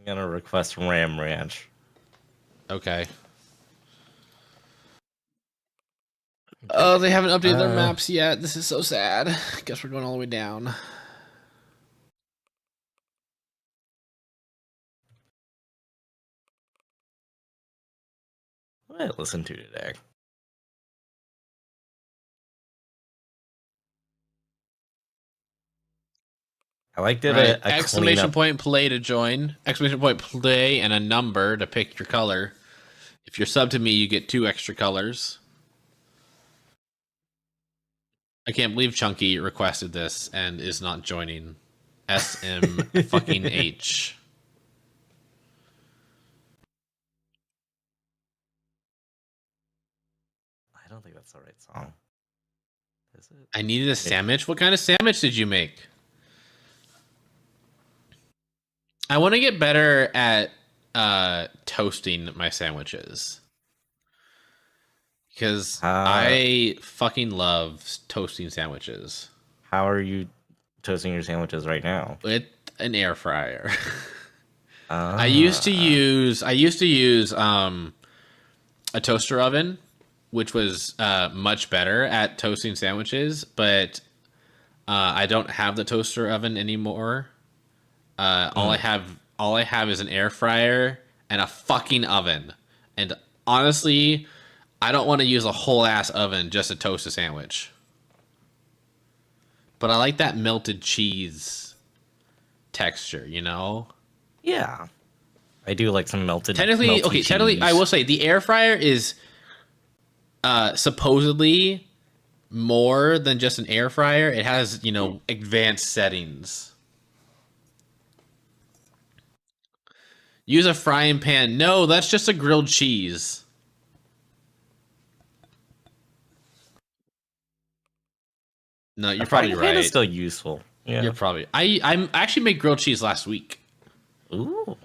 gonna request Ram Ranch. Okay. Oh, they haven't updated their maps yet. This is so sad. Guess we're going all the way down. What did I listen to today? I liked it. Right. A Exclamation cleanup. point play to join. Exclamation point play and a number to pick your color. If you're sub to me, you get 2 extra colors. I can't believe Chunky requested this and is not joining. SM fucking H. I don't think that's the right song. Is it? I needed a sandwich. What kind of sandwich did you make? I want to get better at toasting my sandwiches. Because I fucking love toasting sandwiches. How are you toasting your sandwiches right now? With an air fryer. I used to use a toaster oven, which was much better at toasting sandwiches, but I don't have the toaster oven anymore. All I have is an air fryer and a fucking oven. And honestly, I don't want to use a whole ass oven just to toast a sandwich. But I like that melted cheese texture, you know? Yeah. I do like some melted Technically, I will say the air fryer is supposedly more than just an air fryer. It has, advanced settings. Use a frying pan. No, that's just a grilled cheese. No, you're probably right. Pan is still useful. Yeah. You're probably. I actually made grilled cheese last week. Ooh.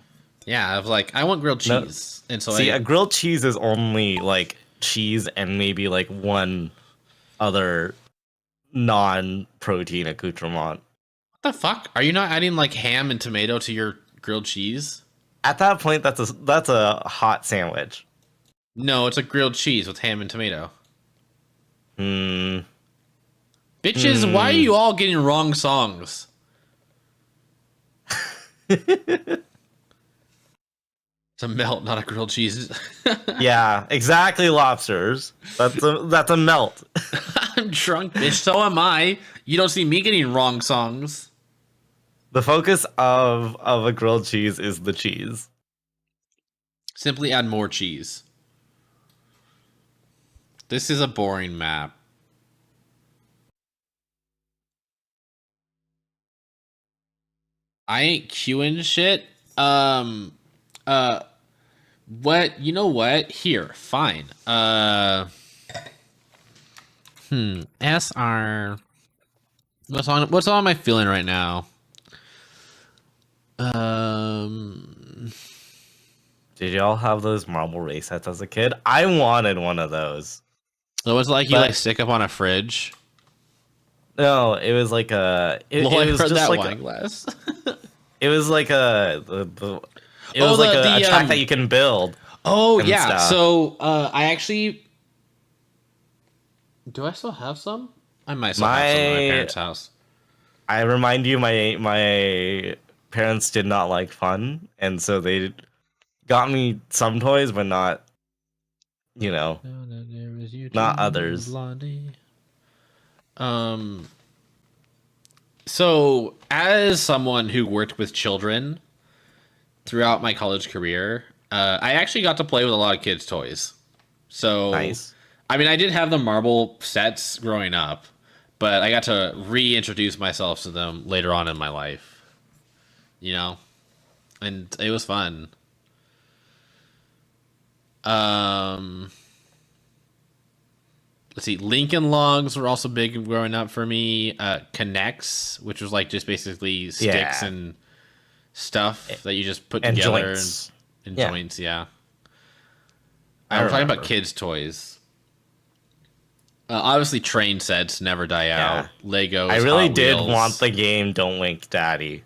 Yeah, I was like, I want grilled cheese, and so a grilled cheese is only like cheese and maybe like one other non-protein accoutrement. What the fuck? Are you not adding like ham and tomato to your grilled cheese? At that point, that's a hot sandwich. No, it's a grilled cheese with ham and tomato. Bitches, why are you all getting wrong songs? It's a melt, not a grilled cheese. Yeah, exactly, lobsters. That's a melt. I'm drunk, bitch. So am I. You don't see me getting wrong songs. The focus of a grilled cheese is the cheese. Simply add more cheese. This is a boring map. I ain't queuing shit. What? You know what? Here, fine. SR. What song am I feeling right now? Did y'all have those marble race sets as a kid? I wanted one of those. It was like you like stick up on a fridge. No, it was like a. It was just that like wine glass. It was like a track that you can build. Oh yeah. Stuff. So I actually. Do I still have some? I might still have some at my parents' house. I remind you, my parents did not like fun, and so they got me some toys, but not, not others. So as someone who worked with children throughout my college career, I actually got to play with a lot of kids' toys. So nice. I mean, I did have the marble sets growing up, but I got to reintroduce myself to them later on in my life, and it was fun. Let's see. Lincoln Logs were also big growing up for me. Connects, which was like just basically sticks and stuff that you just put together joints. And joints. Yeah. I'm talking about kids' toys. Obviously, train sets never die out. Legos. I really Hot did Wheels. want the game Don't Wink Daddy.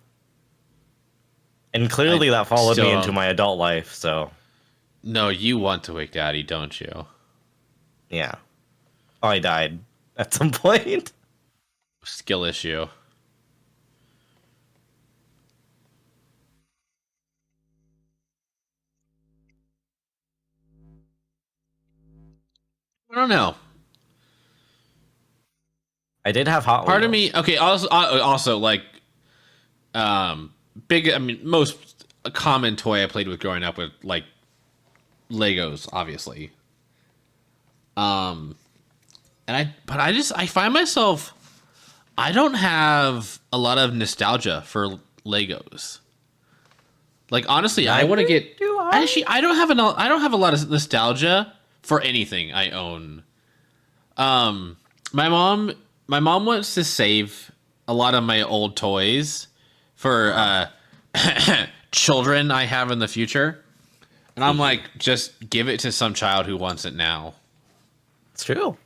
And clearly that followed me into don't. my adult life, so No, you want to wake daddy, don't you? yeah. Oh, I died at some point. Skill issue. I don't know. I did have Hot Part of Wheels. me, okay. Also, like, big. I mean, most a common toy I played with growing up with, like, Legos, obviously. But I find myself, I don't have a lot of nostalgia for Legos. Like, honestly, I want to get. Do I? Actually, I don't have a lot of nostalgia for anything I own. My mom wants to save a lot of my old toys for children I have in the future, and I'm like, just give it to some child who wants it now. It's true.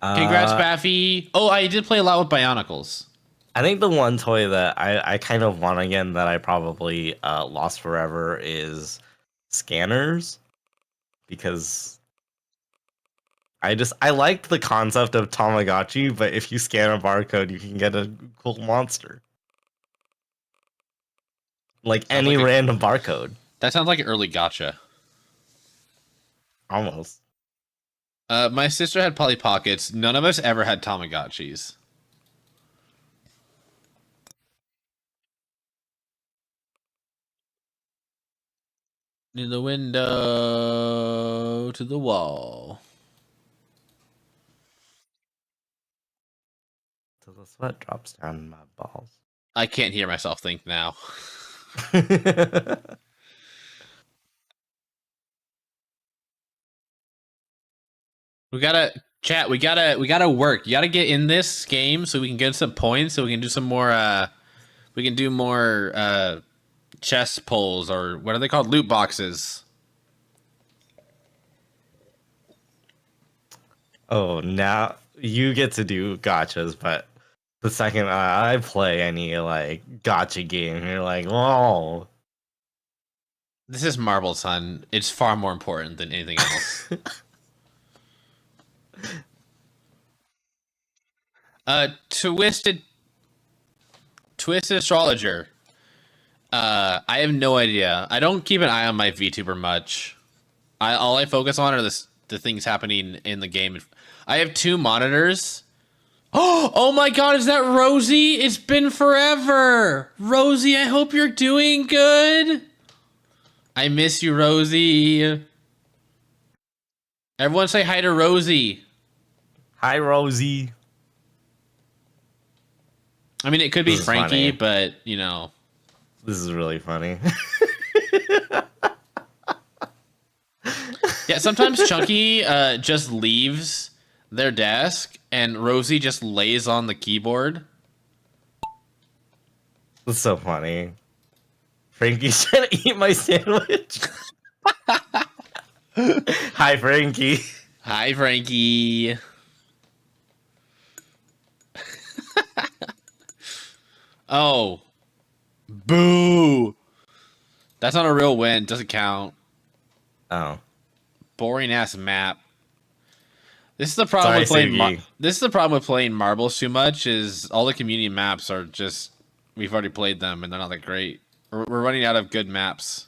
Congrats, Baffy. Oh, I did play a lot with Bionicles. I think the one toy that I kind of want again that I probably lost forever is scanners, because I liked the concept of Tamagotchi, but if you scan a barcode, you can get a cool monster. Like any random barcode. That sounds like an early gotcha. Almost. My sister had Polly Pockets. None of us ever had Tamagotchis. In the window to the wall. So the sweat drops down my balls. I can't hear myself think now. We gotta chat. We gotta work. You gotta get in this game so we can get some points. So we can do some more. We can do more chess pulls, or what are they called? Loot boxes. Oh, now you get to do gotchas, but the second I play any like gotcha game, you're like, whoa. This is Marbles, son. It's far more important than anything else. Twisted Astrologer. I have no idea. I don't keep an eye on my VTuber much. All I focus on are the things happening in the game. I have 2 monitors. Oh my god, is that Rosie? It's been forever. Rosie, I hope you're doing good. I miss you, Rosie. Everyone say hi to Rosie. Hi, Rosie. I mean, it could be This is Frankie, funny. but, you know. This is really funny. Yeah, sometimes Chunky just leaves their desk and Rosie just lays on the keyboard. It's so funny. Frankie's trying to eat my sandwich. Hi, Frankie. Hi, Frankie. Oh. Boo. That's not a real win. Doesn't count. Oh. Boring ass map. This is the problem with playing. This is the problem with playing marbles too much. Is all the community maps are just we've already played them and they're not that great. We're running out of good maps.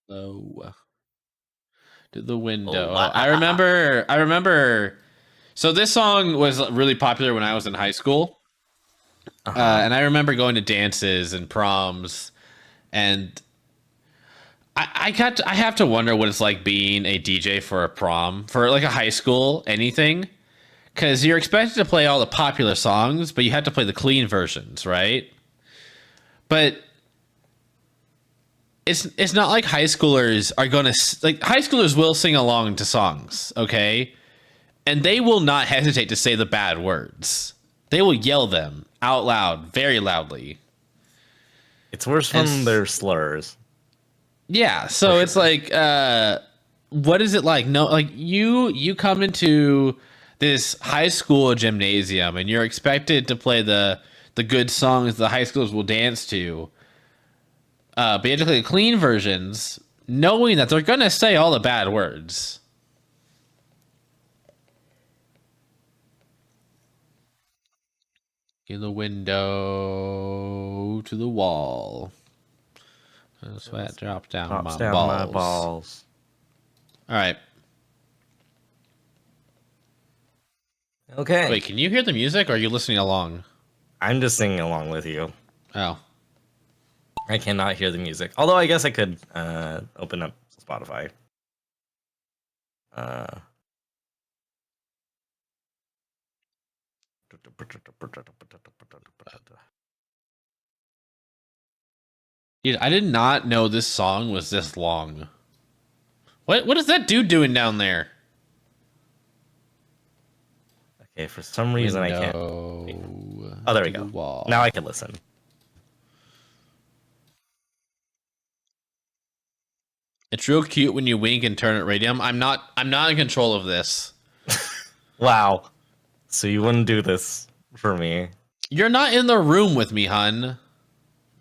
Oh, to the window. Oh, wow. I remember. So this song was really popular when I was in high school, and I remember going to dances and proms, and I have to wonder what it's like being a DJ for a prom, for like a high school anything, because you're expected to play all the popular songs, but you have to play the clean versions, right? But it's not like high schoolers are gonna like high schoolers will sing along to songs, okay, and they will not hesitate to say the bad words. They will yell them out loud, very loudly. It's worse when they're slurs. Yeah, so it's like, what is it like? No, like you come into this high school gymnasium, and you're expected to play the good songs the high schoolers will dance to. But you have to play the clean versions, knowing that they're gonna say all the bad words. In the window to the wall. The sweat drops down my balls. All right. Okay. Wait, can you hear the music, or are you listening along? I'm just singing along with you. Oh. I cannot hear the music. Although I guess I could open up Spotify. Dude, I did not know this song was this long. What is that dude doing down there? Okay, for some reason I can't. Oh, there we go. Wall. Now I can listen. It's real cute when you wink and turn at Radium. I'm not in control of this. Wow. So you wouldn't do this for me. You're not in the room with me, hun.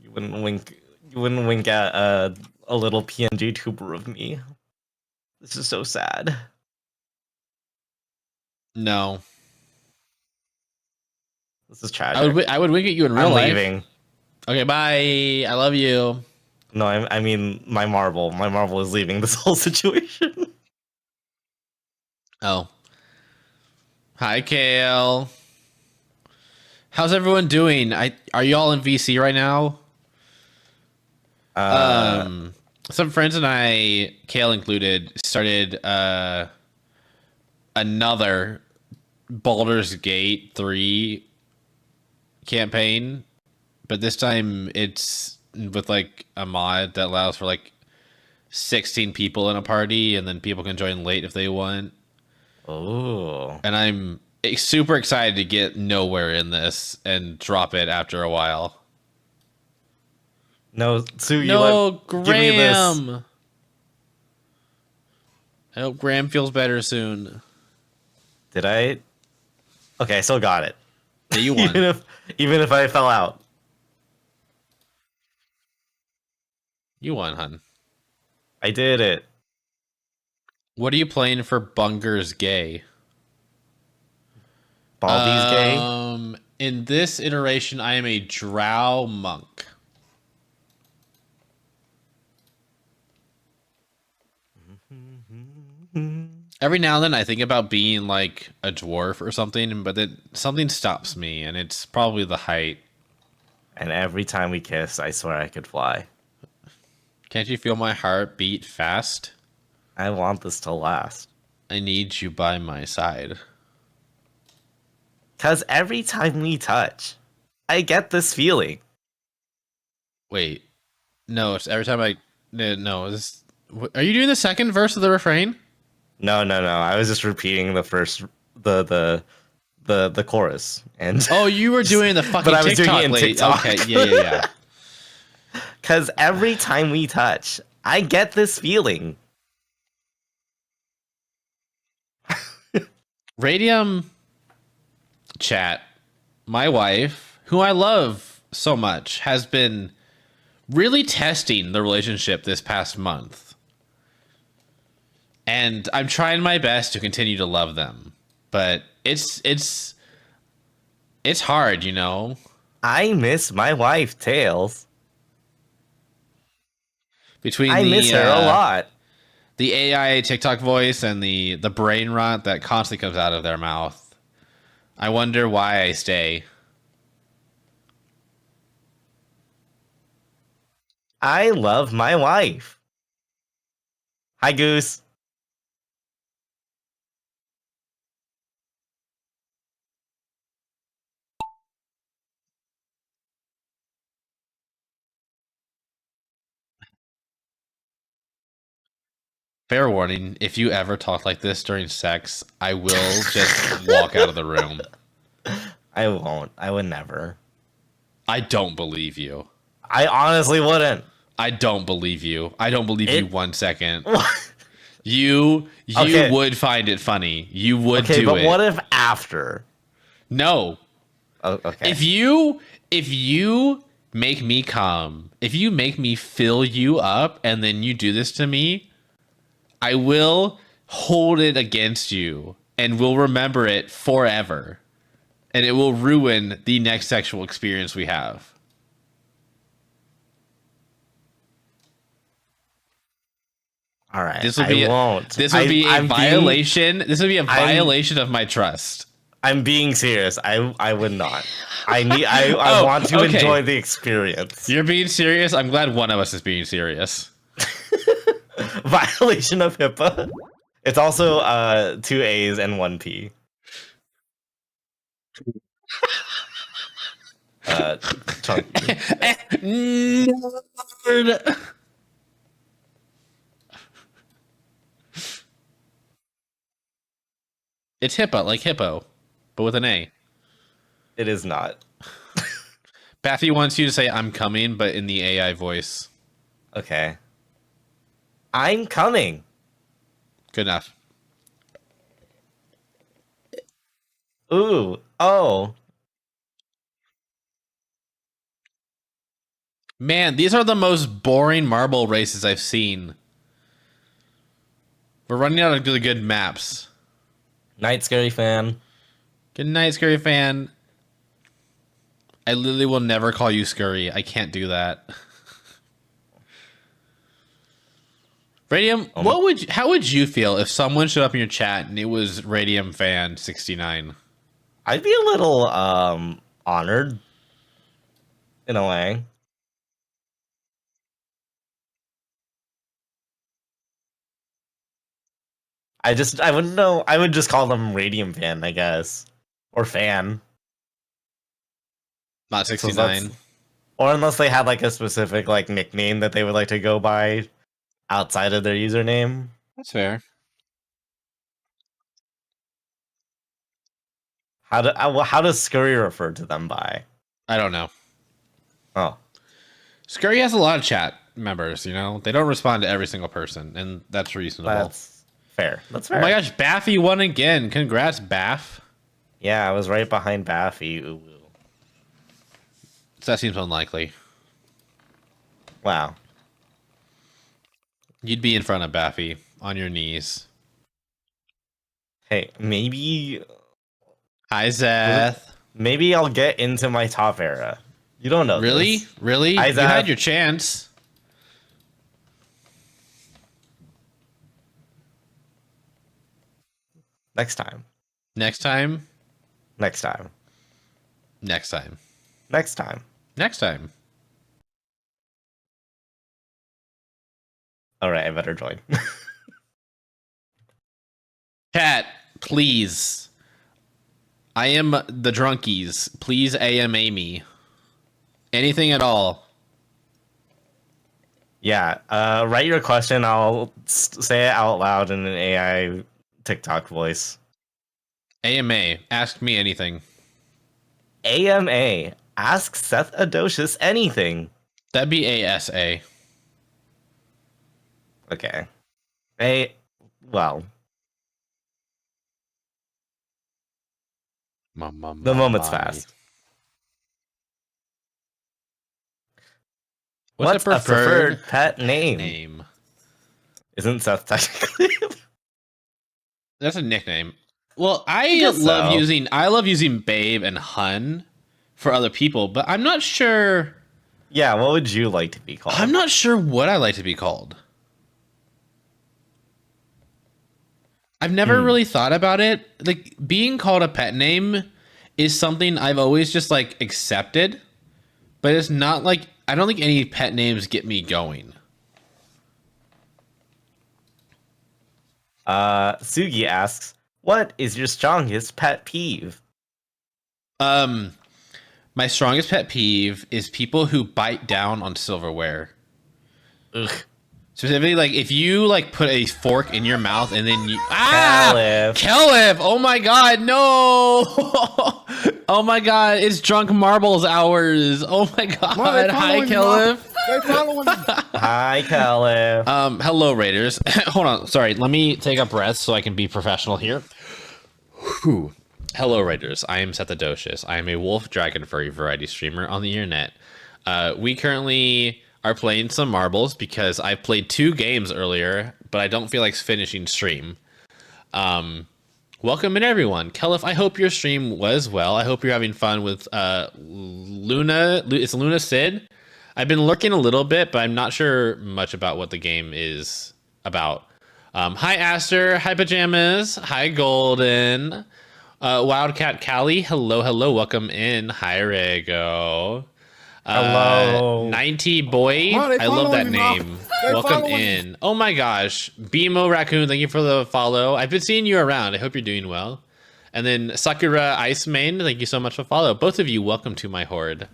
You wouldn't wink at a little PNG tuber of me. This is so sad. No. This is tragic. I would wink at you in real life. I'm leaving. Okay, bye. I love you. No, I mean my marble. My marble is leaving this whole situation. Oh. Hi, Kale. How's everyone doing? Are you all in VC right now? Some friends and I, Kale included, started another Baldur's Gate 3 campaign, but this time it's with like a mod that allows for like 16 people in a party, and then people can join late if they want. Oh. And I'm super excited to get nowhere in this and drop it after a while. No, Sue, Graham. give me this. I hope Graham feels better soon. Did I? Okay, I still got it. Yeah, you won. even if I fell out. You won, hun. I did it. What are you playing for Bunger's Gay? Baldi's Gay? In this iteration, I am a drow monk. Every now and then I think about being like a dwarf or something, but then something stops me, and it's probably the height. And every time we kiss, I swear I could fly. Can't you feel my heart beat fast? I want this to last. I need you by my side. Because every time we touch, I get this feeling. Wait. No, it's every time I... No, this... Are you doing the second verse of the refrain? No. I was just repeating the first... The chorus. And oh, you were doing the fucking but I was TikTok doing it in TikTok. Okay, yeah. Because every time we touch, I get this feeling. Radium chat, my wife, who I love so much, has been really testing the relationship this past month. And I'm trying my best to continue to love them. But it's hard, you know? I miss my wife, Tails. I miss her a lot. The AI TikTok voice and the brain rot that constantly comes out of their mouth. I wonder why I stay. I love my wife. Hi, Goose. Fair warning, if you ever talk like this during sex, I will just walk out of the room. I won't. I would never. I don't believe you. I honestly wouldn't. I don't believe you. I don't believe you 1 second. You Okay. would find it funny. You would Okay, do but it. what if after? No. Oh, okay. If you make me come, if you make me fill you up and then you do this to me, I will hold it against you and will remember it forever. And it will ruin the next sexual experience we have. All right. This will be I won't. This would be a I'm violation. This would be a violation of my trust. I'm being serious. I would not. I want to okay. enjoy the experience. You're being serious? I'm glad one of us is being serious. Violation of HIPAA. It's also 2 A's and 1 P. Chunky. Nerd. It's HIPAA, like hippo, but with an A. It is not. Bathy wants you to say "I'm coming," but in the AI voice. Okay. I'm coming. Good enough. Ooh. Oh. Man, these are the most boring marble races I've seen. We're running out of the good maps. Night Scary Fan. Good night, Scurry fan. I literally will never call you Scurry. I can't do that. Radium, how would you feel if someone showed up in your chat and it was Radium Fan 69? I'd be a little honored in a way. I wouldn't know. I would just call them Radium Fan, I guess. Or Fan. Not So 69. or unless they had like a specific like nickname that they would like to go by outside of their username. That's fair. How does Scurry refer to them by? I don't know. Oh. Scurry has a lot of chat members, you know? They don't respond to every single person, and that's reasonable. That's fair. That's fair. Oh my gosh, Baffy won again. Congrats, Baff. Yeah, I was right behind Baffy. Ooh. So that seems unlikely. Wow. You'd be in front of Baffy on your knees. Hey, maybe Hi, Zeth. maybe I'll get into my top era. You don't know. Really? This. Really? Hi, You Zeth. had your chance. Next time. Next time. Next time. Next time. Next time. Next time. All right, I better join. Chat, please. I am the drunkies. Please AMA me. Anything at all. Yeah, write your question. I'll say it out loud in an AI TikTok voice. AMA, ask me anything. AMA, ask Seth Adocious anything. That'd be ASA. Okay. Well, the moment's fast. What's a preferred pet name? Isn't Seth technically? That's a nickname. Well, I guess love so. using Babe and Hun for other people, but I'm not sure. Yeah, what would you like to be called? I'm not sure what I like to be called. I've never really thought about it. Like, being called a pet name is something I've always just like accepted, but it's not like, I don't think any pet names get me going. Sugi asks, what is your strongest pet peeve? My strongest pet peeve is people who bite down on silverware. Ugh. Specifically, like, if you like put a fork in your mouth and then you Kelif! Oh my god, no! Oh my god, it's drunk marbles hours. Oh my god, hi Kelif. They following me. Hi, Caleb. Hello, Raiders. Hold on. Sorry. Let me take a breath so I can be professional here. Whew. Hello, Raiders. I am Sethodocious. I am a wolf dragon furry variety streamer on the internet. We currently are playing some marbles because I played 2 games earlier, but I don't feel like finishing stream. Welcome in, everyone. Kelif, I hope your stream was well. I hope you're having fun with Luna. It's Luna Sid. I've been lurking a little bit, but I'm not sure much about what the game is about. Hi, Aster. Hi, Pajamas. Hi, Golden. Wildcat Callie. Hello, hello. Welcome in. Hi, Rego. Hello. 90 Boy. I love that name. Welcome in. Oh my gosh. BMO Raccoon, thank you for the follow. I've been seeing you around. I hope you're doing well. And then Sakura Ice Main, thank you so much for follow. Both of you, welcome to my horde.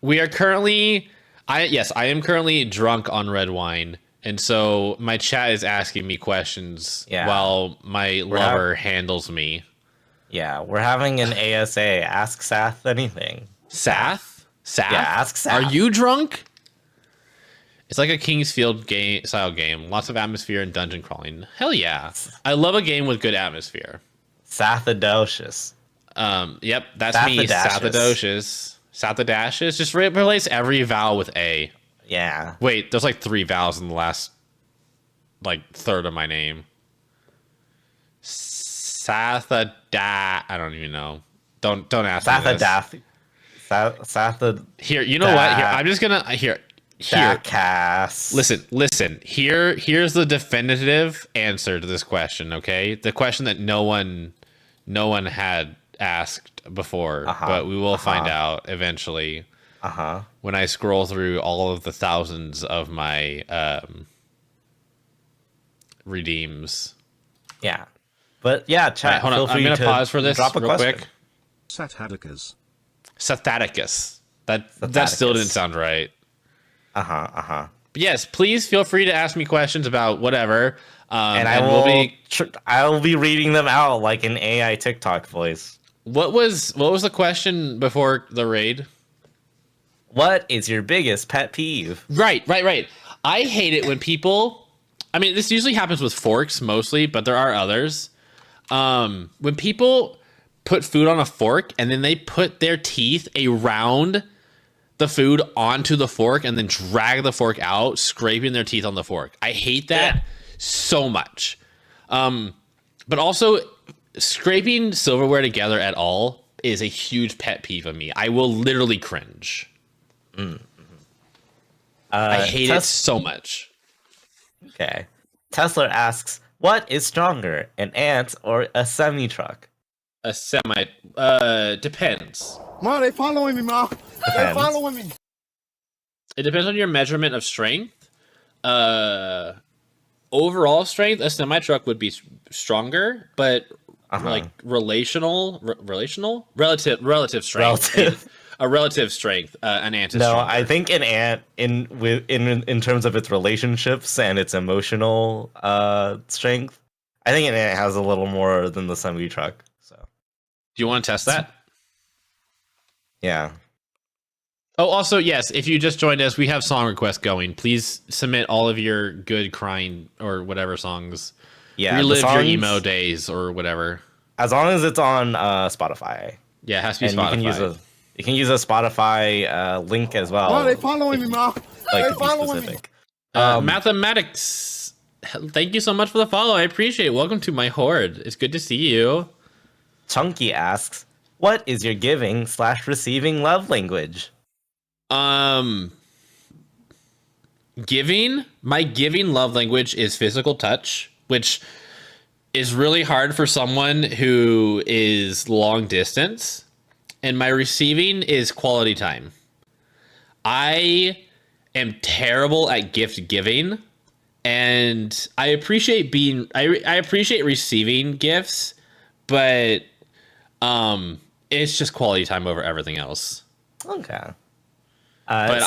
We are currently I am currently drunk on red wine. And so my chat is asking me questions while my lover handles me. Yeah, we're having an ASA. Ask Sath anything. Sath? Yeah, ask Sath. Are you drunk? It's like a King's Field style game. Lots of atmosphere and dungeon crawling. Hell yeah. I love a game with good atmosphere. Sathodocious. Yep, that's me. Sathodocious. Sathodocious. Just replace every vowel with A. Yeah. Wait, there's like 3 vowels in the last third of my name. Sathoda. I don't even know. Don't ask me this. Here, you know what? Here, I'm just gonna here. Listen. Here's the definitive answer to this question. Okay, the question that no one had asked before, but we will find out eventually. When I scroll through all of the thousands of my redeems. Yeah, but yeah, chat. Right, hold on. I'm gonna pause for this real quick. Sathaticus. That still didn't sound right. But yes, please feel free to ask me questions about whatever. And I will be reading them out like an AI TikTok voice. What was the question before the raid? What is your biggest pet peeve? Right. I hate it when people. I mean, this usually happens with forks mostly, but there are others. When people put food on a fork and then they put their teeth around the food onto the fork and then drag the fork out, scraping their teeth on the fork. I hate that so much. But also, scraping silverware together at all is a huge pet peeve of me. I will literally cringe. I hate it so much. Okay. Tesla asks, what is stronger, an ant or a semi-truck? A semi... depends. Ma, they following me, Ma. They following me. It depends on your measurement of strength. Overall strength, a semi-truck would be stronger, but relative strength. A relative strength, an ant is stronger. I think an ant in terms of its relationships and its emotional strength, I think an ant has a little more than the semi-truck. So, do you want to test that? Yeah. Oh, also, yes, if you just joined us, we have song requests going. Please submit all of your good crying or whatever songs. Yeah, relive your emo days or whatever. As long as it's on Spotify. Yeah, it has to be Spotify. You can use a Spotify link as well. Oh, they following me, Ma. They following me. Mathematics, thank you so much for the follow. I appreciate it. Welcome to my horde. It's good to see you. Chunky asks, what is your giving/receiving love language? My giving love language is physical touch, which is really hard for someone who is long distance. And my receiving is quality time. I am terrible at gift giving, and I appreciate I appreciate receiving gifts, but it's just quality time over everything else. Okay. But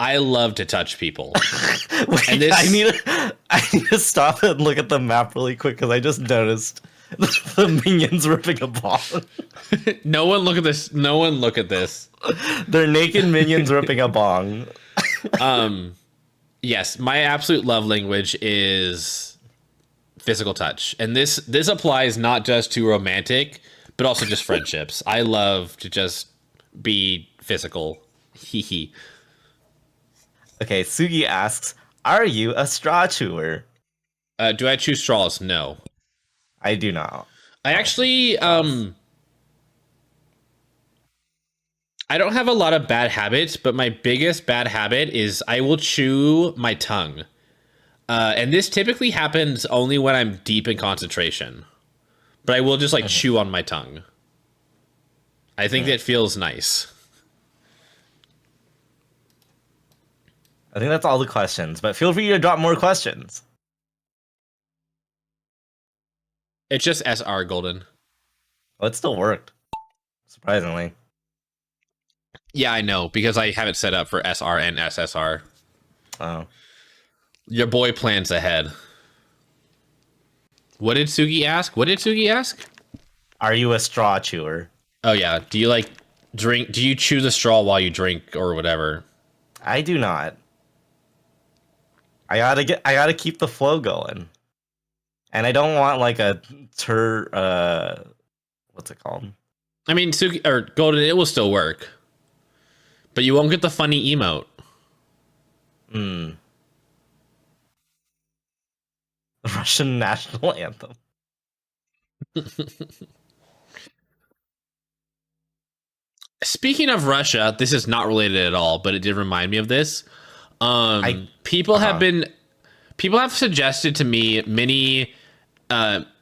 I love to touch people. Wait, I need to stop and look at the map really quick because I just noticed The minions ripping a bong. No one look at this. No one look at this. They're naked minions ripping a bong. Yes, my absolute love language is physical touch. And this applies not just to romantic, but also just friendships. I love to just be physical. Hee hee. Okay, Sugi asks, "Are you a straw chewer?" Do I choose straws? No. I do not. I actually I don't have a lot of bad habits, but my biggest bad habit is I will chew my tongue. And this typically happens only when I'm deep in concentration. But I will just like chew on my tongue. I think that feels nice. I think that's all the questions, but feel free to drop more questions. It's just SR Golden. Well, it still worked, surprisingly. Yeah, I know, because I have it set up for SR and SSR. Oh. Your boy plans ahead. What did Sugi ask? Are you a straw chewer? Oh yeah. Do you like drink? Do you chew the straw while you drink or whatever? I do not. I gotta keep the flow going. And I don't want like a what's it called? I mean, Sugi or Golden, it will still work. But you won't get the funny emote. The Russian national anthem. Speaking of Russia, this is not related at all, but it did remind me of this. People have suggested to me many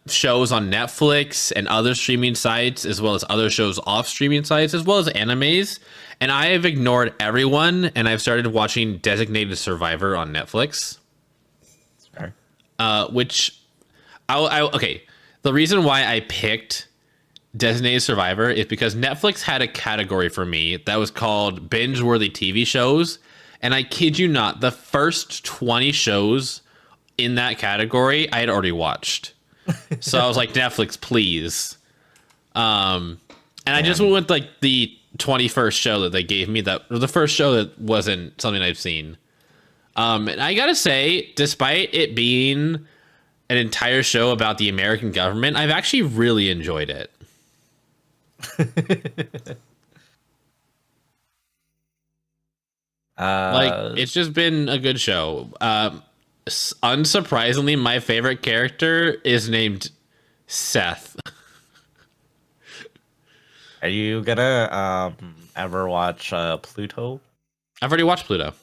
shows on Netflix and other streaming sites, as well as other shows off streaming sites, as well as animes. And I have ignored everyone, and I've started watching Designated Survivor on Netflix. Sure. Okay. The reason why I picked Designated Survivor is because Netflix had a category for me that was called binge-worthy TV shows. And I kid you not, the first 20 shows in that category I had already watched. So I was like, Netflix, please. And I just went with like the 21st show that they gave me, the first show that wasn't something I've seen. And I gotta say, despite it being an entire show about the American government, I've actually really enjoyed it. Like, it's just been a good show. Unsurprisingly, my favorite character is named Seth. Are you gonna ever watch Pluto? I've already watched Pluto.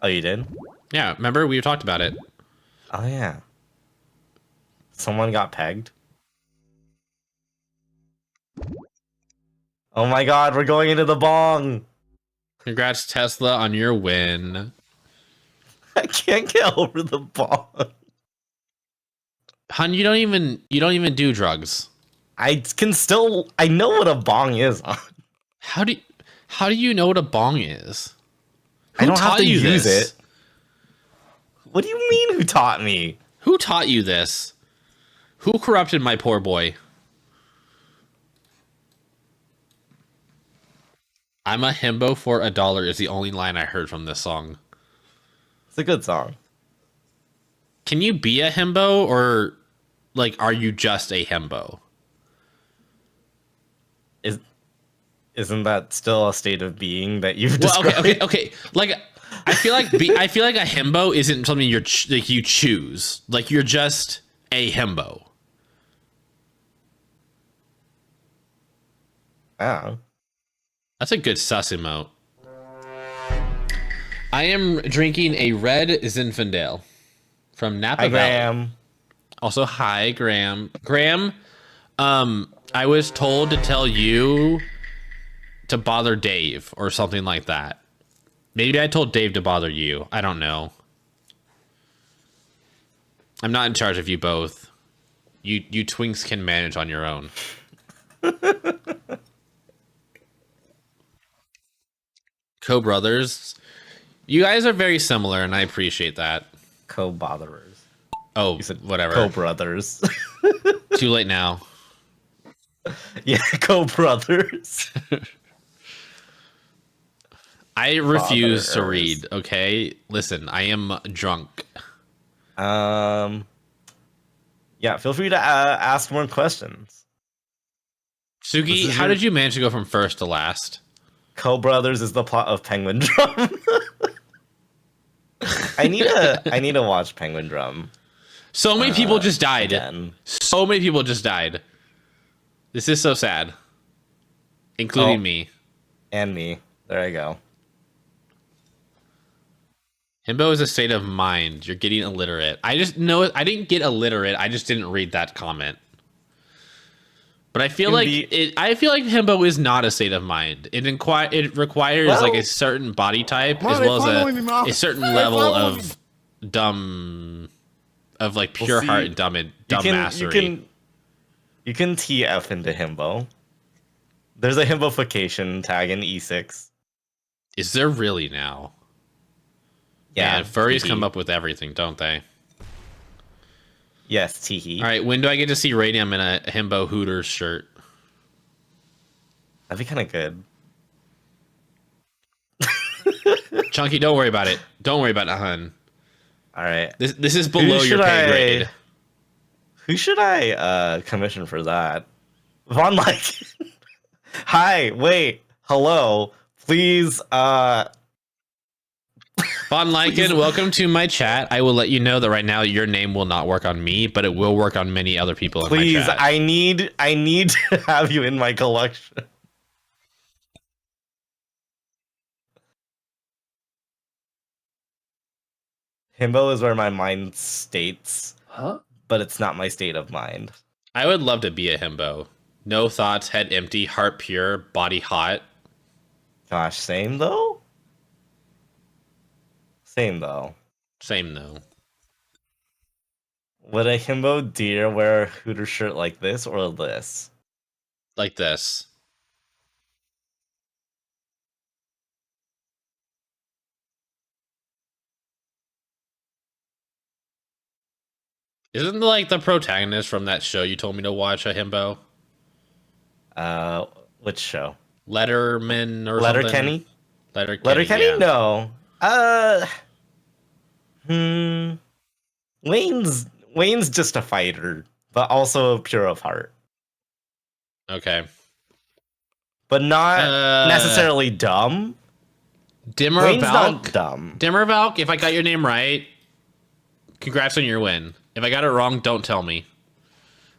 Oh, you did? Yeah, remember? We talked about it. Oh, yeah. Someone got pegged. Oh my god, we're going into the bong! Congrats, Tesla, on your win. I can't get over the bong. Hun, you don't even do drugs. I know what a bong is. How do you know what a bong is? I don't have to use this? it. What do you mean who taught me? Who taught you this? Who corrupted my poor boy? I'm a himbo for $1 is the only line I heard from this song. It's a good song. Can you be a himbo, or like are you just a himbo? Isn't that still a state of being that you've described? Well, okay. Like I feel like a himbo isn't something you choose. Like you're just a himbo. Oh. That's a good sus emote. I am drinking a red Zinfandel from Napa Valley. Graham. Also, hi, Graham. Graham, I was told to tell you to bother Dave or something like that. Maybe I told Dave to bother you. I don't know. I'm not in charge of you both. You twinks can manage on your own. Co-brothers. You guys are very similar, and I appreciate that. Co-botherers. Oh, You said whatever. co-brothers. Too late now. Yeah, co-brothers. I refuse to Brothers. read. Okay, listen, I am drunk. Yeah, feel free to ask more questions. This Sugi, is how your- did you manage to go from first to last? Co-brothers is the plot of Penguin Drum. I need to watch Penguin Drum. So many people just died. Again. So many people just died. This is so sad. Including Oh. me. And me. There I go. Himbo is a state of mind. You're getting illiterate. I just know I didn't get illiterate. I just didn't read that comment. But I feel Can like be- I feel like himbo is not a state of mind. It requires Well- like a certain body type Ma, as they well following me, Ma. as a certain They level following of dumb of like Well, pure see, heart and dumb mastery. You can TF into himbo. There's a himbofication tag in E6. Is there really now? Yeah, Man, furries teehee. come up with everything, don't they? Yes, teehee. All right, when do I get to see Radium in a himbo Hooters shirt? That'd be kind of good. Chunky, don't worry about it. Don't worry about it, hun. All right. This is below your should pay grade. Who should I commission for that? Von like. Hi, wait, hello. Please, Von Lycan, welcome to my chat. I will let you know that right now your name will not work on me, but it will work on many other people in please, my chat. I need to have you in my collection. Himbo is where my mind states, but it's not my state of mind. I would love to be a himbo. No thoughts, head empty, heart pure, body hot. Gosh, same though? Same though. Same though. Would a himbo deer wear a Hooter shirt like this or this? Like this. Isn't like the protagonist from that show you told me to watch a himbo? Which show? Letterman or Letter something? Kenny? Letterkenny, Letterkenny? yeah. No. Wayne's just a fighter, but also pure of heart. Okay. But not necessarily dumb. Dimmer Wayne's Valk. not dumb. Dimmer Valk, if I got your name right, congrats on your win. If I got it wrong, don't tell me.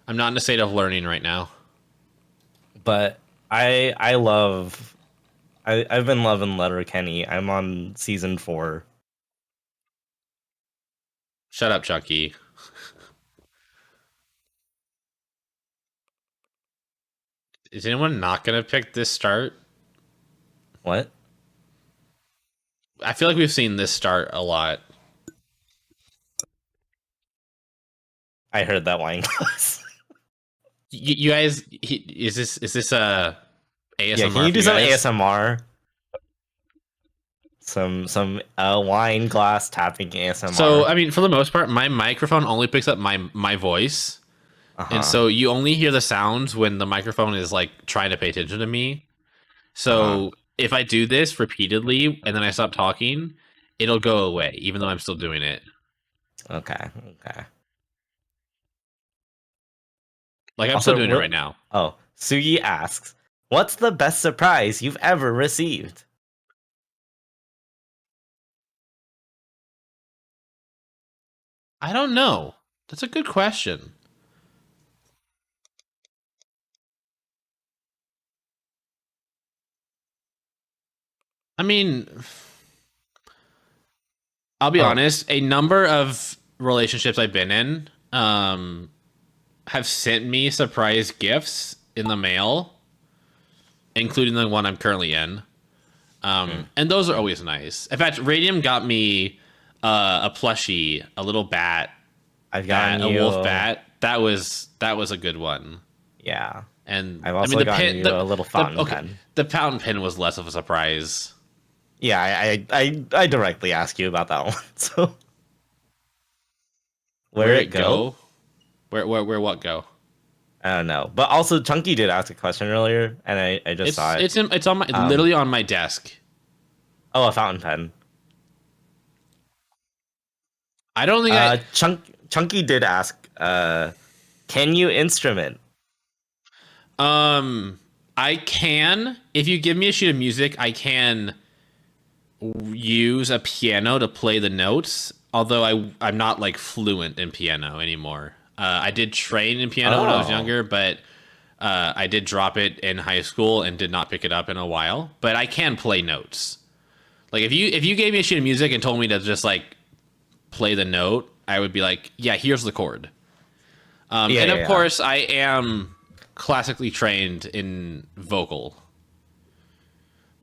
I'm not in a state of learning right now. But I've been loving Letterkenny. I'm on season 4. Shut up, Chucky. Is anyone not going to pick this start? What? I feel like we've seen this start a lot. I heard that wine glass. You guys, is this a ASMR? Yeah, can you do for some guys? ASMR? Some wine glass tapping ASMR. So, I mean, for the most part, my microphone only picks up my voice. Uh-huh. And so you only hear the sounds when the microphone is like trying to pay attention to me. So if I do this repeatedly and then I stop talking, it'll go away, even though I'm still doing it. Okay. Like I'm Also, still doing it we're- right now. Oh, Sugi asks, "What's the best surprise you've ever received?" I don't know. That's a good question. I mean, I'll be honest, a number of relationships I've been in have sent me surprise gifts in the mail, including the one I'm currently in. And those are always nice. In fact, Radium got me a plushie, a little bat, I've gotten a you wolf bat. That was a good one. Yeah, And I've also gotten you a little fountain pen. The fountain pen was less of a surprise. Yeah, I directly asked you about that one. So where it go? Where what go? I don't know. But also, Chunky did ask a question earlier, and I just saw it. It's on my literally on my desk. Oh, a fountain pen. I don't think Chunky did ask, can you instrument? I can. If you give me a sheet of music, I can use a piano to play the notes. Although I'm not like fluent in piano anymore. I did train in piano when I was younger, but I did drop it in high school and did not pick it up in a while. But I can play notes. Like if you gave me a sheet of music and told me to just like play the note, I would be like, yeah, here's the chord. Of course, I am classically trained in vocal.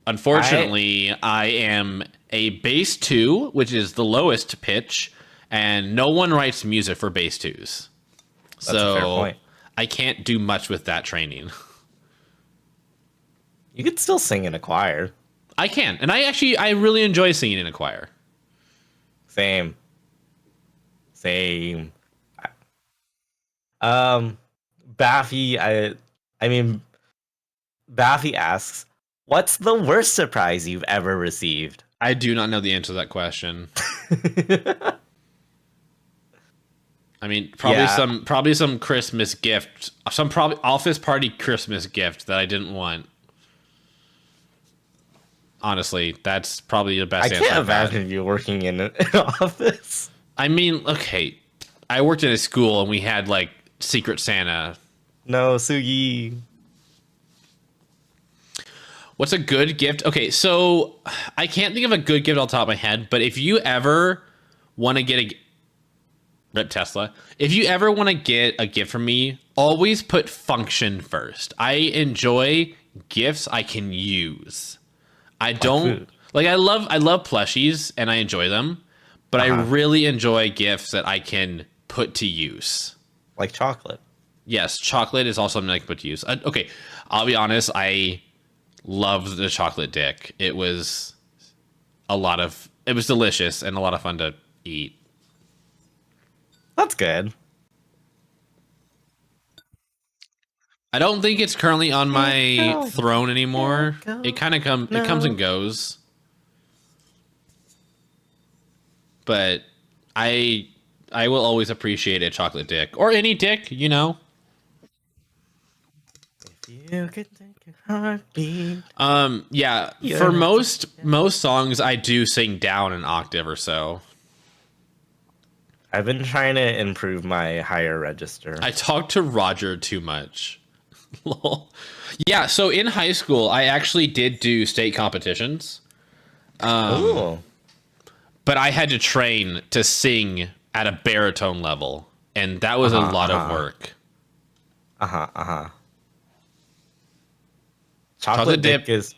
Unfortunately, I am a bass 2, which is the lowest pitch, and no one writes music for bass 2s. That's a fair point. I can't do much with that training. You could still sing in a choir. I can, and I really enjoy singing in a choir. Same. Baffy, Baffy asks, what's the worst surprise you've ever received? I do not know the answer to that question. I mean, probably some Christmas gift, some probably office party Christmas gift that I didn't want. Honestly, that's probably the best answer. I can't imagine you working in an office. I mean, okay, I worked in a school and we had like Secret Santa. No, Sugi. What's a good gift? Okay, so I can't think of a good gift off the top of my head, but if you ever want to get Rip Tesla, if you ever want to get a gift from me, always put function first. I enjoy gifts I can use. I don't like I love plushies and I enjoy them, but I really enjoy gifts that I can put to use. Like chocolate. Yes, chocolate is also something I can put to use. Okay, I'll be honest, I loved the chocolate dick. It was delicious and a lot of fun to eat. That's good. I don't think it's currently on my throne anymore. It kind of comes and goes. But I will always appreciate a chocolate dick or any dick, you know. If you could take a heartbeat. Yeah, for most songs I do sing down an octave or so. I've been trying to improve my higher register. I talk to Roger too much. Lol. Yeah, so in high school, I actually did do state competitions. But I had to train to sing at a baritone level, and that was a lot of work. Chocolate dip is.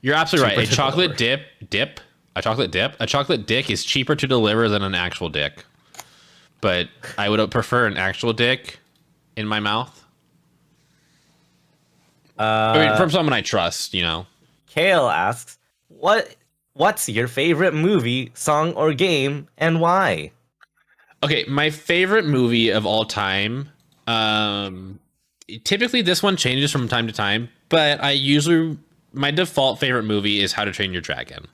You're absolutely right. A chocolate dick is cheaper to deliver than an actual dick. But I would prefer an actual dick in my mouth. I mean, from someone I trust, you know. Kale asks, what's your favorite movie, song, or game, and why? Okay, my favorite movie of all time. Typically, this one changes from time to time, but my default favorite movie is How to Train Your Dragon.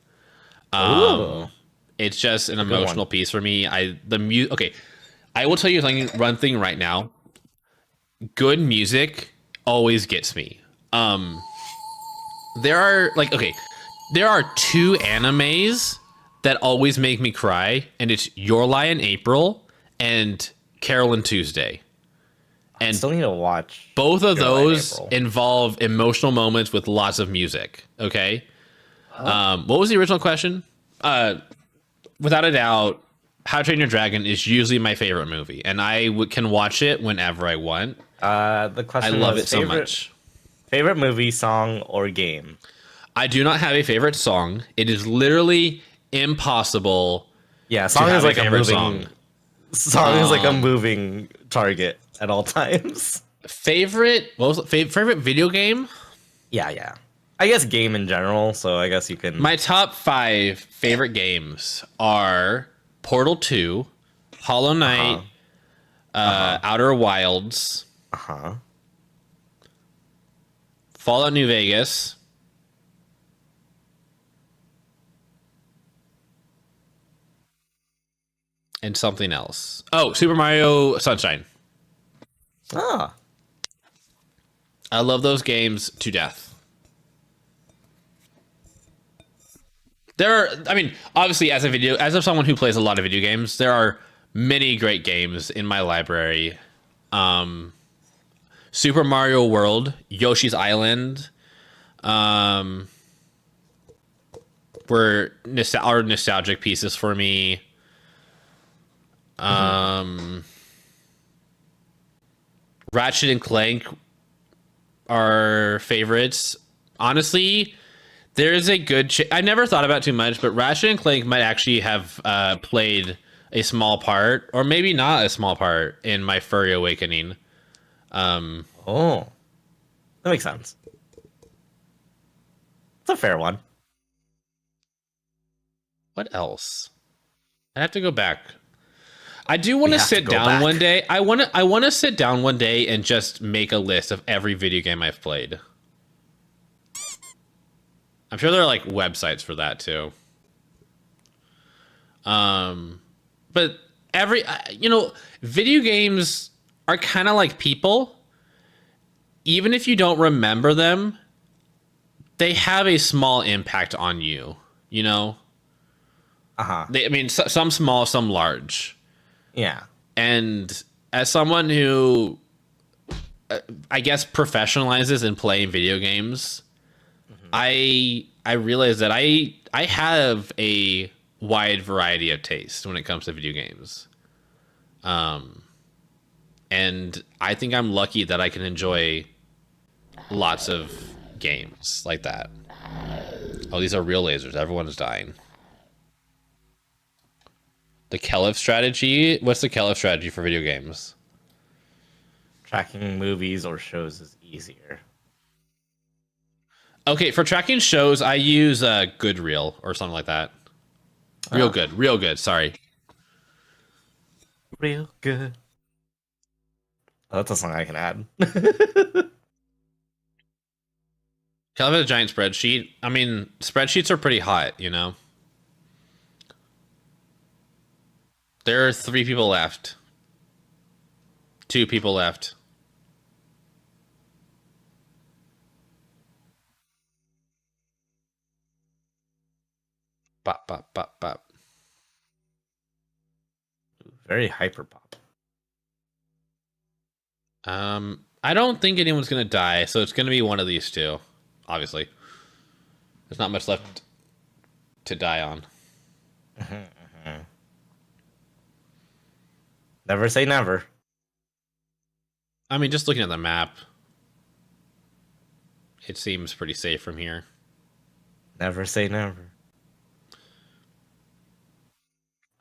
It's just an emotional piece for me. Okay, I will tell you one thing right now. Good music always gets me. There are two animes that always make me cry, and it's Your Lie in April and Carol and Tuesday. And I still need to watch. Both of those involve emotional moments with lots of music. Okay. What was the original question? Without a doubt, How to Train Your Dragon is usually my favorite movie, and I can watch it whenever I want. The question I love it so much. Favorite movie, song, or game? I do not have a favorite song. It is literally impossible. Yeah, song is like a moving song is like a moving target at all times. Favorite video game? Yeah. I guess game in general, so I guess you can. My top 5 favorite games are Portal 2, Hollow Knight, Outer Wilds, Fallout New Vegas. And something else. Oh, Super Mario Sunshine. Ah. I love those games to death. Obviously, as someone who plays a lot of video games, there are many great games in my library. Super Mario World, Yoshi's Island, were nostalgic pieces for me. Ratchet and Clank are favorites. Honestly, there is a good I never thought about it too much, but Ratchet and Clank might actually have played a small part, or maybe not a small part, in my furry awakening. Oh, that makes sense. It's a fair one. What else? I have to go back. I do want to sit down one day. I want to sit down one day and just make a list of every video game I've played. I'm sure there are like websites for that too. But video games are kind of like people. Even if you don't remember them, they have a small impact on you, you know? Some small, some large. Yeah. And as someone who, I guess, professionalizes in playing video games, I realize that I have a wide variety of taste when it comes to video games. And I think I'm lucky that I can enjoy lots of games like that. Oh, these are real lasers. Everyone's dying. The Kelef strategy? What's the Kelef strategy for video games? Tracking movies or shows is easier. Okay, for tracking shows, I use Goodreel or something like that. Real good, sorry. Real good. Oh, that's a song I can add. Kelef has a giant spreadsheet. I mean, spreadsheets are pretty hot, you know? There are 3 people left. 2 people left. Bop, bop, bop, bop. Very hyper pop. I don't think anyone's gonna die, so it's gonna be one of these two. Obviously, there's not much left to die on. Never say never. I mean, just looking at the map, it seems pretty safe from here. Never say never.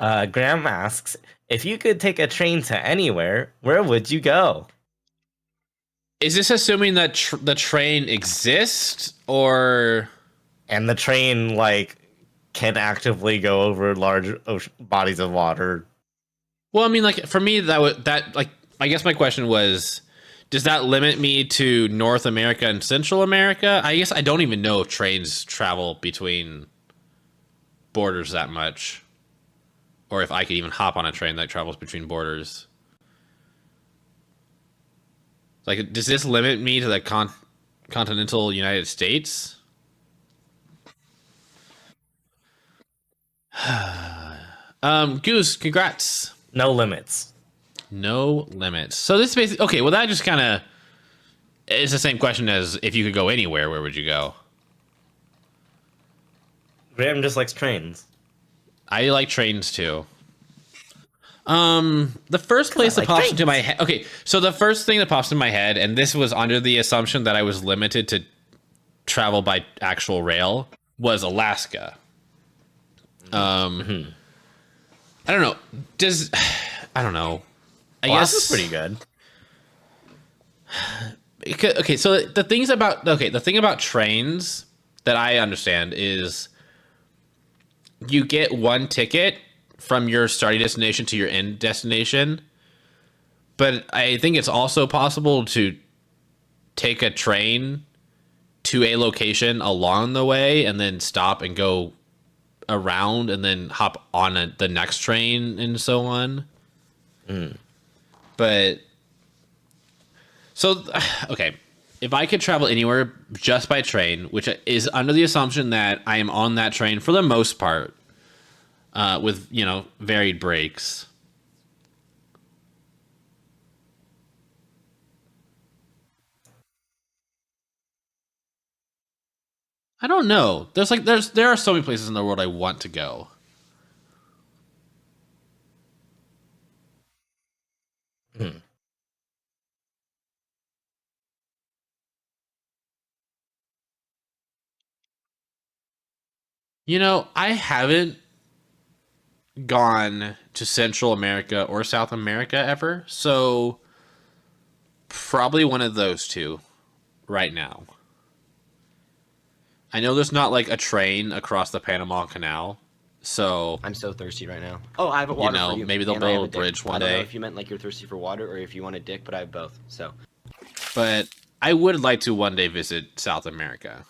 Graham asks, if you could take a train to anywhere, where would you go? Is this assuming that the train exists, or... And the train, like, can actively go over large bodies of water? Well, I mean, like, for me, I guess my question was, does that limit me to North America and Central America? I guess I don't even know if trains travel between borders that much, or if I could even hop on a train that travels between borders. Like, does this limit me to the continental United States? Goose, congrats. No limits. No limits. So this is basically... Okay, well, that just kind of is the same question as if you could go anywhere, where would you go? Graham just likes trains. I like trains, too. The first place that pops into my head... Okay, so the first thing that pops in my head, and this was under the assumption that I was limited to travel by actual rail, was Alaska. I don't know. I don't know. I guess it's pretty good. Okay, so the thing about trains that I understand is you get one ticket from your starting destination to your end destination, but I think it's also possible to take a train to a location along the way and then stop and go around and then hop on the next train and so on. But so, okay, if I could travel anywhere just by train, which is under the assumption that I am on that train for the most part, with, you know, varied breaks. I don't know. There are so many places in the world I want to go. You know, I haven't gone to Central America or South America ever, so probably one of those two right now. I know there's not like a train across the Panama Canal, so I'm so thirsty right now. Oh, I have a water for you. Maybe they'll and I have build a dick. bridge one I don't know day. if you meant like you're thirsty for water or if you want a dick, but I have both. So, But I would like to one day visit South America.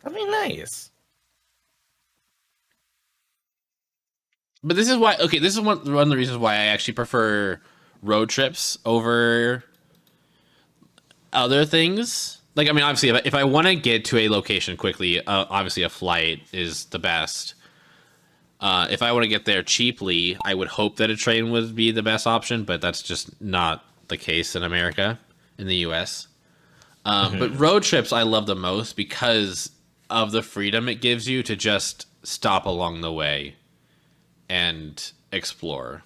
That'd be nice. But this is why. Okay, this is one of the reasons why I actually prefer road trips over other things. Like, I mean, obviously, if I want to get to a location quickly, obviously a flight is the best. If I want to get there cheaply, I would hope that a train would be the best option, but that's just not the case in America, in the U.S. But road trips I love the most because of the freedom it gives you to just stop along the way and explore.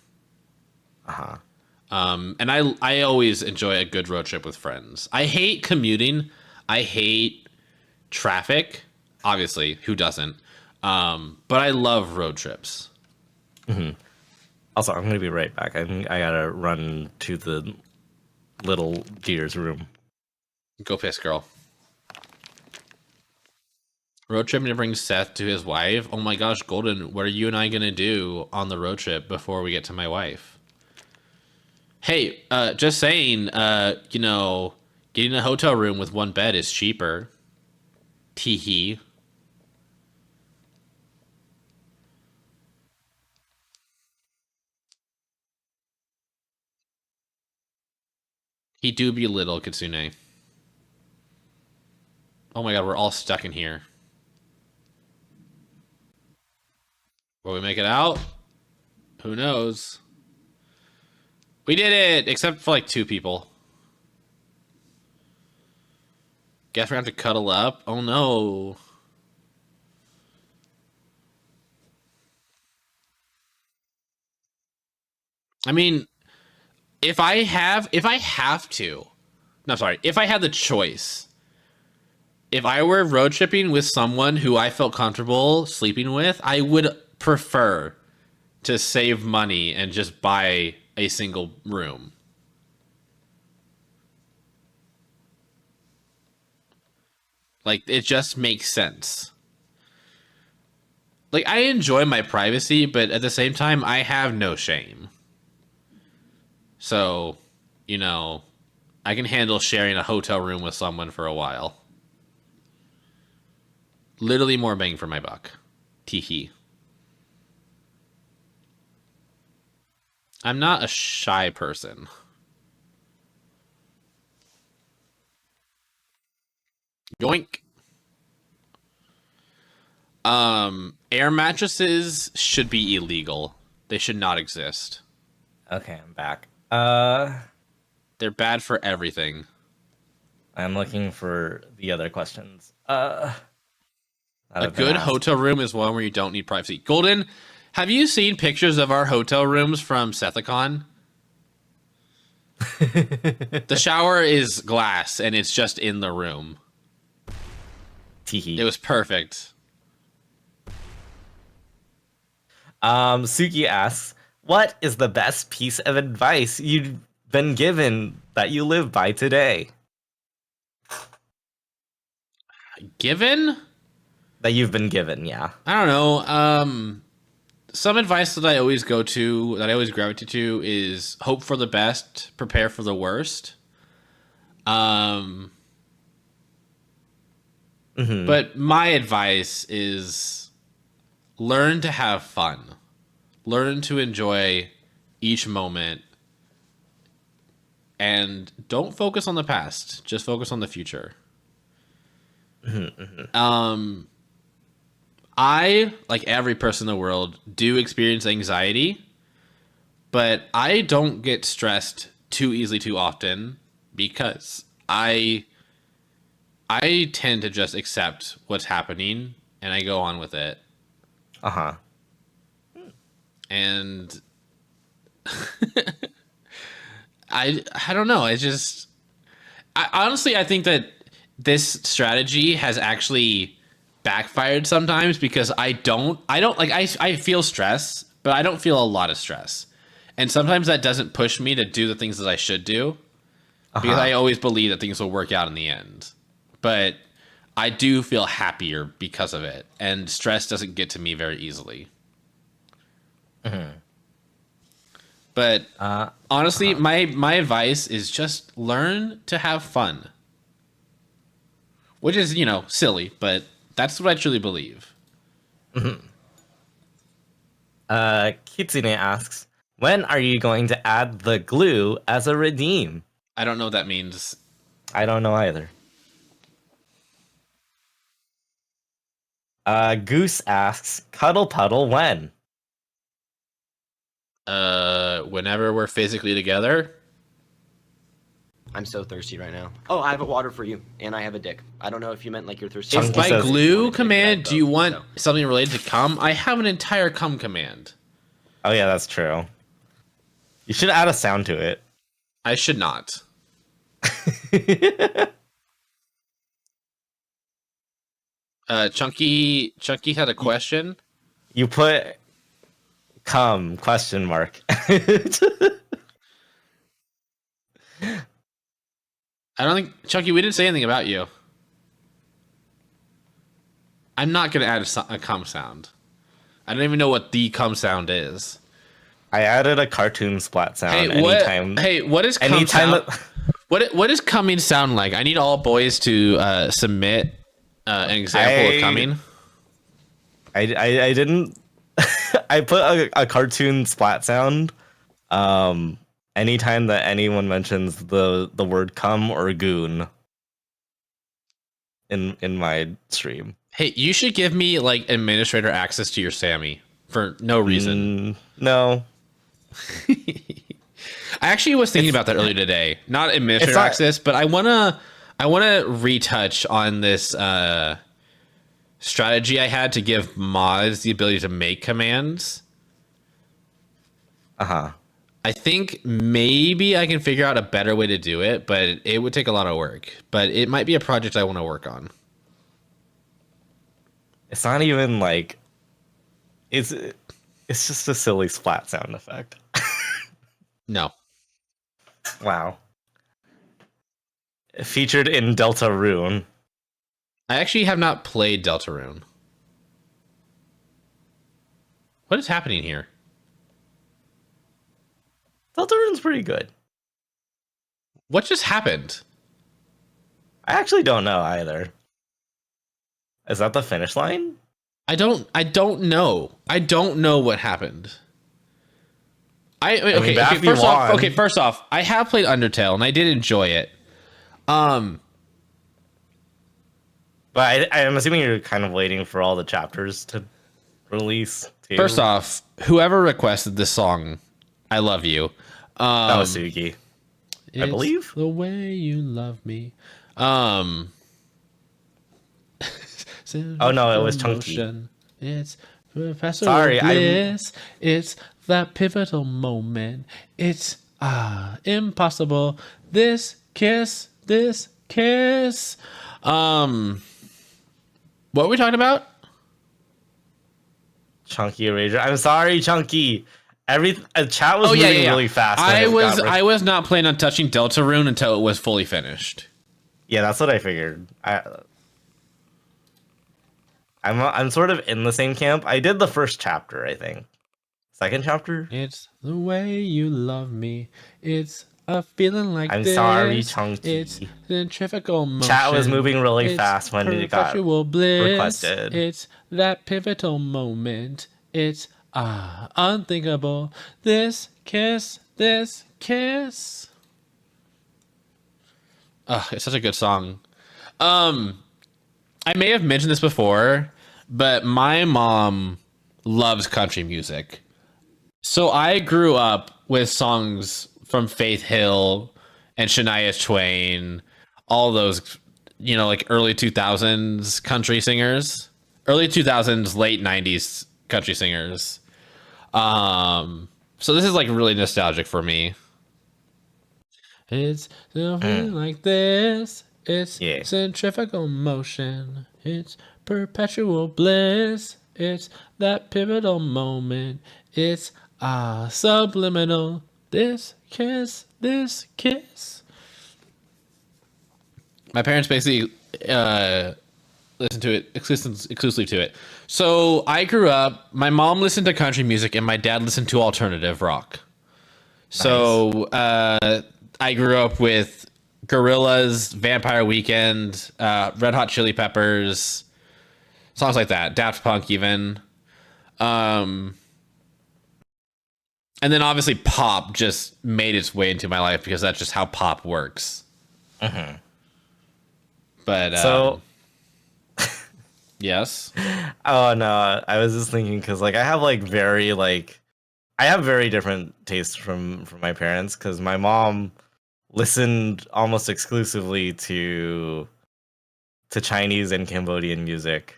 And I always enjoy a good road trip with friends. I hate commuting. I hate traffic. Obviously, who doesn't? But I love road trips. Also, I'm gonna be right back. I gotta run to the little Gears room. Go piss, girl. Road trip to bring Seth to his wife. Oh my gosh, Golden, what are you and I gonna do on the road trip before we get to my wife? Hey, just saying, you know, getting a hotel room with one bed is cheaper. Tee-hee. He do be little, Kitsune. Oh my god, we're all stuck in here. Will we make it out? Who knows? We did it! Except for like 2 people. Guess we're gonna have to cuddle up? Oh no. I mean, if I have to, no, sorry, if I had the choice, if I were road tripping with someone who I felt comfortable sleeping with, I would prefer to save money and just buy a single room. Like, it just makes sense. Like, I enjoy my privacy, but at the same time, I have no shame. So, you know, I can handle sharing a hotel room with someone for a while. Literally more bang for my buck. Teehee. I'm not a shy person. Yoink. Air mattresses should be illegal. They should not exist. Okay, I'm back. They're bad for everything. I'm looking for the other questions. A good hotel room is one where you don't need privacy. Golden, have you seen pictures of our hotel rooms from Sethicon? The shower is glass and it's just in the room. Teehee. It was perfect. Suki asks, what is the best piece of advice you've been given that you live by today? Given? That you've been given, yeah. I don't know. Some advice that I always go to, that I always gravitate to, is hope for the best, prepare for the worst. But my advice is learn to have fun. Learn to enjoy each moment. And don't focus on the past. Just focus on the future. I, like every person in the world, do experience anxiety, but I don't get stressed too easily too often because I tend to just accept what's happening and I go on with it. And I don't know. Honestly, I think that this strategy has actually backfired sometimes because I feel stress, but I don't feel a lot of stress. And sometimes that doesn't push me to do the things that I should do because I always believe that things will work out in the end. But I do feel happier because of it. And stress doesn't get to me very easily. But honestly, my advice is just learn to have fun. Which is, silly, but that's what I truly believe. Kitsune asks, when are you going to add the glue as a redeem? I don't know what that means. I don't know either. Goose asks, Cuddle Puddle when? Whenever we're physically together. I'm so thirsty right now. Oh, I have a water for you, and I have a dick. I don't know if you meant like you're thirsty. If by glue command, do you want something related to cum? I have an entire cum command. Oh yeah, that's true. You should add a sound to it. I should not. Chunky had a question. You put cum ? I don't think, Chunky, we didn't say anything about you. I'm not going to add a cum sound. I don't even know what the cum sound is. I added a cartoon splat sound anytime. What is cum sound? What does coming sound like? I need all boys to submit an example of coming. I didn't... I put a cartoon splat sound. Anytime that anyone mentions the word cum or goon in my stream. Hey, you should give me like administrator access to your Sammy for no reason. No. I actually was thinking about that earlier today. Not administrator access, but I wanna retouch on this strategy I had to give mods the ability to make commands. I think maybe I can figure out a better way to do it, but it would take a lot of work. But it might be a project I want to work on. It's not even like... It's just a silly splat sound effect. No. Wow. Featured in Deltarune. I actually have not played Deltarune. What is happening here? Deltarune's pretty good. What just happened? I actually don't know either. Is that the finish line? I don't know. I don't know what happened. First off, I have played Undertale and I did enjoy it. But I'm assuming you're kind of waiting for all the chapters to release too. First off, whoever requested this song, I love you. That was Sugi, I believe. The way you love me. Oh no, it was Chunky. It's Professor Bliss. It's that pivotal moment. It's impossible. This kiss. What were we talking about? Chunky Erasure. I'm sorry, Chunky. Chat was moving really fast. I was not planning on touching Deltarune until it was fully finished. Yeah, that's what I figured. I'm sort of in the same camp. I did the first chapter, I think. Second chapter? It's the way you love me. It's a feeling like I'm this. sorry, Chunky. It's centrifugal motion. Chat was moving really It's fast when it got perpetual bliss. requested. It's that pivotal moment. It's unthinkable. This kiss. It's such a good song. I may have mentioned this before, but my mom loves country music. So I grew up with songs from Faith Hill and Shania Twain, all those, like early 2000s country singers, early 2000s, late 90s country singers. So this is like really nostalgic for me. It's something like this. It's centrifugal motion. It's perpetual bliss. It's that pivotal moment. It's subliminal. This kiss. My parents basically listen to it exclusively to it. So I grew up. My mom listened to country music, and my dad listened to alternative rock. Nice. So I grew up with Gorillaz, Vampire Weekend, Red Hot Chili Peppers, songs like that, Daft Punk even. And then obviously pop just made its way into my life because that's just how pop works. Mm-hmm. But so yes. Oh no, I was just thinking because I have very different tastes from my parents because my mom listened almost exclusively to Chinese and Cambodian music.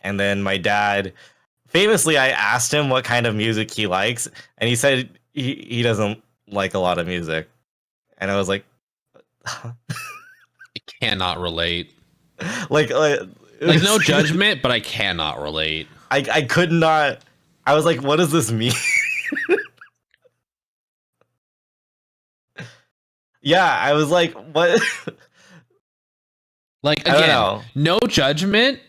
And then my dad, famously, I asked him what kind of music he likes, and he said he doesn't like a lot of music. And I was like, I cannot relate. like no judgment, but I cannot relate. I could not. I was like, what does this mean? Yeah, I was like, what? Like, again, no judgment,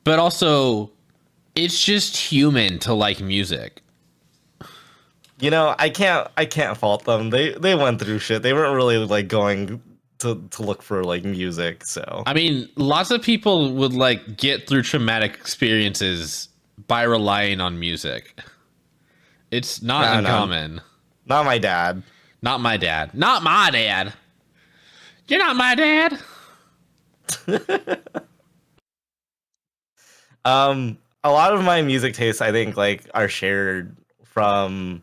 but also it's just human to like music. I can't fault them. They went through shit. They weren't really going to look for music, so. I mean, lots of people would get through traumatic experiences by relying on music. It's not uncommon. No. Not my dad. Not my dad. Not my dad. You're not my dad. A lot of my music tastes, I think, are shared from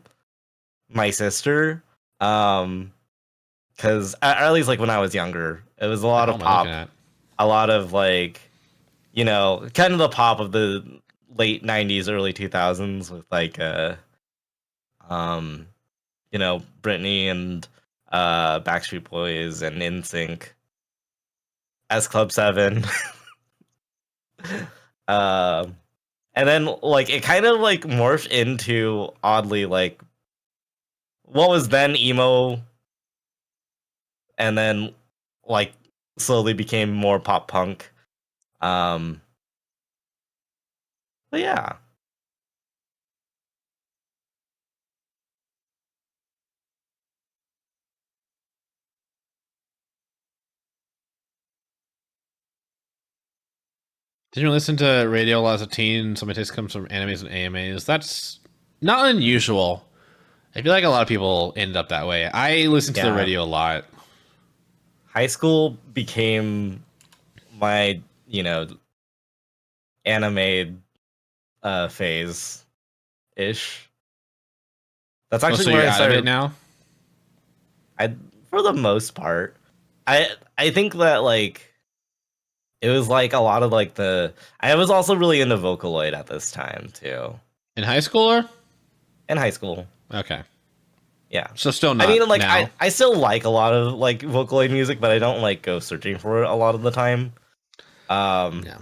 my sister. Because at least when I was younger, it was a lot of pop, a lot of kind of the pop of the late 90s, early 2000s with Britney and Backstreet Boys and NSYNC, S Club 7. And then it kind of morphed into oddly what was then emo, and then slowly became more pop punk. But yeah. Did you listen to radio a lot as a teen? Some of my taste comes from animes and AMAs. That's not unusual. I feel like a lot of people end up that way. I listen to the radio a lot. High school became my, anime phase ish. That's actually where I started. Out of it now? For the most part. I think that it was a lot of I was also really into Vocaloid at this time too. In high school or? In high school. Okay. Yeah. So still not. I mean, now. I still like a lot of Vocaloid music, but I don't go searching for it a lot of the time. Yeah.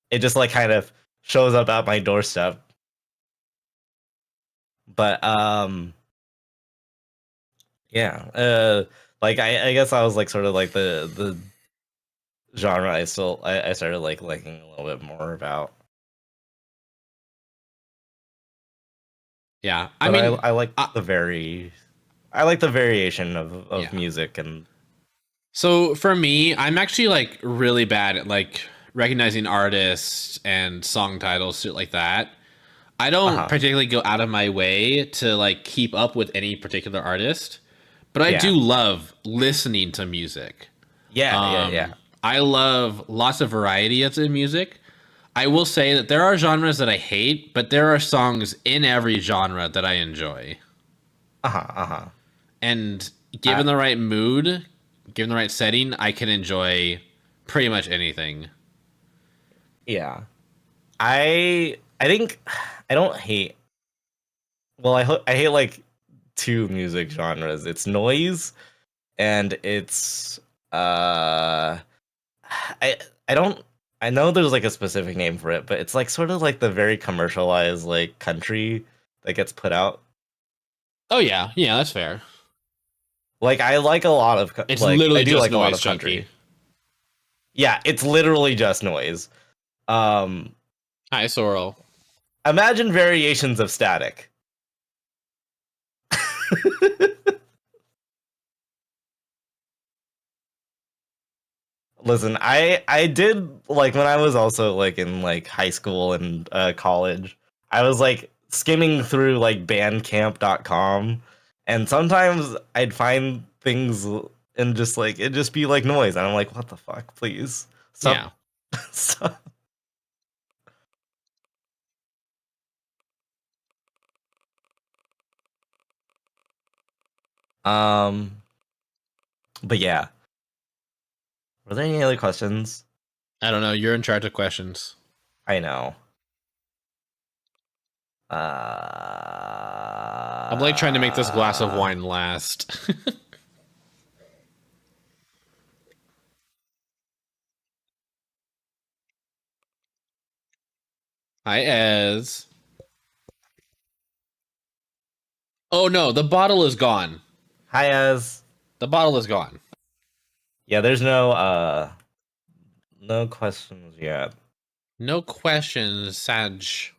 It just kind of shows up at my doorstep. But yeah. I guess I was sort of the genre I started liking a little bit more about. Yeah, I like the very I like the variation of Yeah. music. And So for me, I'm actually like really bad at like recognizing artists and song titles, shit like that. I don't particularly go out of my way to like keep up with any particular artist, but I do love listening to music. Yeah. I love lots of variety of the music. I will say that there are genres that I hate, but there are songs in every genre that I enjoy. And given the right mood, given the right setting, I can enjoy pretty much anything. Yeah. I think I don't hate. Well, I hate like two music genres. It's noise, and it's I don't. I know there's like a specific name for it, but it's like sort of like the very commercialized like country that gets put out. Oh yeah, that's fair. Like I like a lot of. It's like, literally I do just like noise, a lot of Chucky. country. Yeah, it's literally just noise. Hi, Sorrel. Imagine variations of static. Listen, I did like when I was also like in like high school and college, I was like skimming through like bandcamp.com, and sometimes I'd find things and just like it'd just be like noise, and I'm like, what the fuck, please stop. Yeah. Stop. But yeah. Were there any other questions? I don't know. You're in charge of questions. I know. I'm like trying to make this glass of wine last. Hi, Ez. Oh no, the bottle is gone. Hi, Ez. The bottle is gone. Yeah, there's no questions yet. No questions, Saj.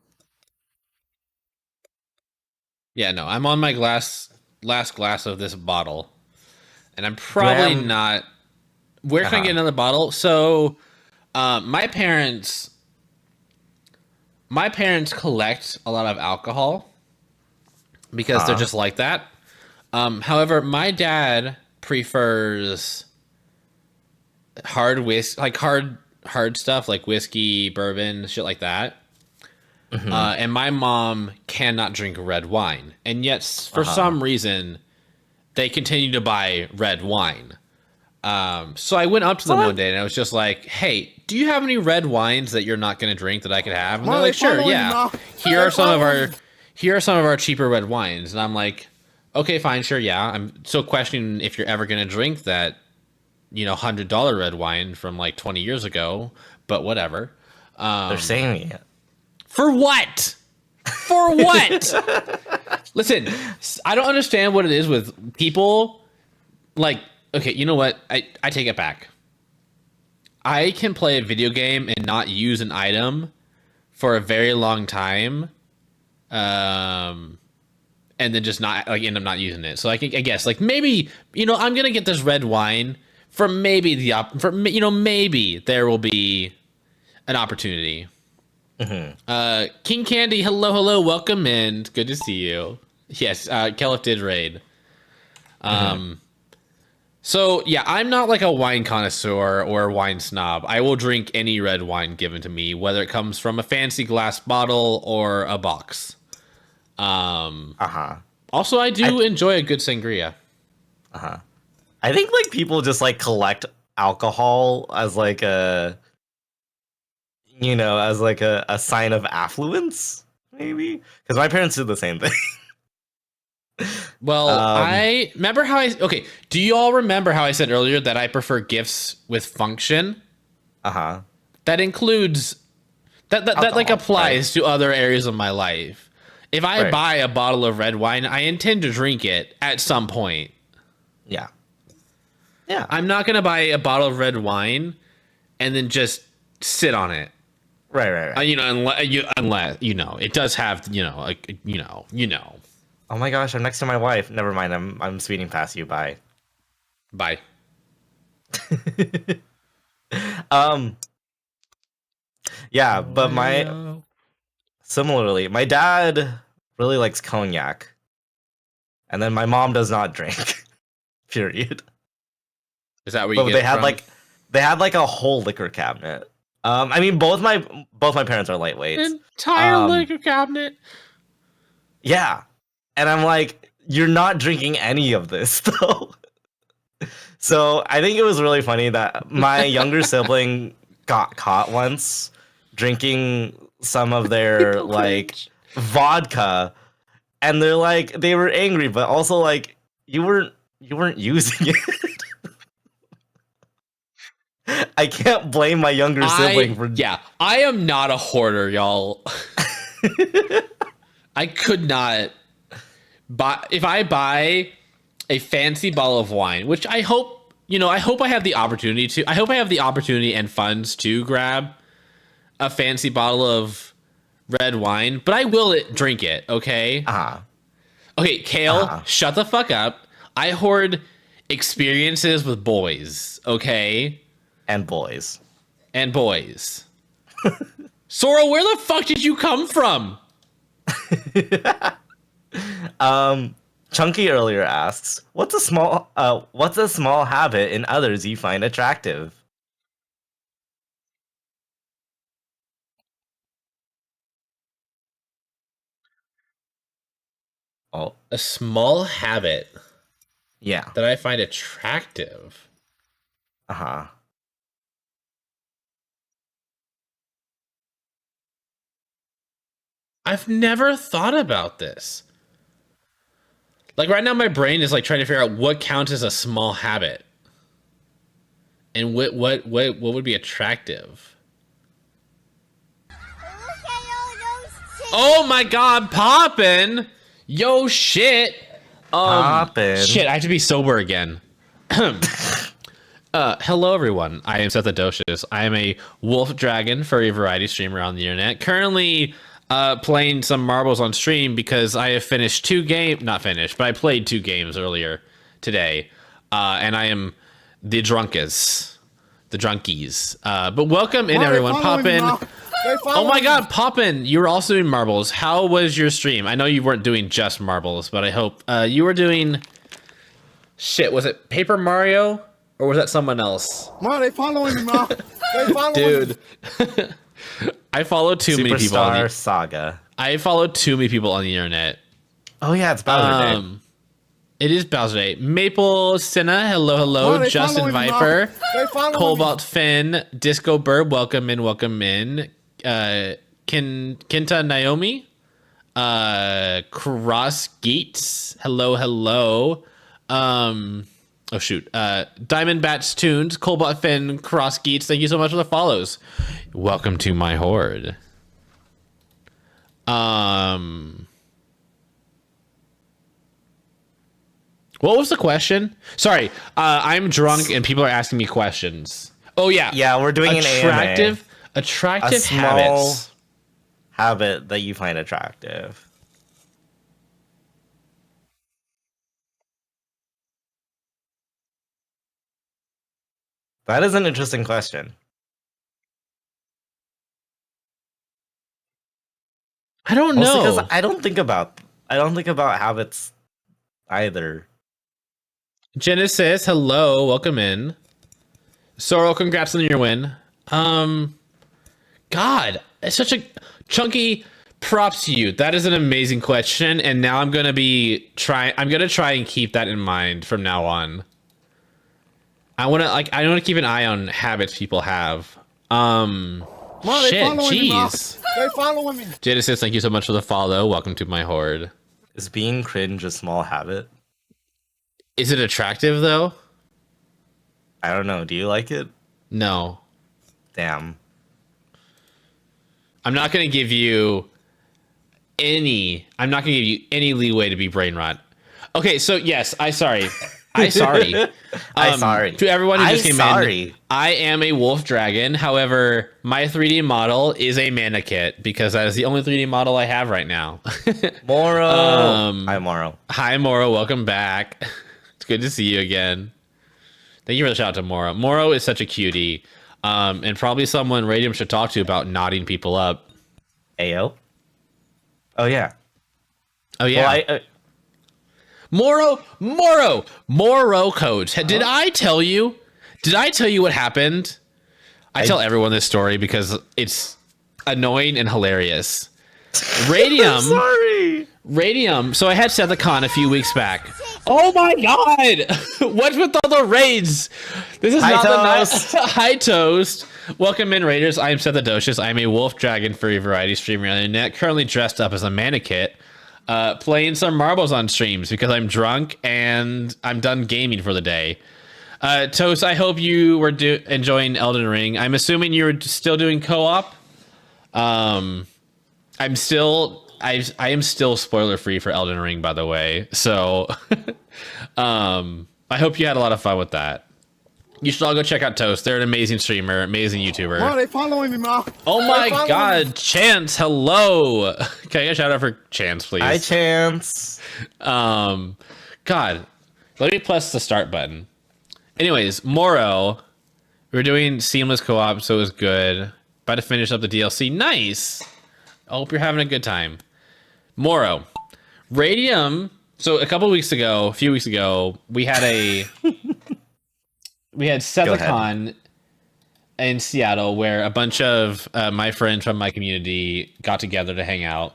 Yeah, no, I'm on my last glass of this bottle. And I'm probably not. Where can I get another bottle? So my parents collect a lot of alcohol because they're just like that. However, my dad prefers hard stuff like whiskey, bourbon, shit like that. And my mom cannot drink red wine, and yet for some reason they continue to buy red wine. So I went up to them one day and I was just like, "Hey, do you have any red wines that you're not going to drink that I could have?" And they're like, "Sure, yeah. Here are some of our cheaper red wines." And I'm like, "Okay, fine, sure, yeah." I'm still questioning if you're ever going to drink that, $100 red wine from like 20 years ago, but whatever. They're saying it. For what? For what? Listen, I don't understand what it is with people. Like, okay, you know what? I take it back. I can play a video game and not use an item for a very long time, and then just not like end up not using it. So I guess like maybe I'm gonna get this red wine for maybe maybe there will be an opportunity. King Candy, hello, welcome in. Good to see you. Yes, Kelif did raid. So yeah, I'm not like a wine connoisseur or a wine snob. I will drink any red wine given to me, whether it comes from a fancy glass bottle or a box. Also, I do enjoy a good sangria. I think like people just like collect alcohol as like a a sign of affluence, maybe, because my parents did the same thing. Well, I remember do you all remember how I said earlier that I prefer gifts with function? That includes that like applies to other areas of my life. If I buy a bottle of red wine, I intend to drink it at some point. Yeah. I'm not gonna buy a bottle of red wine and then just sit on it. Right. Unless it does have Oh my gosh, I'm next to my wife. Never mind, I'm speeding past you. Bye. Bye. um. Yeah, but similarly, my dad really likes cognac, and then my mom does not drink. Period. Is that where But you they get it had from? they had like a whole liquor cabinet. I mean, both my parents are lightweights. Entire liquor cabinet. Yeah, and I'm like, you're not drinking any of this though. So I think it was really funny that my younger sibling got caught once drinking some of their like vodka, and they're like, they were angry, but also like you weren't using it. I can't blame my younger sibling for. Yeah, I am not a hoarder, y'all. I could not buy if I buy a fancy bottle of wine, which I hope I have the opportunity to. I hope I have the opportunity and funds to grab a fancy bottle of red wine, but I will drink it. Okay. Okay, Kale, shut the fuck up. I hoard experiences with boys. Okay. And boys. Sora, where the fuck did you come from? Chunky earlier asks, what's a small habit in others you find attractive? Oh, A small habit yeah. that I find attractive. Uh-huh. I've never thought about this. Like right now, my brain is like trying to figure out what counts as a small habit, and what would be attractive. Oh my God, Poppin'! Yo, shit. Poppin'. Shit, I have to be sober again. Hello, everyone. I am Seth Adocious. I am a wolf dragon furry variety streamer on the internet. Currently playing some marbles on stream because I have finished two games. Not finished, but I played two games earlier today. And I am the drunkies. But welcome in, everyone. Poppin'. Oh my God, Poppin', you were also doing marbles. How was your stream? I know you weren't doing just marbles, but I hope you were doing... Shit, was it Paper Mario? Or was that someone else? Ma, they following me, Ma. They following Dude. I follow too many people on Superstar Saga. I follow too many people on the internet. Oh yeah, it's Bowser Day. It is Bowser Day. Maple Senna, hello. Ma, Justin following me, Ma. Viper. They following me. Cobalt Finn. Disco Bird, welcome in. Kenta Naomi. Cross Gates, hello. Oh shoot. Diamond Bats Tunes, Cobalt Finn, Cross Geets, thank you so much for the follows. Welcome to my horde. What was the question? Sorry, I'm drunk and people are asking me questions. Oh yeah. Yeah, we're doing attractive a small habits. Habit that you find attractive. That is an interesting question. I don't know. Because I don't think about habits either. Genesis, hello, welcome in. Sorrel, congrats on your win. God, it's such a chunky props to you. That is an amazing question, and now I'm gonna try and keep that in mind from now on. I wanna keep an eye on habits people have. Ma, they Shit, following me, Ma. jeez. They following me. Genesis, thank you so much for the follow. Welcome to my horde. Is being cringe a small habit? Is it attractive though? I don't know. Do you like it? No. Damn. I'm not gonna give you any leeway to be brain rot. Okay, so yes, I sorry. I sorry. To everyone who just I came sorry. in, I am a wolf dragon. However, my 3D model is a Manakit because that is the only 3D model I have right now. Moro. Um, Hi, Moro. Hi, Moro. Welcome back. It's good to see you again. Thank you for the shout out to Moro. Moro is such a cutie, and probably someone Radium should talk to about nodding people up. Ayo. Oh yeah. Oh yeah. Well, Moro coach. Did I tell you? Did I tell you what happened? I tell everyone this story because it's annoying and hilarious. Radium. sorry. Radium. So I had Sethacon a few weeks back. Oh my god! What's with all the raids? This is Hi, not Toast. the night. Hi Toast. Welcome in, Raiders. I am Sethadocious. I am a wolf dragon furry variety streamer on the internet, currently dressed up as a Manakit, playing some marbles on streams because I'm drunk and I'm done gaming for the day. Toast, I hope you were enjoying Elden Ring. I'm assuming you were still doing co-op. I am still spoiler free for Elden Ring, by the way. So, I hope you had a lot of fun with that. You should all go check out Toast. They're an amazing streamer, amazing YouTuber. Oh, they following me, Ma. Oh my They following God, me. Chance, hello. Can I get a shout out for Chance, please? Hi, Chance. God, let me press the start button. Anyways, Moro, we were doing seamless co-op, so it was good. About to finish up the DLC. Nice. I hope you're having a good time. Moro, Radium. So a few weeks ago, we had Sethacon in Seattle where a bunch of my friends from my community got together to hang out.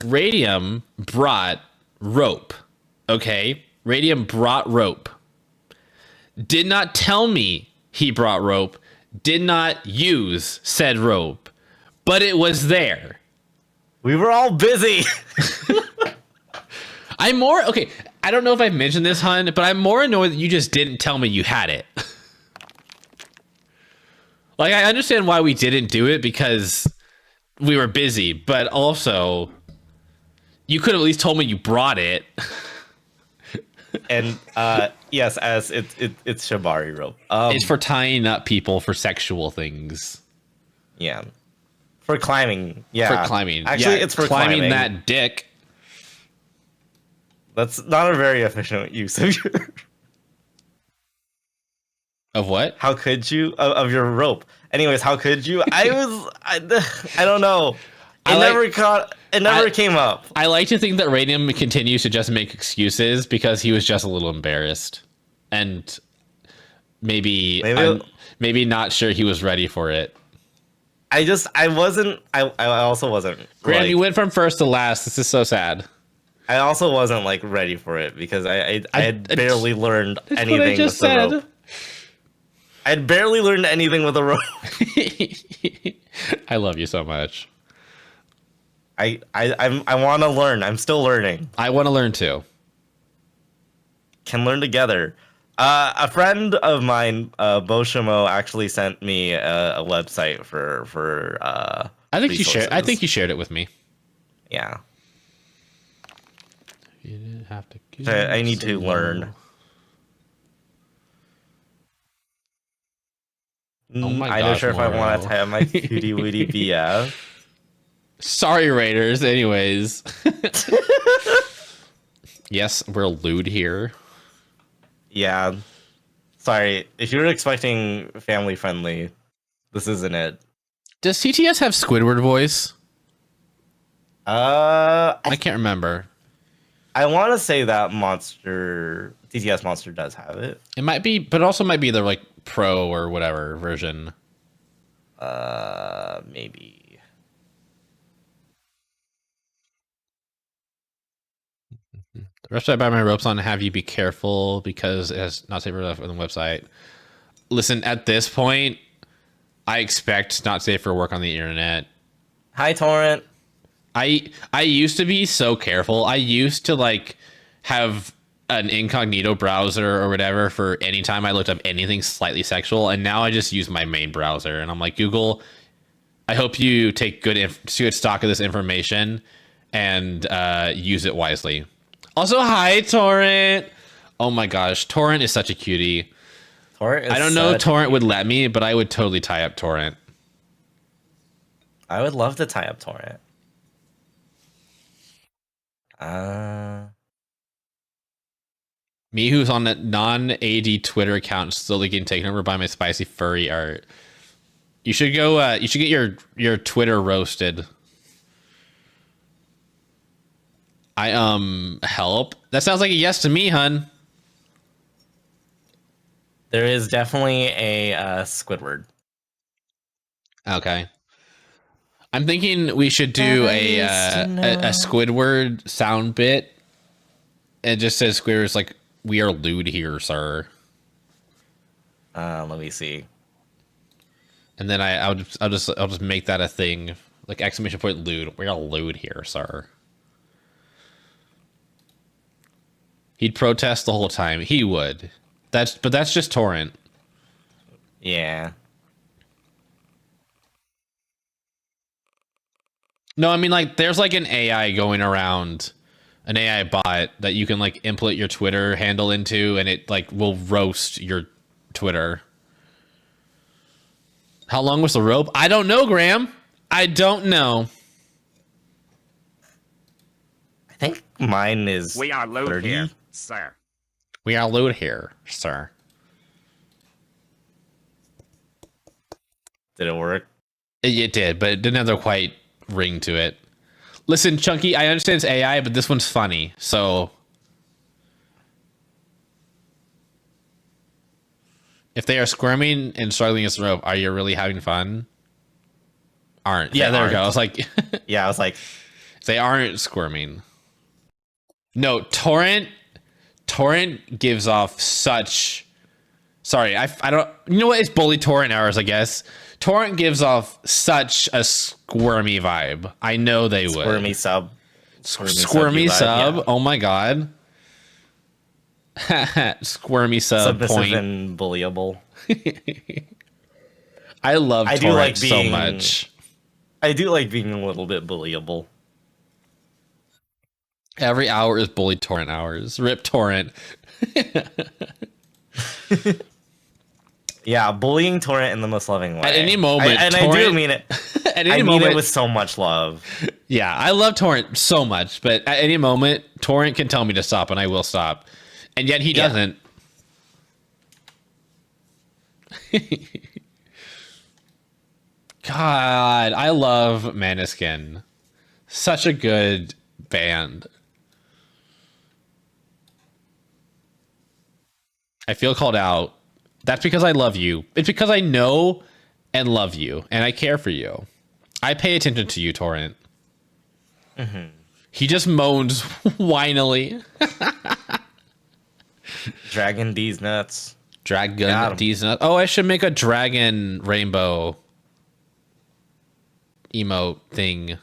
Radium brought rope. Okay? Radium brought rope. Did not tell me he brought rope. Did not use said rope. But it was there. We were all busy. Okay, I don't know if I've mentioned this, Hun, but I'm more annoyed that you just didn't tell me you had it. Like, I understand why we didn't do it because we were busy, but also you could have at least told me you brought it. And yes, as it's Shibari rope. It's for tying up people for sexual things. Yeah. For climbing. Yeah. For climbing. Actually, Yeah, it's for climbing that dick. That's not a very efficient use of your. Of what? How could you of your rope? Anyways, how could you? I don't know. It never came up. I like to think that Radium continues to just make excuses because he was just a little embarrassed and maybe not sure he was ready for it. I also wasn't. Graham, like, you went from first to last. This is so sad. I also wasn't like ready for it because I had barely learned That's anything what I just with the said. rope. I had barely learned anything with a rope. I love you so much. I want to learn. I'm still learning. I want to learn too. Can learn together. A friend of mine, Boshimo, actually sent me a website for. I think resources. you shared it with me. Yeah, You didn't have to. I need to learn. Oh my I'm not gosh, sure if I want Moro. to have my cutie woody BF. Sorry, Raiders. Anyways. Yes, we're lewd here. Yeah. Sorry, if you were expecting family friendly, this isn't it. Does TTS have Squidward voice? I I can't remember. want to say that TTS Monster does have it. It might be, but it also might be the like pro or whatever version. Maybe. The rest I buy my ropes on have you be careful because it has not safe for on the website. Listen, at this point, I expect not safe for work on the internet. Hi, Torrent. I used to be so careful. I used to like have an incognito browser or whatever for any time I looked up anything slightly sexual, and now I just use my main browser. And I'm like, Google, I hope you take good stock of this information and use it wisely. Also, hi, Torrent. Oh my gosh, Torrent is such a cutie. Torrent is I don't know if such- Torrent would let me, but I would totally tie up Torrent. I would love to tie up Torrent. Me, who's on that non-AD Twitter account, slowly getting taken over by my spicy furry art. You should go. You should get your Twitter roasted. Help. That sounds like a yes to me, hun. There is definitely a Squidward. Okay. I'm thinking we should do a Squidward sound bit. It just says Squidward's like, "We are lewd here, sir." Let me see. And then I'll just make that a thing, like exclamation point lewd. We are lewd here, sir. He'd protest the whole time. He would. But that's just Torrent. Yeah. No, I mean, like, there's like an AI going around, an AI bot that you can like input your Twitter handle into, and it like will roast your Twitter. How long was the rope? I don't know, Graham. I don't know. I think mine is We are low 30. here, sir. We are lewd here, sir. Did it work? It did, but it didn't have the quite ring to it. Listen, Chunky, I understand it's AI, but this one's funny, so if they are squirming and struggling against the rope, are you really having fun? Aren't. Yeah, there we go. I was like, Yeah, I was like, they aren't squirming. No, Torrent gives off such. Sorry, I don't. You know what? It's bully Torrent hours, I guess. Torrent gives off such a squirmy vibe. I know they would. squirmy sub. Squirmy you sub. yeah. Oh my god. Squirmy sub Submissive point. and bullyable. I love I Torrent do like so being- much. I do like being a little bit bullyable. Every hour is bully Torrent hours. Rip Torrent. Yeah, bullying Torrent in the most loving way. At any moment, I do Torrent- mean it. At I any mean moment, it with so much love. yeah, I love Torrent so much, but at any moment, Torrent can tell me to stop, and I will stop, and yet he Yeah. doesn't. God, I love Maneskin. Such a good band. I feel called out. That's because I love you. It's because I know and love you, and I care for you. I pay attention to you, Torrent. He just moans whinily. Dragon D's nuts. Got Dragon 'em. D's nuts. Oh, I should make a dragon rainbow emote thing.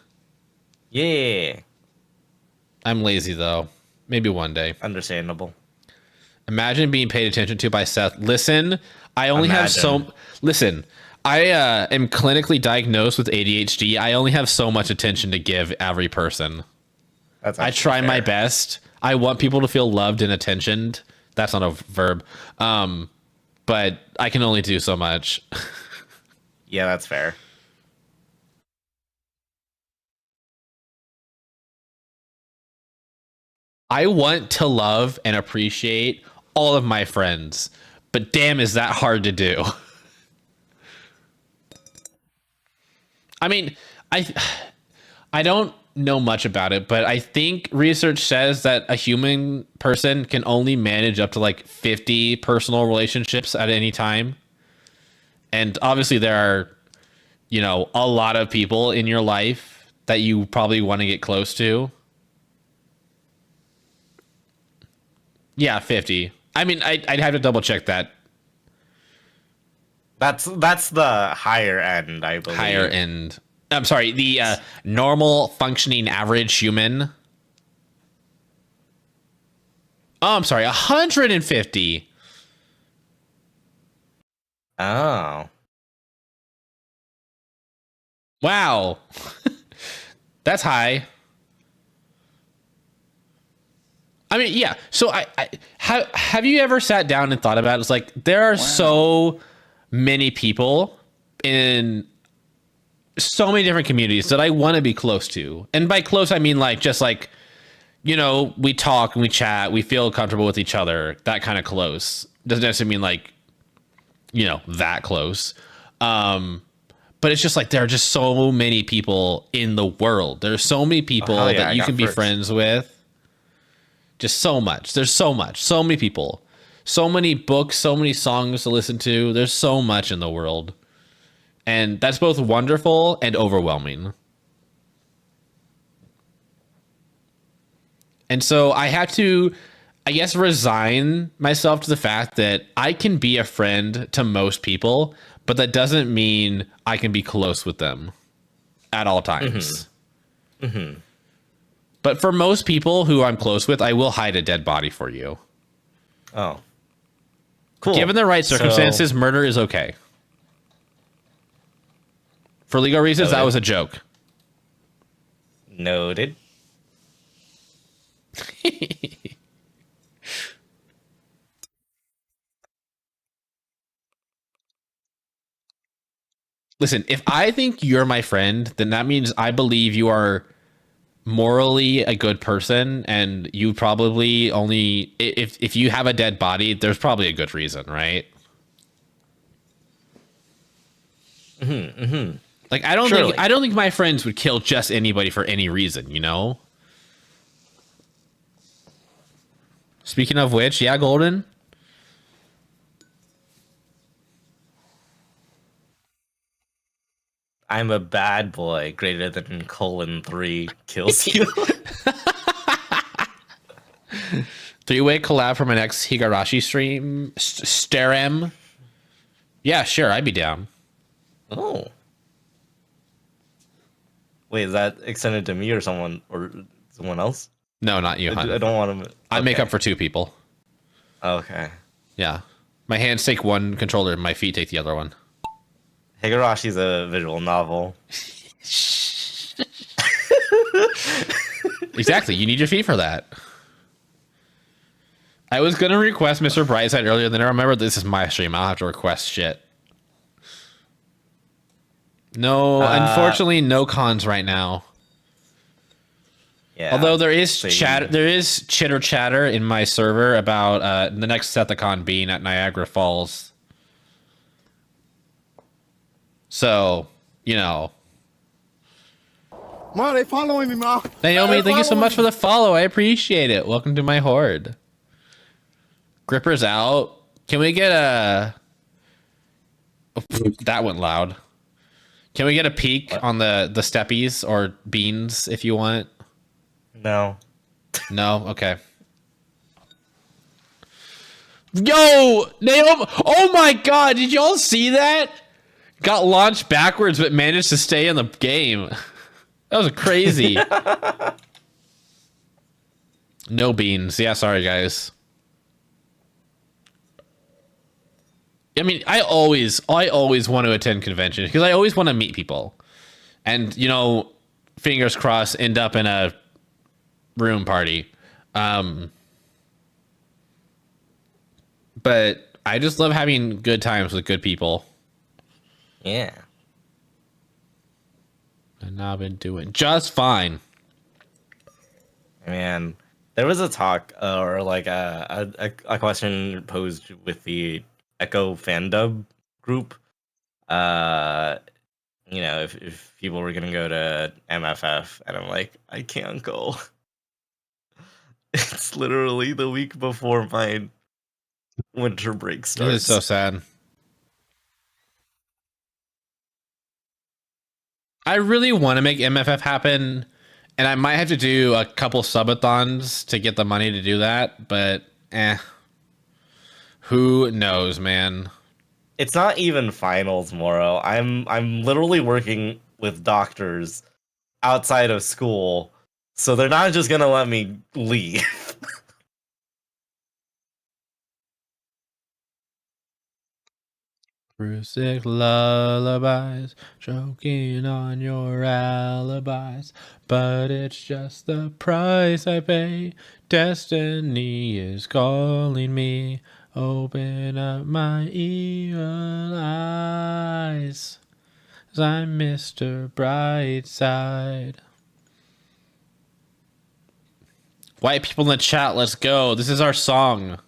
Yeah. I'm lazy though. Maybe one day. Understandable. Imagine being paid attention to by Seth. Listen, I only have Imagine. Listen, I am clinically diagnosed with ADHD. I only have so much attention to give every person. That's I actually try my fair. best. I want people to feel loved and attentioned. That's not a verb. But I can only do so much. Yeah, that's fair. I want to love and appreciate all of my friends, but damn, is that hard to do. I mean, I don't know much about it, but I think research says that a human person can only manage up to like 50 personal relationships at any time. And obviously there are, you know, a lot of people in your life that you probably want to get close to. Yeah, 50. I mean, I'd have to double check that. That's the higher end, I believe. Higher end. I'm sorry, the normal functioning average human. Oh, I'm sorry, 150. Oh. Wow. That's high. I mean, yeah. So have you ever sat down and thought about it? It's like there are so many people in so many different communities that I want to be close to. And by close, I mean like just like, you know, we talk and we chat, we feel comfortable with each other, that kind of close. Doesn't necessarily mean like, you know, that close. But it's just like there are just so many people in the world. There's so many people that you can be friends with. Just so much. There's so much. So many people. So many books, so many songs to listen to. There's so much in the world. And that's both wonderful and overwhelming. And so I have to, I guess, resign myself to the fact that I can be a friend to most people, but that doesn't mean I can be close with them at all times. Mm-hmm. Mm-hmm. But for most people who I'm close with, I will hide a dead body for you. Oh. Cool. Given the right circumstances, murder is okay. For legal reasons, that was a joke. Noted. Listen, if I think you're my friend, then that means I believe you are morally a good person, and you probably only, if you have a dead body, there's probably a good reason, right? Mm-hmm, mm-hmm. Like I don't think my friends would kill just anybody for any reason, you know? Speaking of which, yeah, Golden. I'm a bad boy greater than :3 kills you. 3-way collab for my next Higurashi stream. Starem. Yeah, sure, I'd be down. Oh. Wait, is that extended to me or someone else? No, not you, hon. I don't want to. I make up for 2 people. Okay. Yeah. My hands take one controller and my feet take the other one. Higurashi's a visual novel. Exactly. You need your feet for that. I was going to request Mr. Brightside earlier, then I remembered this is my stream. I'll have to request shit. No, unfortunately, no cons right now. Yeah. Although there is chitter chatter in my server about the next Sethacon being at Niagara Falls. So, you know. Ma, they following me, Ma. Naomi, thank you so much for the follow. I appreciate it. Welcome to my horde. Gripper's out. Can we get a... Oh, that went loud. Can we get a peek on the steppies or beans if you want? No. No? Okay. Yo! Naomi! Oh my god! Did y'all see that? Got launched backwards but managed to stay in the game. That was crazy. No beans. Yeah, sorry guys. I mean, I always want to attend conventions because I always want to meet people. And, you know, fingers crossed, end up in a room party. But I just love having good times with good people. Yeah. And I've been doing just fine. Man, there was a talk or like a question posed with the Echo fandom group. You know, if people were gonna go to MFF, and I'm like, I can't go. It's literally the week before my winter break starts. It is so sad. I really want to make MFF happen, and I might have to do a couple subathons to get the money to do that, but who knows, man? It's not even finals, Moro. I'm literally working with doctors outside of school, so they're not just gonna let me leave. Rusick lullabies, choking on your alibis, but it's just the price I pay. Destiny is calling me. Open up my evil eyes, 'cause I'm Mr. Brightside. White people in the chat, let's go. This is our song.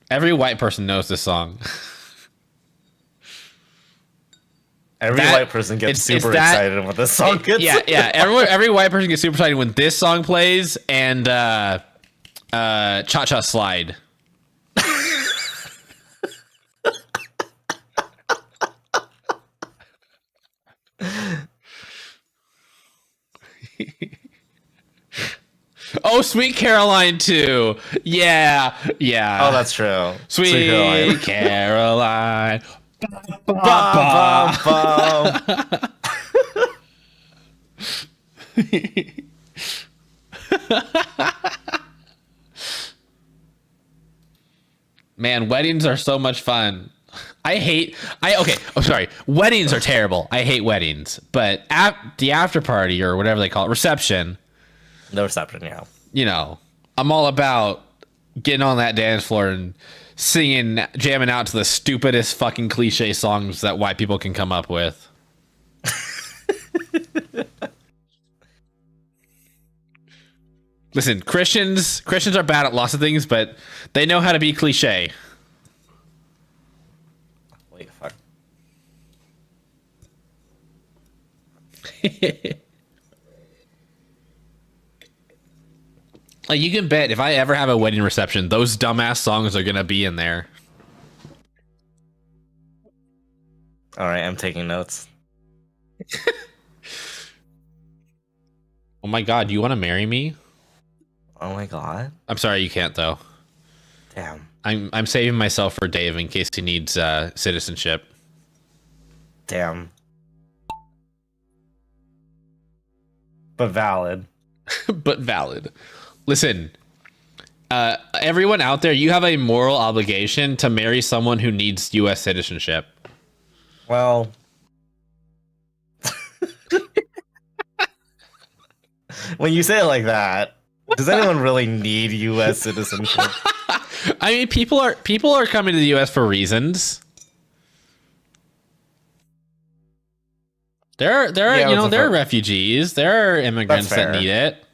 Every white person knows this song. Every white person gets super excited when this song gets. Yeah. Every white person gets super excited when this song plays and Cha Cha Slide. Oh, Sweet Caroline too. Yeah. Oh, that's true. Sweet Caroline. Bum, bum, bum. Man, weddings are so much fun. Weddings are terrible. I hate weddings, but the after party or whatever they call it, reception. The reception, yeah. You know, I'm all about getting on that dance floor and singing, jamming out to the stupidest fucking cliche songs that white people can come up with. Listen, Christians are bad at lots of things, but they know how to be cliche. Wait, fuck. Like, you can bet if I ever have a wedding reception, those dumbass songs are gonna be in there. All right, I'm taking notes. Oh my god, you want to marry me? Oh my god. I'm sorry, you can't though. Damn. I'm saving myself for Dave in case he needs citizenship. Damn. But valid. But valid. Listen, everyone out there, you have a moral obligation to marry someone who needs U.S. citizenship. Well, when you say it like that, does anyone really need U.S. citizenship? I mean, people are coming to the U.S. for reasons. There are refugees. There are immigrants that need it.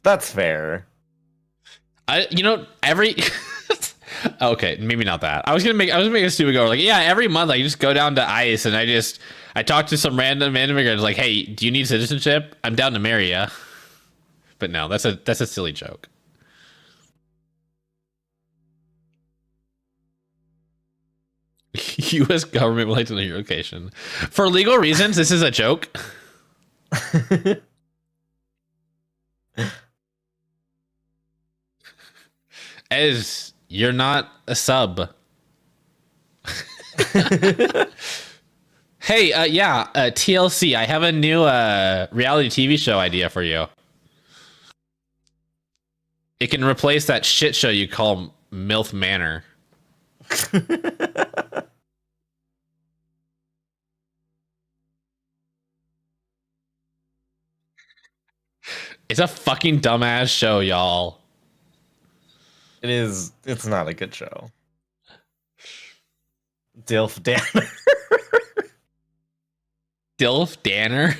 That's fair. Okay, maybe not that. I was gonna make a stupid go like, yeah, every month I just go down to ICE and I talk to some random immigrants like, hey, do you need citizenship? I'm down to marry ya. But no, that's a silly joke. U.S. government would like to know your location. For legal reasons, this is a joke. As you're not a sub. Hey, TLC, I have a new reality TV show idea for you. It can replace that shit show you call MILF Manor. It's a fucking dumbass show, y'all. It is. It's not a good show. Dilf Danner. Dilf Danner?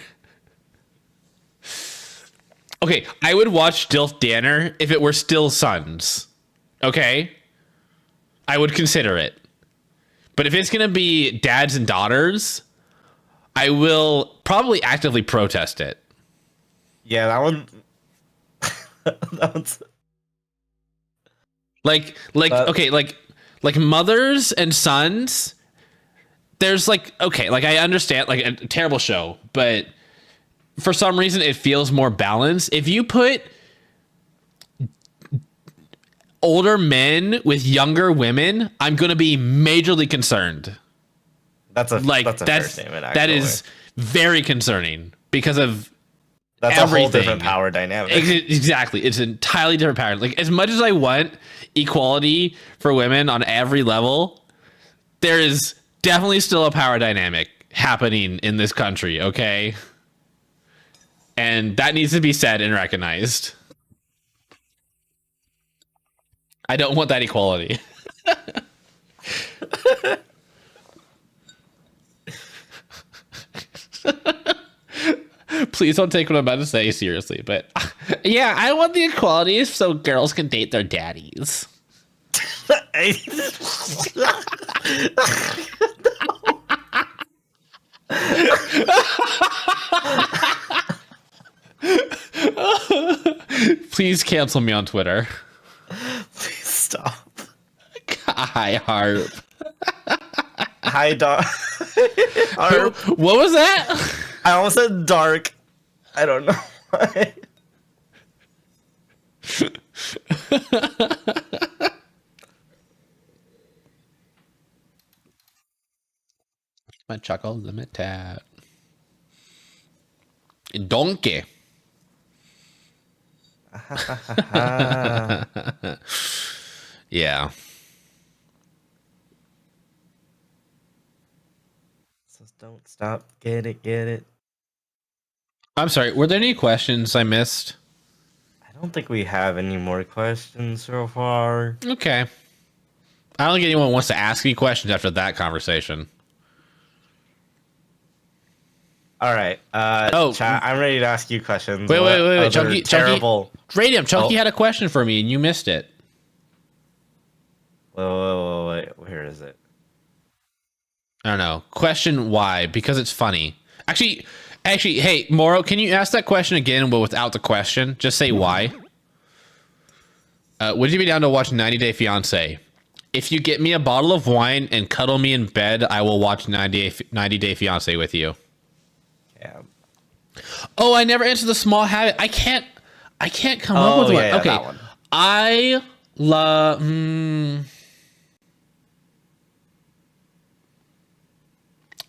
Okay, I would watch Dilf Danner if it were still Sons. Okay? I would consider it. But if it's going to be dads and daughters, I will probably actively protest it. Yeah, that one. That one's. Like mothers and sons. There's I understand a terrible show, but for some reason it feels more balanced. If you put older men with younger women, I'm gonna be majorly concerned. That's a fair statement, actually. That is very concerning because of That's a whole different everything. power dynamic. Exactly. It's an entirely different power. Like, as much as I want equality for women on every level, there is definitely still a power dynamic happening in this country, okay? And that needs to be said and recognized. I don't want that equality. Please don't take what I'm about to say seriously, but yeah, I want the equality so girls can date their daddies. Please cancel me on Twitter. Please stop. Hi, Harp. Hi, Dark. What was that? I almost said dark. I don't know why. My chuckle limited. Donkey. Yeah. So don't stop. Get it. I'm sorry. Were there any questions I missed? I don't think we have any more questions so far. Okay. I don't think anyone wants to ask me questions after that conversation. All right. Chat, I'm ready to ask you questions. Wait. Chunky, terrible. Radium, Chunky had a question for me and you missed it. Wait. Where is it? I don't know. Question why? Because it's funny. Actually, hey, Moro, can you ask that question again, but without the question? Just say why. Would you be down to watch 90 Day Fiancé? If you get me a bottle of wine and cuddle me in bed, I will watch 90 Day Fiancé with you. Yeah. Oh, I never answered the small habit. I can't come up with one. Yeah, Okay. that one. I love.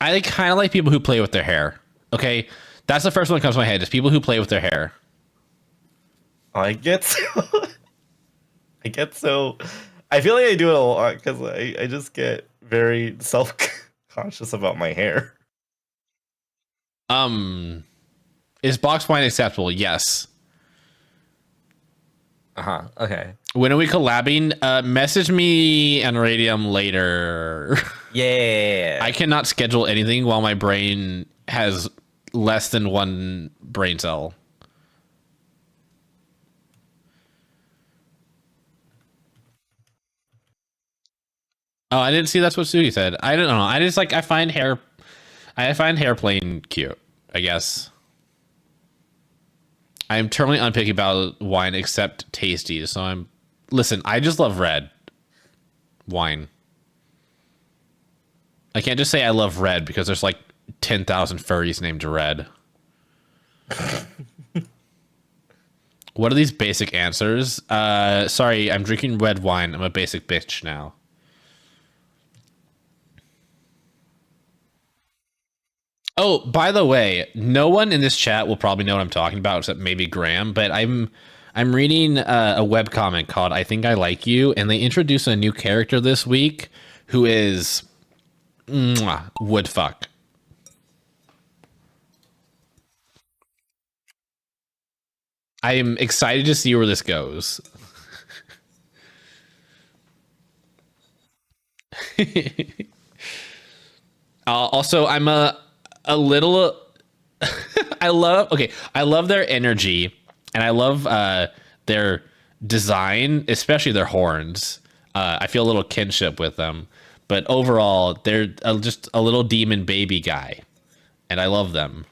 I kind of like people who play with their hair. Okay, that's the first one that comes to my head. Is people who play with their hair. I get so. I feel like I do it a lot because I just get very self-conscious about my hair. Is box wine acceptable? Yes. Okay. When are we collabing? Message me and Radium later. Yeah. I cannot schedule anything while my brain has less than one brain cell. Oh, I didn't see that's what Sugi said. I don't know. I just I find hair plain cute, I guess. I am terminally unpicky about wine except tasty. So listen, I just love red wine. I can't just say I love red because there's 10,000 furries named Red. What are these basic answers? Sorry, I'm drinking red wine. I'm a basic bitch now. Oh, by the way, no one in this chat will probably know what I'm talking about except maybe Graham, but I'm reading a webcomic called I Think I Like You, and they introduced a new character this week who is would fuck. I am excited to see where this goes. Also, I'm a little I love their energy and I love their design, especially their horns. I feel a little kinship with them, but overall they're just a little demon baby guy and I love them.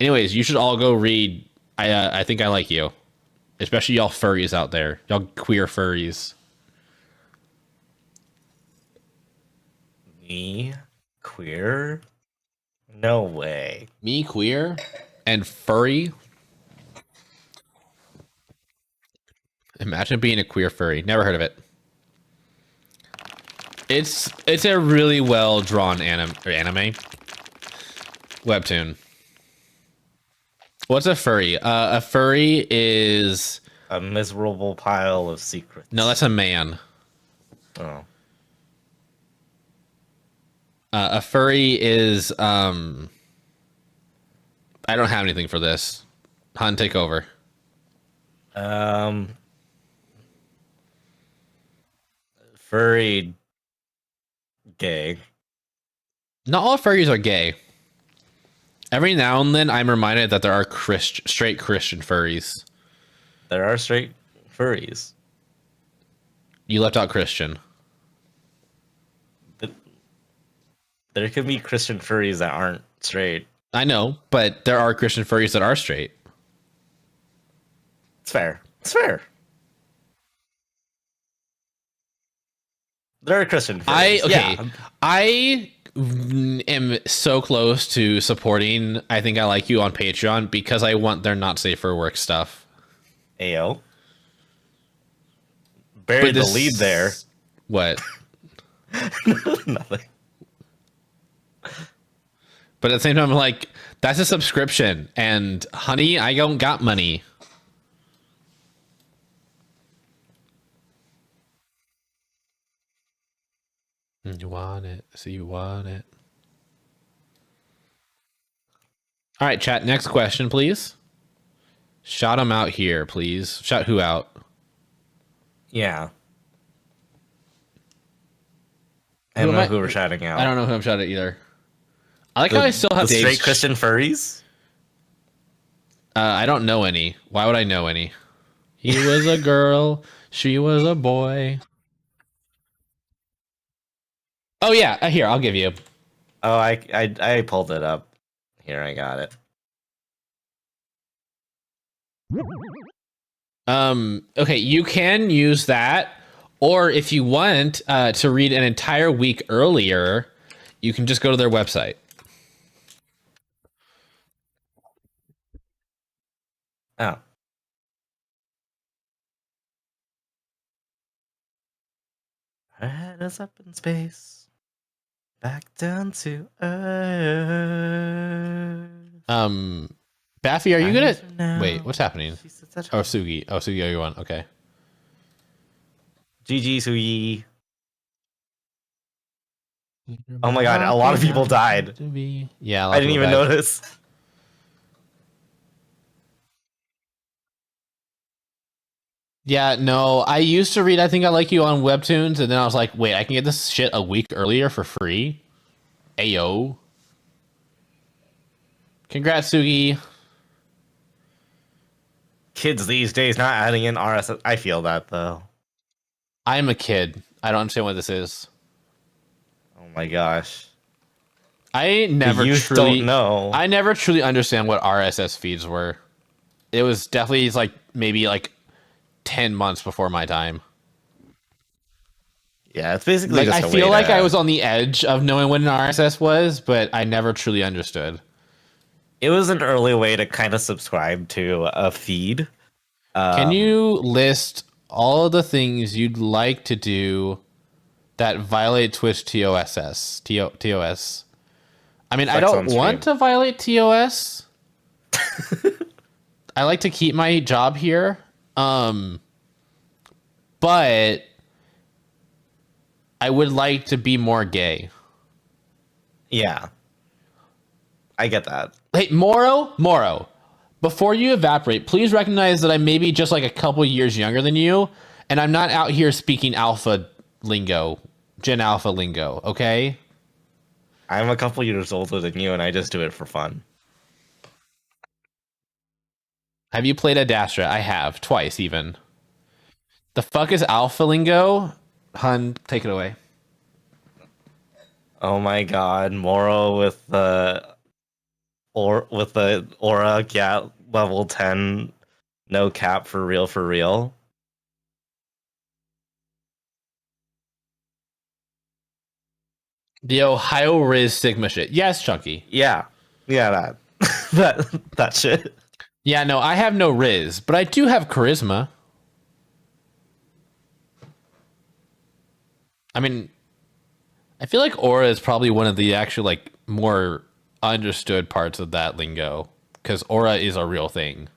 Anyways, you should all go read I Think I Like You, especially y'all furries out there, y'all queer furries. Me queer? No way. Me queer and furry? Imagine being a queer furry. Never heard of it. It's a really well drawn anime webtoon. What's a furry? A furry is A miserable pile of secrets. no, that's a man. Oh. A furry is I don't have anything for this. Han, take over. Furry gay. Not all furries are gay. Every now and then, I'm reminded that there are straight Christian furries. There are straight furries. You left out Christian. But there can be Christian furries that aren't straight. I know, but there are Christian furries that are straight. It's fair. It's fair. There are Christian furries. Yeah. I am so close to supporting I Think I Like You on Patreon because I want their not safe for work stuff. Ayo. Buried the lead there. What? Nothing. But at the same time, I'm like, that's a subscription. And honey, I don't got money. You want it. So you want it. All right, chat. Next question, please. Shout them out here, please. Shout who out? Yeah. I don't know who we're shouting out. I don't know who I'm shouting at either. I like how I still have the Dave's straight Christian furries. I don't know any. Why would I know any? He was a girl. She was a boy. Oh yeah, here I'll give you. Oh, I pulled it up. Here, I got it. Okay, you can use that, or if you want to read an entire week earlier, you can just go to their website. Oh. Our head is up in space. Back down to earth. Baffy, are you good at... Now, Wait, what's happening? she sits at Oh, home. Sugi. Oh, Sugi, you won. Okay. GG, Suyi. Oh my god, a lot of people died. Yeah, I didn't even notice. Yeah, no, I used to read I Think I Like You on Webtoons, and then I was like, wait, I can get this shit a week earlier for free? Ayo. Congrats, Sugi. Kids these days not adding in RSS. I feel that though. I'm a kid. I don't understand what this is. Oh my gosh. I never The youth truly don't know. I never truly understand what RSS feeds were. It was definitely like maybe like 10 months before my time. Yeah, it's basically Like just I a feel way like to- I was on the edge of knowing what an RSS was, but I never truly understood. It was an early way to kind of subscribe to a feed. Can you list all of the things you'd like to do that violate Twitch TOS? I mean, I Flex don't on stream. want to violate TOS. I like to keep my job here. But I would like to be more gay. Yeah. I get that. Hey, Moro, before you evaporate, please recognize that I may be just like a couple years younger than you, and I'm not out here speaking alpha lingo, Gen Alpha lingo, okay? I'm a couple years older than you, and I just do it for fun. Have you played Adastra? I have, twice even. The fuck is alpha lingo? Hun, take it away. Oh my god, Moro with the aura gat level 10 no cap for real. The Ohio Riz Sigma shit. Yes, Chunky. Yeah. Yeah, that shit. Yeah, no, I have no Riz, but I do have charisma. I mean, I feel like aura is probably one of the actual like more understood parts of that lingo. because Aura is a real thing.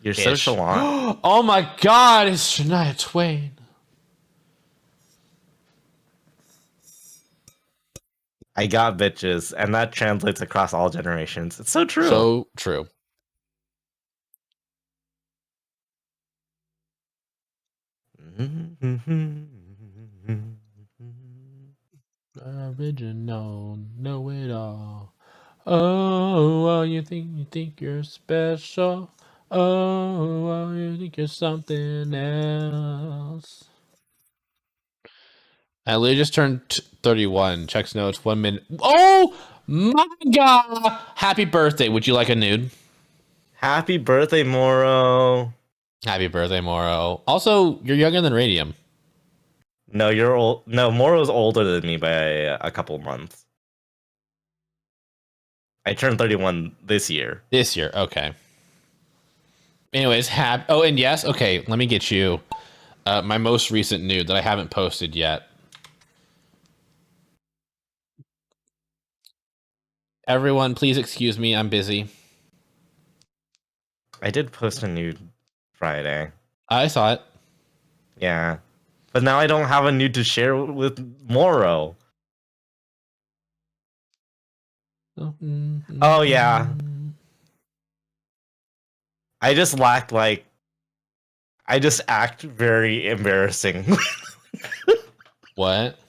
You're so Ish. chalant. Oh my God, it's Shania Twain. I got bitches, and that translates across all generations. It's so true. So true. Original, know it all. Oh, you think you're special. Oh, you think you're something else. I literally just turned 31. Checks notes 1 minute. Oh my God! Happy birthday. Would you like a nude? Happy birthday, Moro. Happy birthday, Moro. Also, you're younger than Radium. No, you're old. No, Moro's older than me by a couple months. I turned 31 this year. This year, okay. Anyways, oh, and yes, okay, let me get you my most recent nude that I haven't posted yet. Everyone, please excuse me, I'm busy. I did post a nude Friday. I saw it. Yeah. But now I don't have a nude to share with Moro. Oh, yeah. I just lack, like... I just act very embarrassing. What?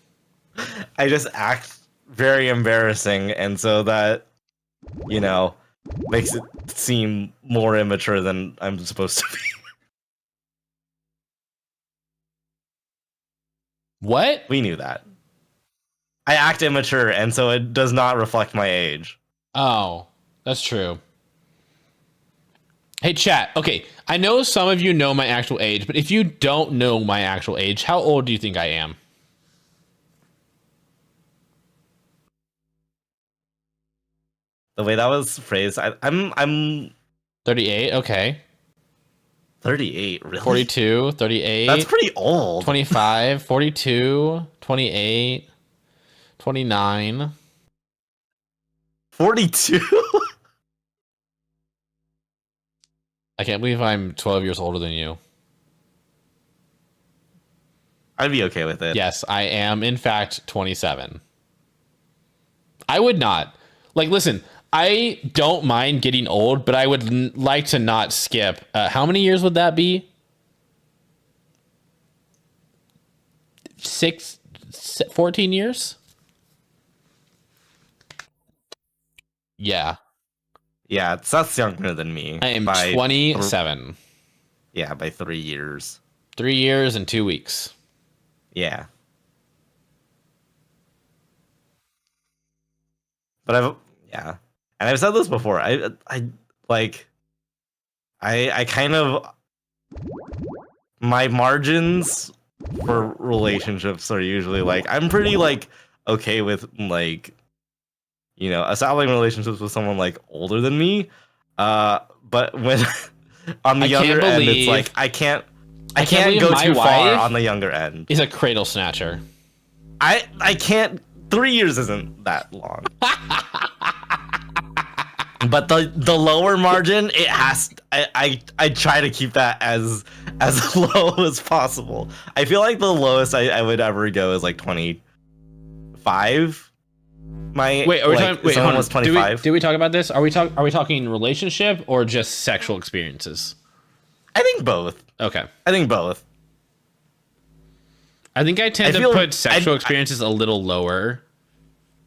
I just act very embarrassing, and so that, you know, makes it seem more immature than I'm supposed to be. What? We knew that. I act immature, and so it does not reflect my age. Oh, that's true. Hey, chat. Okay, I know some of you know my actual age, but if you don't know my actual age, how old do you think I am? The way that was phrased, I'm 38, okay. 38, really? 42, 38. That's pretty old. 25, 42, 28, 29. 42? I can't believe I'm 12 years older than you. I'd be okay with it. Yes, I am, in fact, 27. I would not. Like, listen, I don't mind getting old, but I would like to not skip. How many years would that be? 14 years? Yeah. Yeah, that's younger than me. I am by 27. Yeah, by 3 years. 3 years and 2 weeks. Yeah. But yeah. And I've said this before. I kind of, my margins for relationships are usually like, I'm pretty like okay with like, you know, establishing relationships with someone like older than me. But when on the younger end, it's like I can't go too far on the younger end. He's a cradle snatcher. I can't. 3 years isn't that long. But the lower margin, it has. I try to keep that as low as possible. I feel like the lowest I would ever go is like 25. Wait, are we talking? Wait, someone was 25. Did we talk about this? Are we talking relationship or just sexual experiences? I think both. Okay. I think both. I think I tend to put sexual experiences a little lower,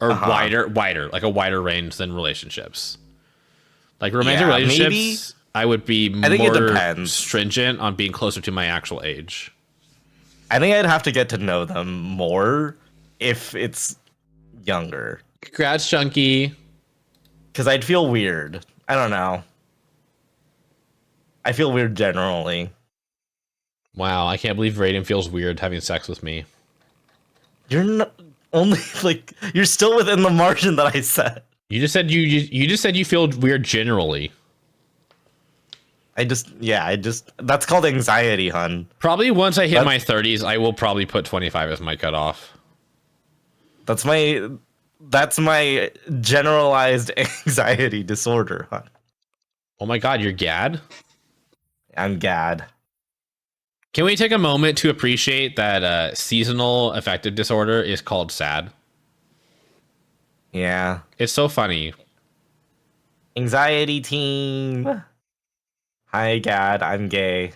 or wider, like a wider range than relationships. Like romantic relationships, maybe. I would be more stringent on being closer to my actual age. I think I'd have to get to know them more if it's younger. Congrats, Chunky. Because I'd feel weird. I don't know. I feel weird generally. Wow, I can't believe Raiden feels weird having sex with me. You're not only like you're still within the margin that I set. You just said you just said you feel weird generally. That's called anxiety, hun. Probably once I hit my 30s, I will probably put 25 as my cutoff. That's my generalized anxiety disorder, hun. Oh my god, you're Gad? I'm Gad. Can we take a moment to appreciate that seasonal affective disorder is called SAD? Yeah. It's so funny. Anxiety team. Hi, Gad. I'm gay.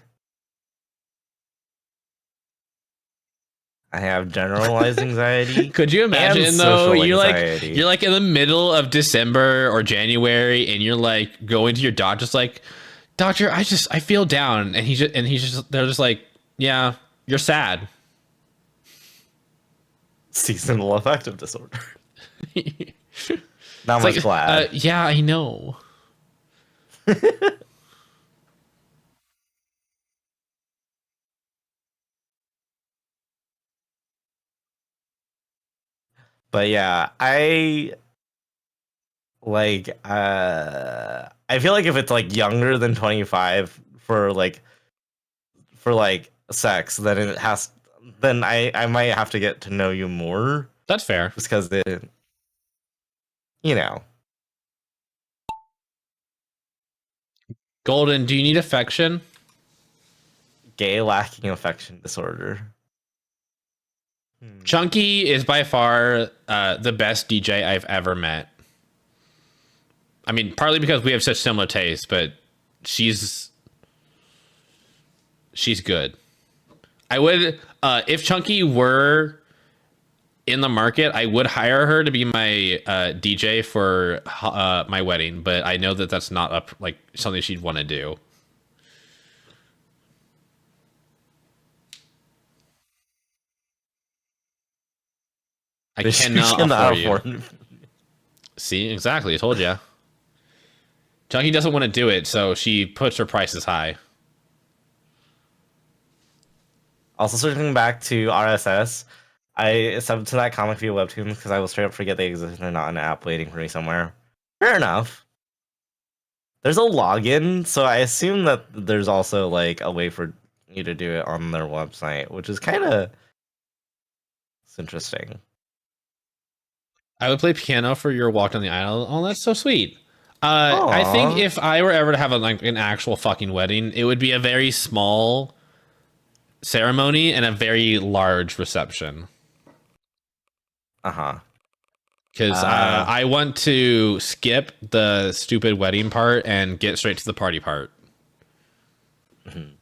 I have generalized anxiety. Could you imagine and though? social You're anxiety. like in the middle of December or January, and you're like going to your doctor's like, doctor, I feel down, and they're just like, yeah, you're sad. Seasonal affective disorder. Not It's much like, glad. yeah, I know. But yeah, I feel like if it's like younger than 25 for sex, then I might have to get to know you more, That's fair. just because it, you know. Golden, do you need affection? Gay lacking affection disorder. Chunky is by far the best DJ I've ever met. I mean, partly because we have such similar tastes, but she's good. I would, if Chunky were in the market, I would hire her to be my DJ for my wedding, but I know that that's not up like something she'd want to do. I cannot afford you. See, exactly. I told you. Chunky doesn't want to do it, so she puts her prices high. Also, circling back to RSS, I subbed to that comic via Webtoon because I will straight up forget they exist and they're not an app waiting for me somewhere. Fair enough. There's a login, so I assume that there's also like a way for you to do it on their website, which is kind of interesting. I would play piano for your walk down the aisle. Oh, that's so sweet. I think if I were ever to have an actual fucking wedding, it would be a very small ceremony and a very large reception. Uh-huh. Because I want to skip the stupid wedding part and get straight to the party part. Mm-hmm.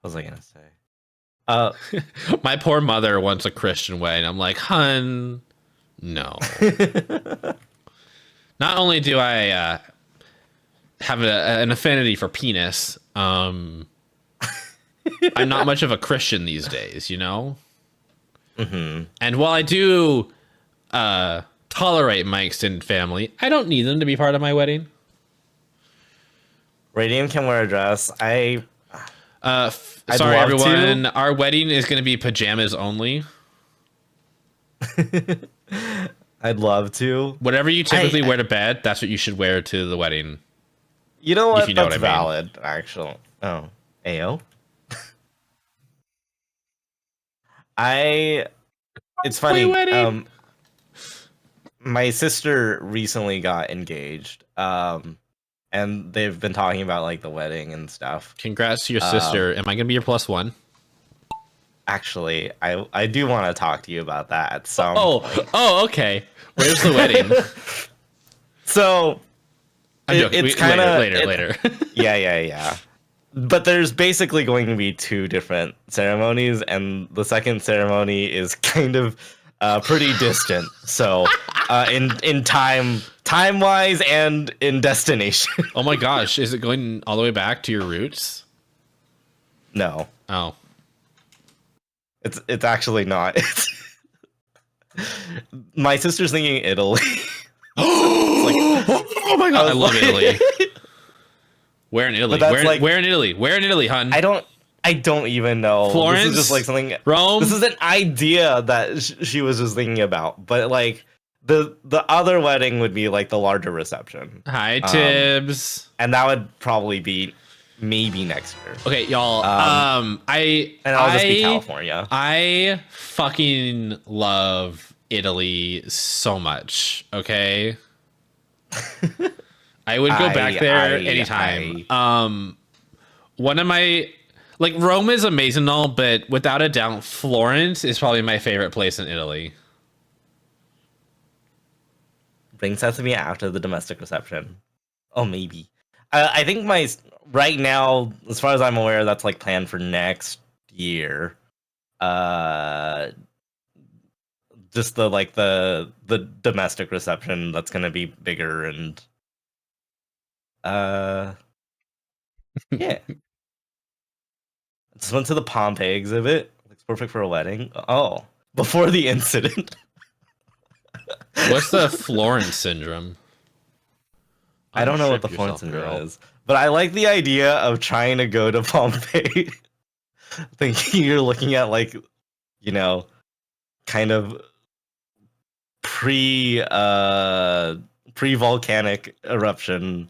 What was I gonna say? My poor mother wants a Christian wedding. I'm like, hun, no. Not only do I have an affinity for penis, I'm not much of a Christian these days, you know? Mm-hmm. And while I do tolerate my extended family, I don't need them to be part of my wedding. Radium can wear a dress. Sorry, everyone. Our wedding is going to be pajamas only. I'd love to. Whatever you typically wear to bed, that's what you should wear to the wedding. You know what? If you know That's what I mean. valid, actually. Oh, Ayo. It's funny. My sister recently got engaged. And they've been talking about like the wedding and stuff. Congrats to your sister. Am I going to be your plus one? Actually, I do want to talk to you about that at some point. Oh, okay. Where's the wedding? So it's kind of later. Yeah. But there's basically going to be two different ceremonies, and the second ceremony is kind of pretty distant. So in time wise and in destination. Oh my gosh, is it going all the way back to your roots? No. Oh. It's actually not. My sister's thinking Italy. Oh my god, I love Italy. Where in Italy? Where in Italy? Where in Italy, hun? I don't even know. Florence? This is just like something. Rome? This is an idea that she was just thinking about, but like the other wedding would be like the larger reception. Hi, Tibbs. And that would probably be maybe next year. Okay, y'all. And I'll just be California. I fucking love Italy so much. Okay. I would go back there anytime. One of my like Rome is amazing and all, but without a doubt, Florence is probably my favorite place in Italy. Brings that to me after the domestic reception. Oh, maybe. I think right now, as far as I'm aware, that's like planned for next year. Just the domestic reception that's gonna be bigger and yeah. Just went to the Pompeii exhibit. Looks perfect for a wedding. Oh, before the incident. What's the Florence syndrome? I don't know what the Florence syndrome is, but I like the idea of trying to go to Pompeii, thinking you're looking at like, you know, kind of pre-volcanic eruption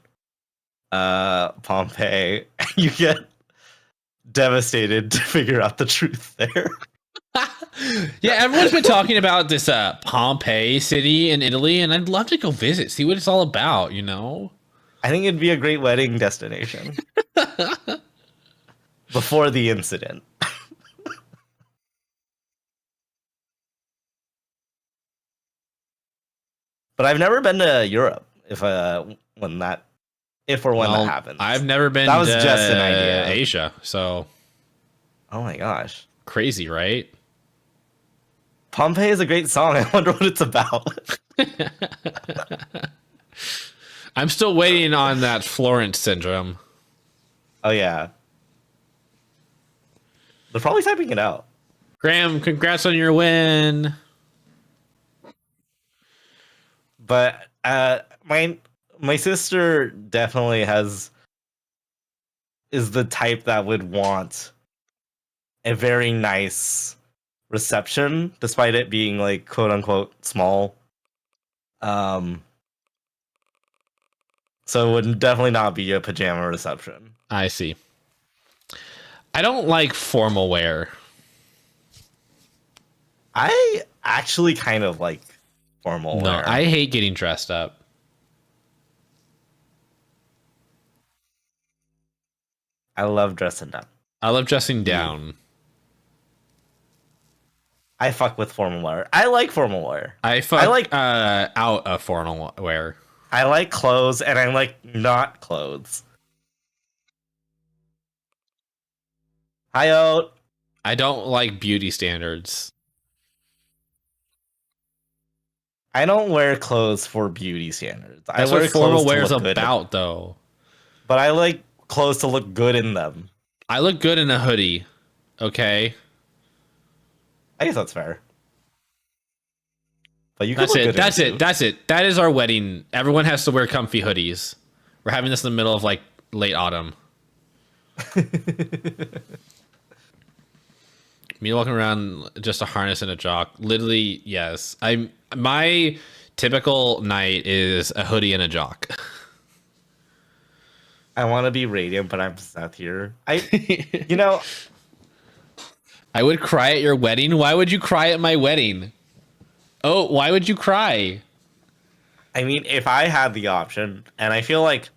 Pompeii. You get devastated to figure out the truth there. Yeah, everyone's been talking about this Pompeii city in Italy, and I'd love to go visit, see what it's all about, you know? I think it'd be a great wedding destination. Before the incident. But I've never been to Europe when that happens. I've never been that was to just an idea. Asia, so oh my gosh. Crazy, right? Pompeii is a great song. I wonder what it's about. I'm still waiting on that Florence syndrome. Oh yeah. They're probably typing it out. Graham, congrats on your win. But my sister definitely is the type that would want a very nice reception, despite it being like quote unquote small. So it would definitely not be a pajama reception. I see. I don't like formal wear. I actually kind of like formal wear. I hate getting dressed up. I love dressing up. I love dressing down. I fuck with formal wear. I like formal wear. I like out of formal wear. I like clothes and I like not clothes. Hi, out. I don't like beauty standards. I don't wear clothes for beauty standards. That's I wear what formal wear is about, though. But I like clothes to look good in them. I look good in a hoodie. Okay. I guess that's fair. But you. That's it. That's it. That's it. That is our wedding. Everyone has to wear comfy hoodies. We're having this in the middle of like late autumn. Me walking around just a harness and a jock. Literally, yes. My typical night is a hoodie and a jock. I want to be radiant, but I'm sat here. I would cry at your wedding. Why would you cry at my wedding? Oh, why would you cry? I mean, if I had the option, and I feel like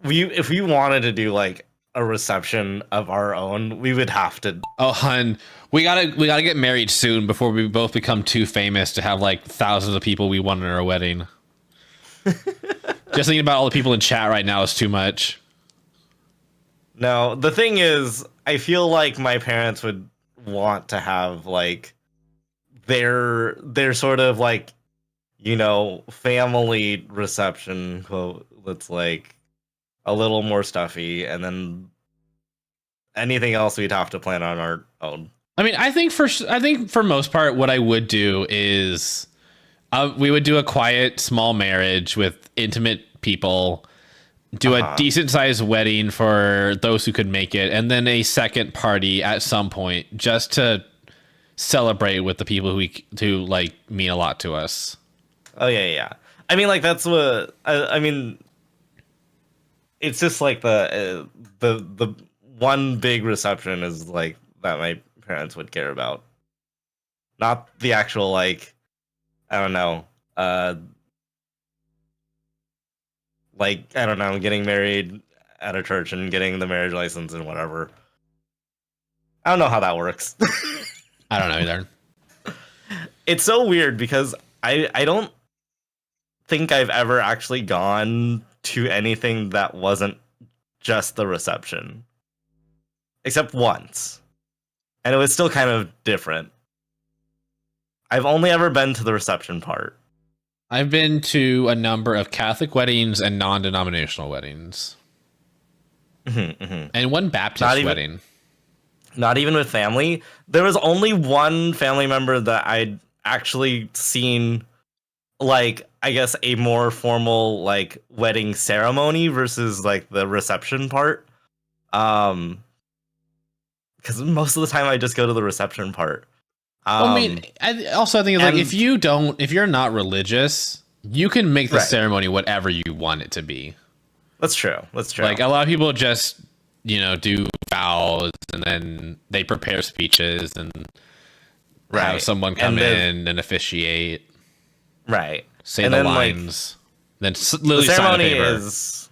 if we wanted to do like a reception of our own, we would have to. Oh, hun, we gotta get married soon before we both become too famous to have like thousands of people we want in our wedding. Just thinking about all the people in chat right now is too much. No, the thing is, I feel like my parents would want to have like their sort of like, family reception quote that's like a little more stuffy, and then anything else we'd have to plan on our own. I mean, I think for most part, what I would do is we would do a quiet, small marriage with intimate people, do a decent sized wedding for those who could make it, and then a second party at some point just to celebrate with the people who like mean a lot to us. Oh yeah. I mean, like that's what I mean. it's just like the one big reception is like that my parents would care about, not the actual like I don't know, like I don't know, getting married at a church and getting the marriage license and whatever. I don't know how that works. I don't know either. It's so weird because I don't think I've ever actually gone to anything that wasn't just the reception, except once, and it was still kind of different. I've only ever been to the reception part. I've been to a number of Catholic weddings and non-denominational weddings, and one Baptist wedding. Not even with family. There was only one family member that I'd actually seen, like, I guess a more formal like wedding ceremony versus like the reception part. Because most of the time I just go to the reception part. I mean, I think it's like if you're not religious, you can make the ceremony whatever you want it to be. That's true. Like a lot of people just, do vows and then they prepare speeches and have someone come in and officiate. Right. Say the lines. Then literally the ceremony sign a paper.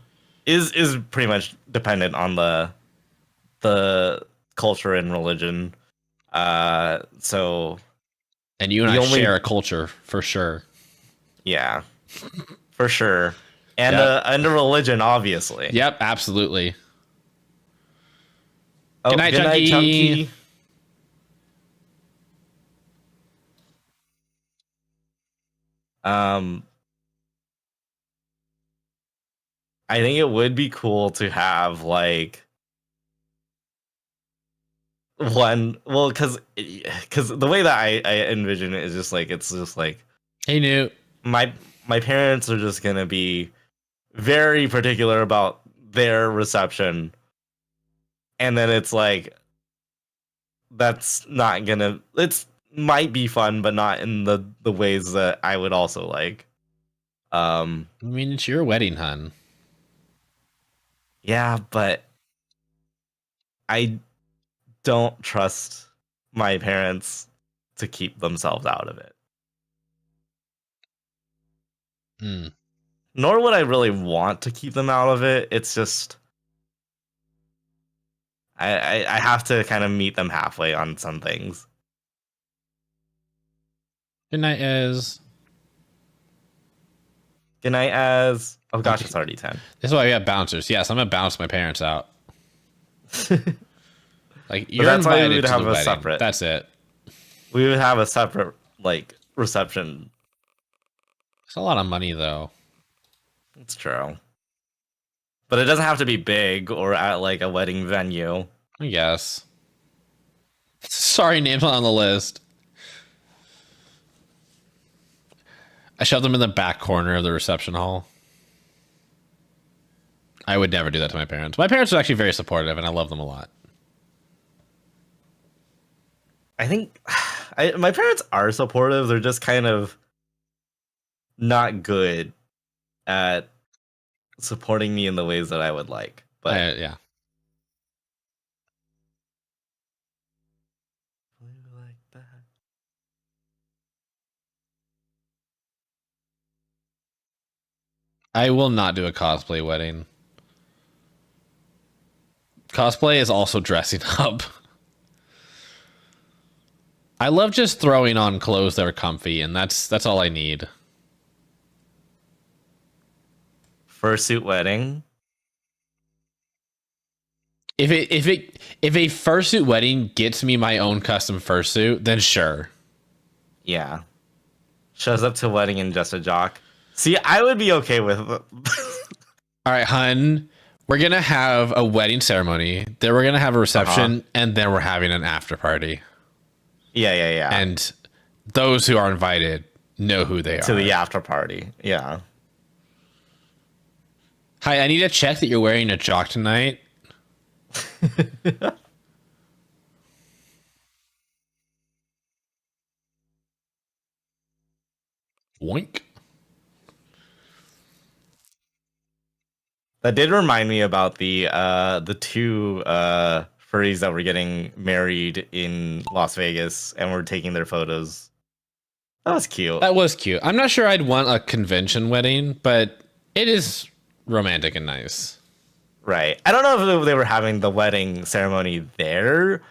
is pretty much dependent on the culture and religion. So, and you and I share a culture for sure. Yeah, for sure, and a religion, obviously. Yep, absolutely. Oh, good night, Chunky. I think it would be cool to have like one. Well, because the way that I envision it is just like it's just like, hey, Newt. My parents are just gonna be very particular about their reception, and then it's like that's not gonna. It's might be fun, but not in the ways that I would also like. I mean, it's your wedding, hun. Yeah, but I don't trust my parents to keep themselves out of it. Nor would I really want to keep them out of it. It's just I have to kind of meet them halfway on some things. Good night, Ez. Good night, Ez. Oh gosh, it's already 10. This is why we have bouncers. Yes, I'm gonna bounce my parents out. Like you're that's why invited we would to have the a wedding. separate. That's it. We would have a separate like reception. It's a lot of money though. It's true. But it doesn't have to be big or at like a wedding venue. I guess. Sorry, names not on the list. I shoved them in the back corner of the reception hall. I would never do that to my parents. My parents are actually very supportive, and I love them a lot. I think my parents are supportive. They're just kind of not good at supporting me in the ways that I would like. But yeah. I will not do a cosplay wedding. Cosplay is also dressing up. I love just throwing on clothes that are comfy, and that's all I need. Fursuit wedding. If a fursuit wedding gets me my own custom fursuit, then sure. Yeah. Shows up to wedding in just a jock. See, I would be okay with it. All right, hun. We're going to have a wedding ceremony. Then we're going to have a reception. And then we're having an after party. Yeah. And those who are invited know who they are. To the after party. Yeah. Hi, I need to check that you're wearing a jock tonight. Woink. That did remind me about the two furries that were getting married in Las Vegas and were taking their photos. That was cute. That was cute. I'm not sure I'd want a convention wedding, but it is romantic and nice. Right. I don't know if they were having the wedding ceremony there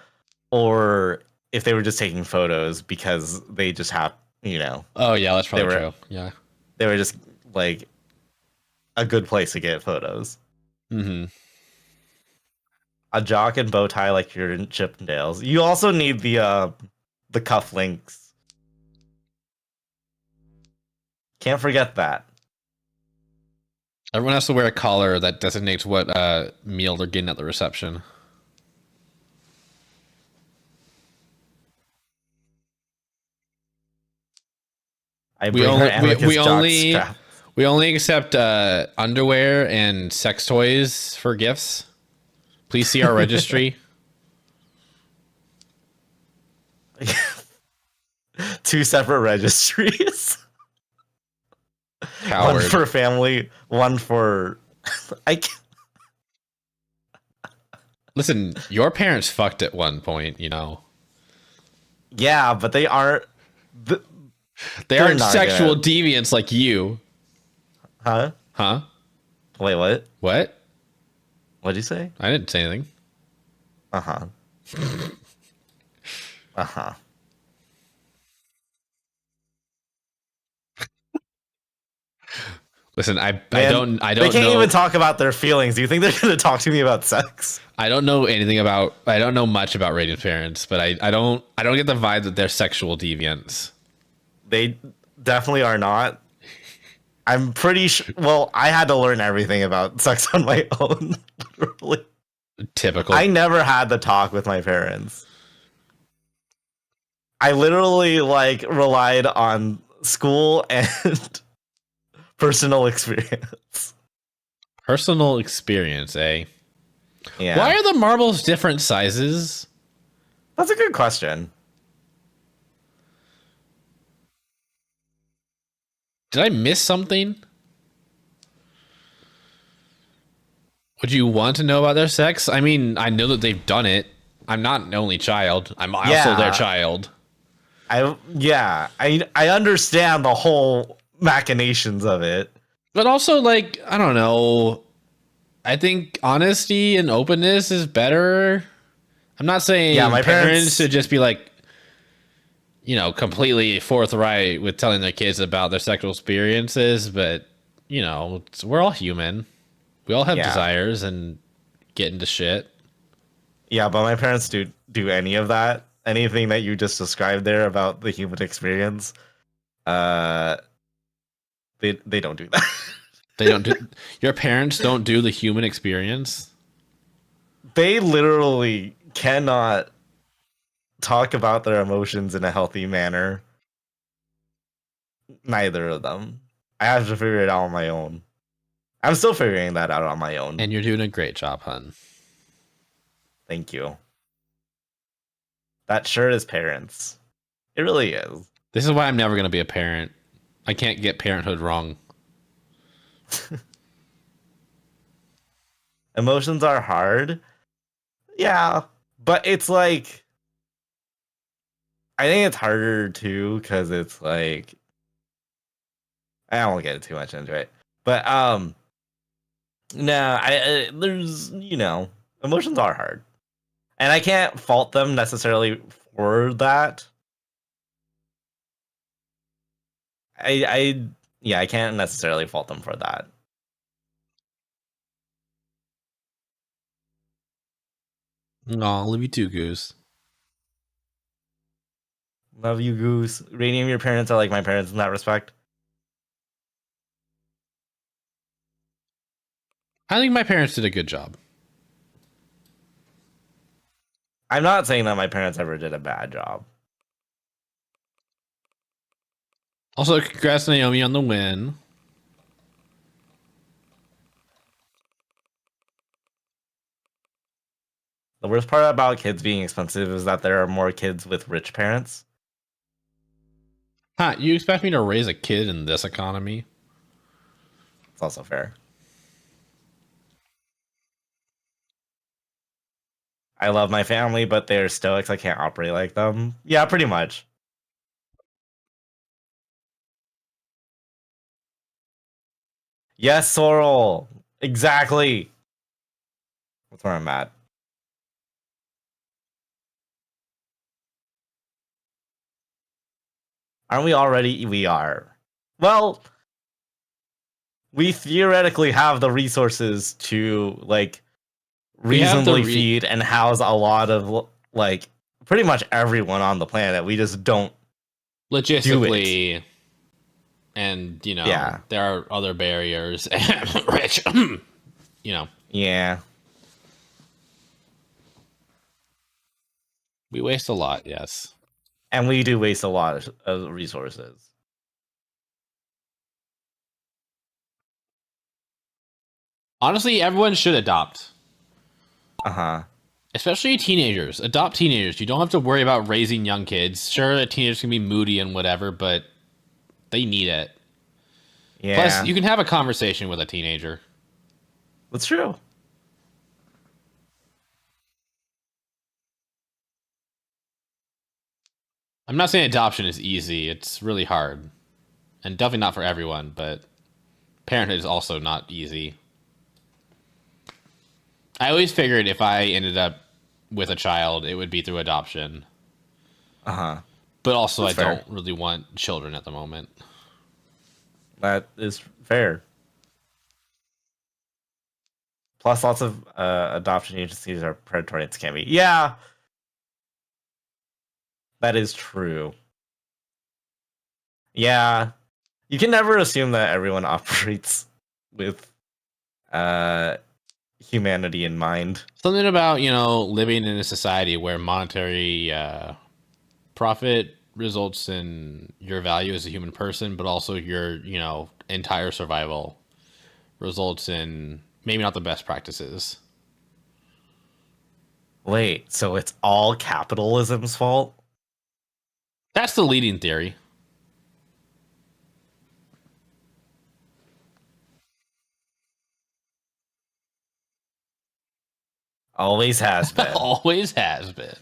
or if they were just taking photos because they just have, you know. Oh, yeah, that's probably They were- true. Yeah. They were just like a good place to get photos. Mm-hmm. A jock and bow tie like you're in Chippendales. You also need the cufflinks. Can't forget that. Everyone has to wear a collar that designates what meal they're getting at the reception. I We bring only- her Amicus we jock only- strap. We only accept underwear and sex toys for gifts. Please see our registry. Two separate registries. Coward. One for family, one for Listen, your parents fucked at one point, you know. Yeah, but they aren't They They're aren't not sexual gonna- deviants like you. huh? Huh? Wait, what? What? What'd you say? I didn't say anything. Uh-huh. Uh-huh. Listen, I Man, don't They can't know. even talk about their feelings. Do you think they're gonna talk to me about sex? I don't know much about Radiant's parents, but I don't get the vibe that they're sexual deviants. They definitely are not. I'm pretty sure. Well, I had to learn everything about sex on my own. Literally. Typical. I never had the talk with my parents. I literally like relied on school and personal experience. Personal experience, eh? Yeah. Why are the marbles different sizes? That's a good question. Did I miss something? Would you want to know about their sex? I mean, I know that they've done it. I'm not an only child. I'm also Yeah. their child. I understand the whole machinations of it. But also, like, I don't know. I think honesty and openness is better. I'm not saying Yeah, my parents- should just be like, you know, completely forthright with telling their kids about their sexual experiences, but, you know, we're all human. We all have Yeah. desires and get into shit. Yeah, but my parents do any of that. Anything that you just described there about the human experience, they don't do that. They don't do your parents don't do the human experience. They literally cannot talk about their emotions in a healthy manner. Neither of them. I have to figure it out on my own. I'm still figuring that out on my own. And you're doing a great job, hun. Thank you. That sure is parents. It really is. This is why I'm never going to be a parent. I can't get parenthood wrong. Emotions are hard. Yeah, but it's like I think it's harder too because it's like I don't want to get too much into it, but no, I there's emotions are hard, and I can't fault them necessarily for that. I can't necessarily fault them for that. Aw, love you too, Goose. Love you, Goose. Radium, your parents are like my parents in that respect. I think my parents did a good job. I'm not saying that my parents ever did a bad job. Also, congrats to Naomi on the win. The worst part about kids being expensive is that there are more kids with rich parents. Huh, you expect me to raise a kid in this economy? It's also fair. I love my family, but they're stoics. I can't operate like them. Yeah, pretty much. Yes, Sorrel. Exactly. That's where I'm at. Aren't we already? We are. Well, we theoretically have the resources to like We have the reasonably feed and house a lot of like pretty much everyone on the planet. We just don't. Logistically, and you know, Yeah. there are other barriers. Rich, you know, Yeah. we waste a lot. Yes. And we do waste a lot of resources. Honestly, everyone should adopt. Uh-huh. Especially teenagers. Adopt teenagers. You don't have to worry about raising young kids. Sure, a teenager can be moody and whatever, but they need it. Yeah. Plus, you can have a conversation with a teenager. That's true. I'm not saying adoption is easy. It's really hard. And definitely not for everyone, but parenthood is also not easy. I always figured if I ended up with a child, it would be through adoption. Uh-huh. But also, That's I fair. don't really want children at the moment. That is fair. Plus, lots of adoption agencies are predatory and scammy. Yeah, that is true. Yeah, you can never assume that everyone operates with humanity in mind. Something about, you know, living in a society where monetary profit results in your value as a human person, but also your, you know, entire survival results in maybe not the best practices. Wait, so it's all capitalism's fault? That's the leading theory. Always has been. Always has been.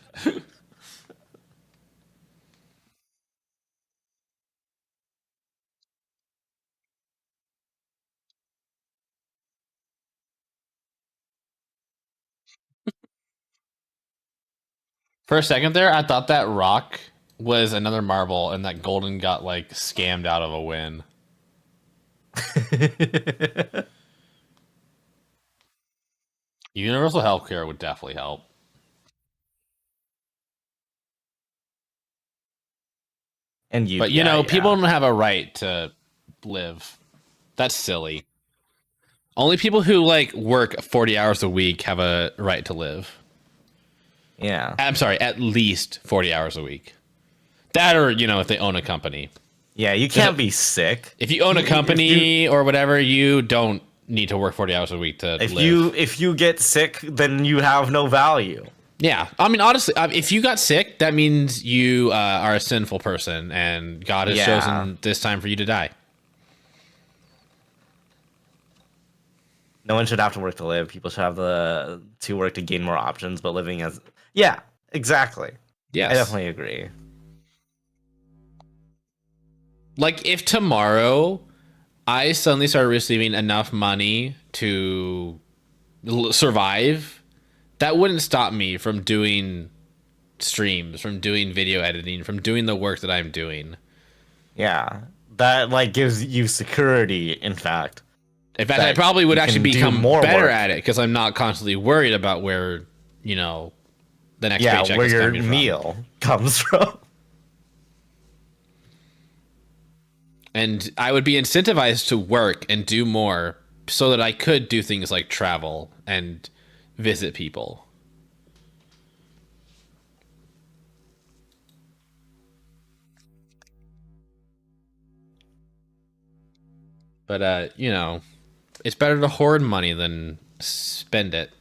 For a second there, I thought that rock was another marble and that Golden got like scammed out of a win. Universal healthcare would definitely help. And you, But you know, people don't have a right to live. That's silly. Only people who like work 40 hours a week have a right to live. Yeah. I'm sorry, at least 40 hours a week. That or, you know, if they own a company. Yeah, you can't be sick. If you own a company or whatever, you don't need to work 40 hours a week to live. If you get sick, then you have no value. Yeah. I mean, honestly, if you got sick, that means you are a sinful person and God has chosen this time for you to die. No one should have to work to live. People should have to work to gain more options, but living as... Yeah, exactly. Yes. I definitely agree. Like, if tomorrow I suddenly started receiving enough money to survive, that wouldn't stop me from doing streams, from doing video editing, from doing the work that I'm doing. Yeah. That, like, gives you security, in fact. In fact, I probably would actually become better work. at it because I'm not constantly worried about where, you know, the next paycheck where is your coming from. meal comes from. And I would be incentivized to work and do more so that I could do things like travel and visit people. But, you know, it's better to hoard money than spend it,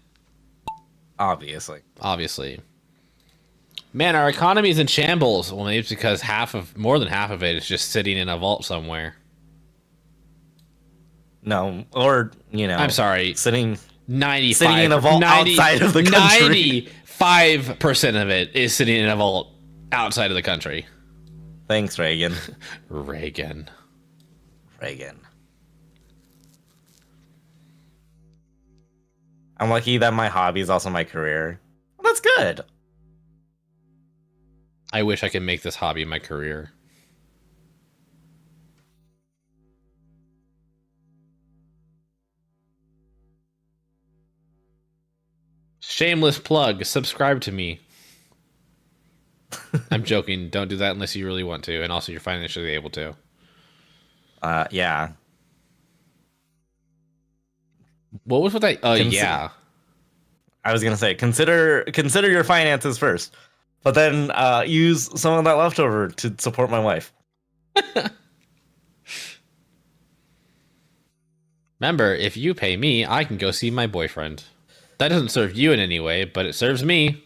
Obviously. obviously. Man, our economy is in shambles. Well, maybe it's because more than half of it is just sitting in a vault somewhere. No, or, you know... I'm sorry. Sitting 95 Sitting in a vault outside of the country. 5% of it is sitting in a vault outside of the country. Thanks, Reagan. Reagan. I'm lucky that my hobby is also my career. Well, that's good. I wish I could make this hobby my career. Shameless plug. Subscribe to me. I'm joking. Don't do that unless you really want to, and also you're financially able to. Yeah. What was with that? Yeah. I was gonna say consider your finances first, but then use some of that leftover to support my wife. Remember, if you pay me, I can go see my boyfriend. That doesn't serve you in any way, but it serves me.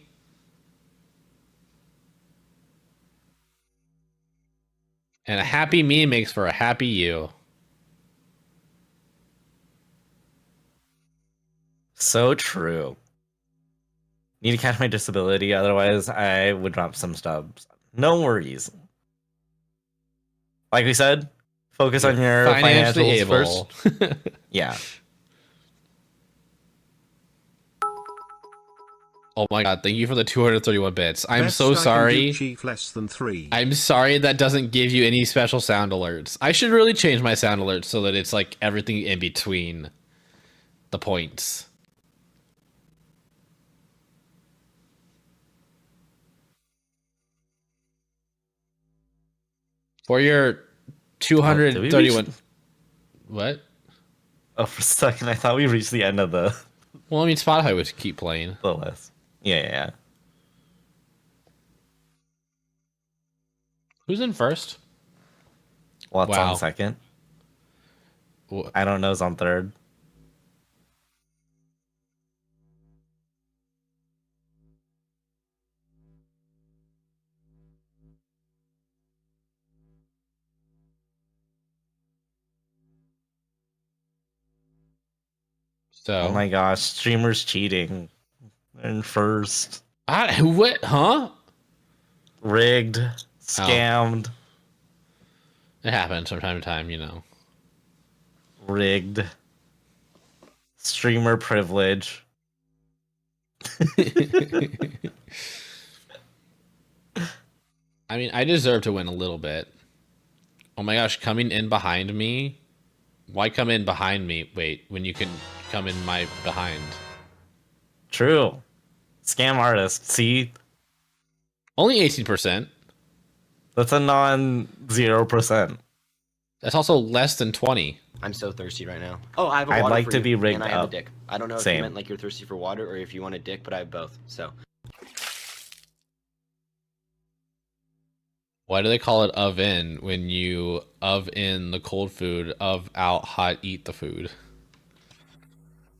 And a happy me makes for a happy you. So true. Need to catch my disability, otherwise I would drop some stubs. No worries. Like we said, focus on your Financially financials able. first. Yeah. Oh my god, thank you for the 231 bits. I'm Best so I can sorry. do, Chief less than 3. I'm sorry that doesn't give you any special sound alerts. I should really change my sound alerts so that it's like everything in between the points. For your 231... What? Oh, for a second, I thought we reached the end of the Well, I mean, Spotify would keep playing. list. Yeah. Who's in first? What's Wow. on second? Wh- I don't know's on third. So, Oh my gosh, streamers cheating. In first. what? Huh? Rigged. Scammed. It happens from time to time, you know. Rigged. Streamer privilege. I mean, I deserve to win a little bit. Oh my gosh, coming in behind me? Why come in behind me? Wait, when you can come in my behind. True. Scam artist. See? Only 18%. That's a non 0%. That's also less than 20. I'm so thirsty right now. Oh, I have a I'd water like for to you, be rigged and I have up. a dick. I don't know if Same. you meant like you're thirsty for water or if you want a dick, but I have both. So Why do they call it oven when you in the cold food, out hot eat the food?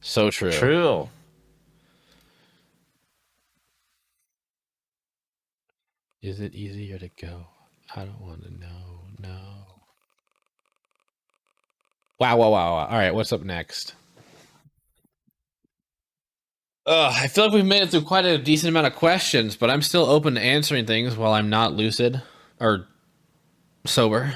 So true. True. Is it easier to go? I don't want to know. No. Wow. All right, what's up next? I feel like we've made it through quite a decent amount of questions, but I'm still open to answering things while I'm not lucid or sober.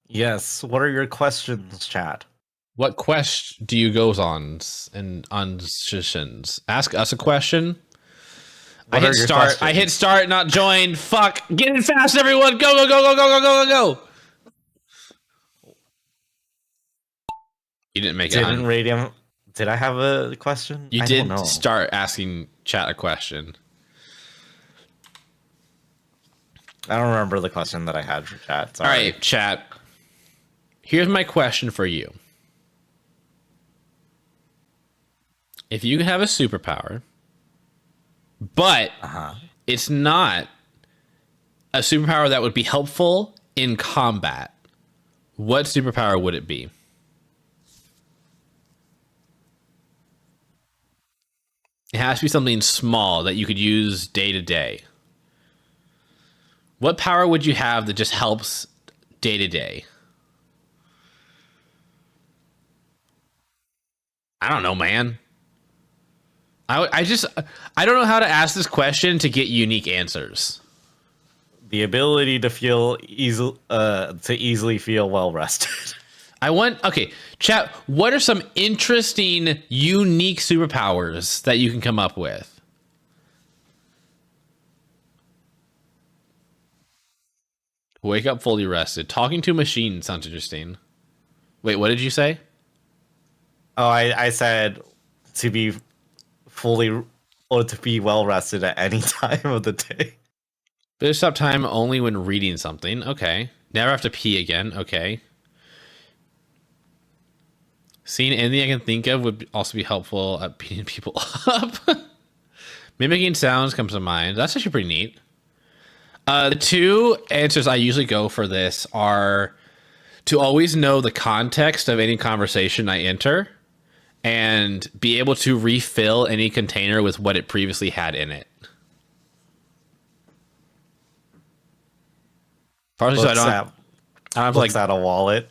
Yes. What are your questions, chat? What quest do you go on and on sessions? Ask us a question. What I are hit your start. questions? I hit start, not join. Fuck. Get in fast, everyone. Go. You didn't make it Didn't on. Radium. Did I have a question? You I did don't know. start asking chat a question. I don't remember the question that I had for chat. Sorry. All right, chat. Here's my question for you. If you could have a superpower, but it's not a superpower that would be helpful in combat, what superpower would it be? It has to be something small that you could use day to day. What power would you have that just helps day to day? I don't know, man. I don't know how to ask this question to get unique answers. The ability to easily feel well rested. Okay, chat, what are some interesting, unique superpowers that you can come up with? Wake up fully rested. Talking to a machine sounds interesting. Wait, what did you say? Oh, I said to be fully or to be well rested at any time of the day. Better stop time only when reading something. Okay. Never have to pee again. Okay. Seeing anything I can think of would also be helpful at beating people up. Mimicking sounds comes to mind. That's actually pretty neat. The two answers I usually go for this are to always know the context of any conversation I enter and be able to refill any container with what it previously had in it. Partially so I don't have looks at a wallet.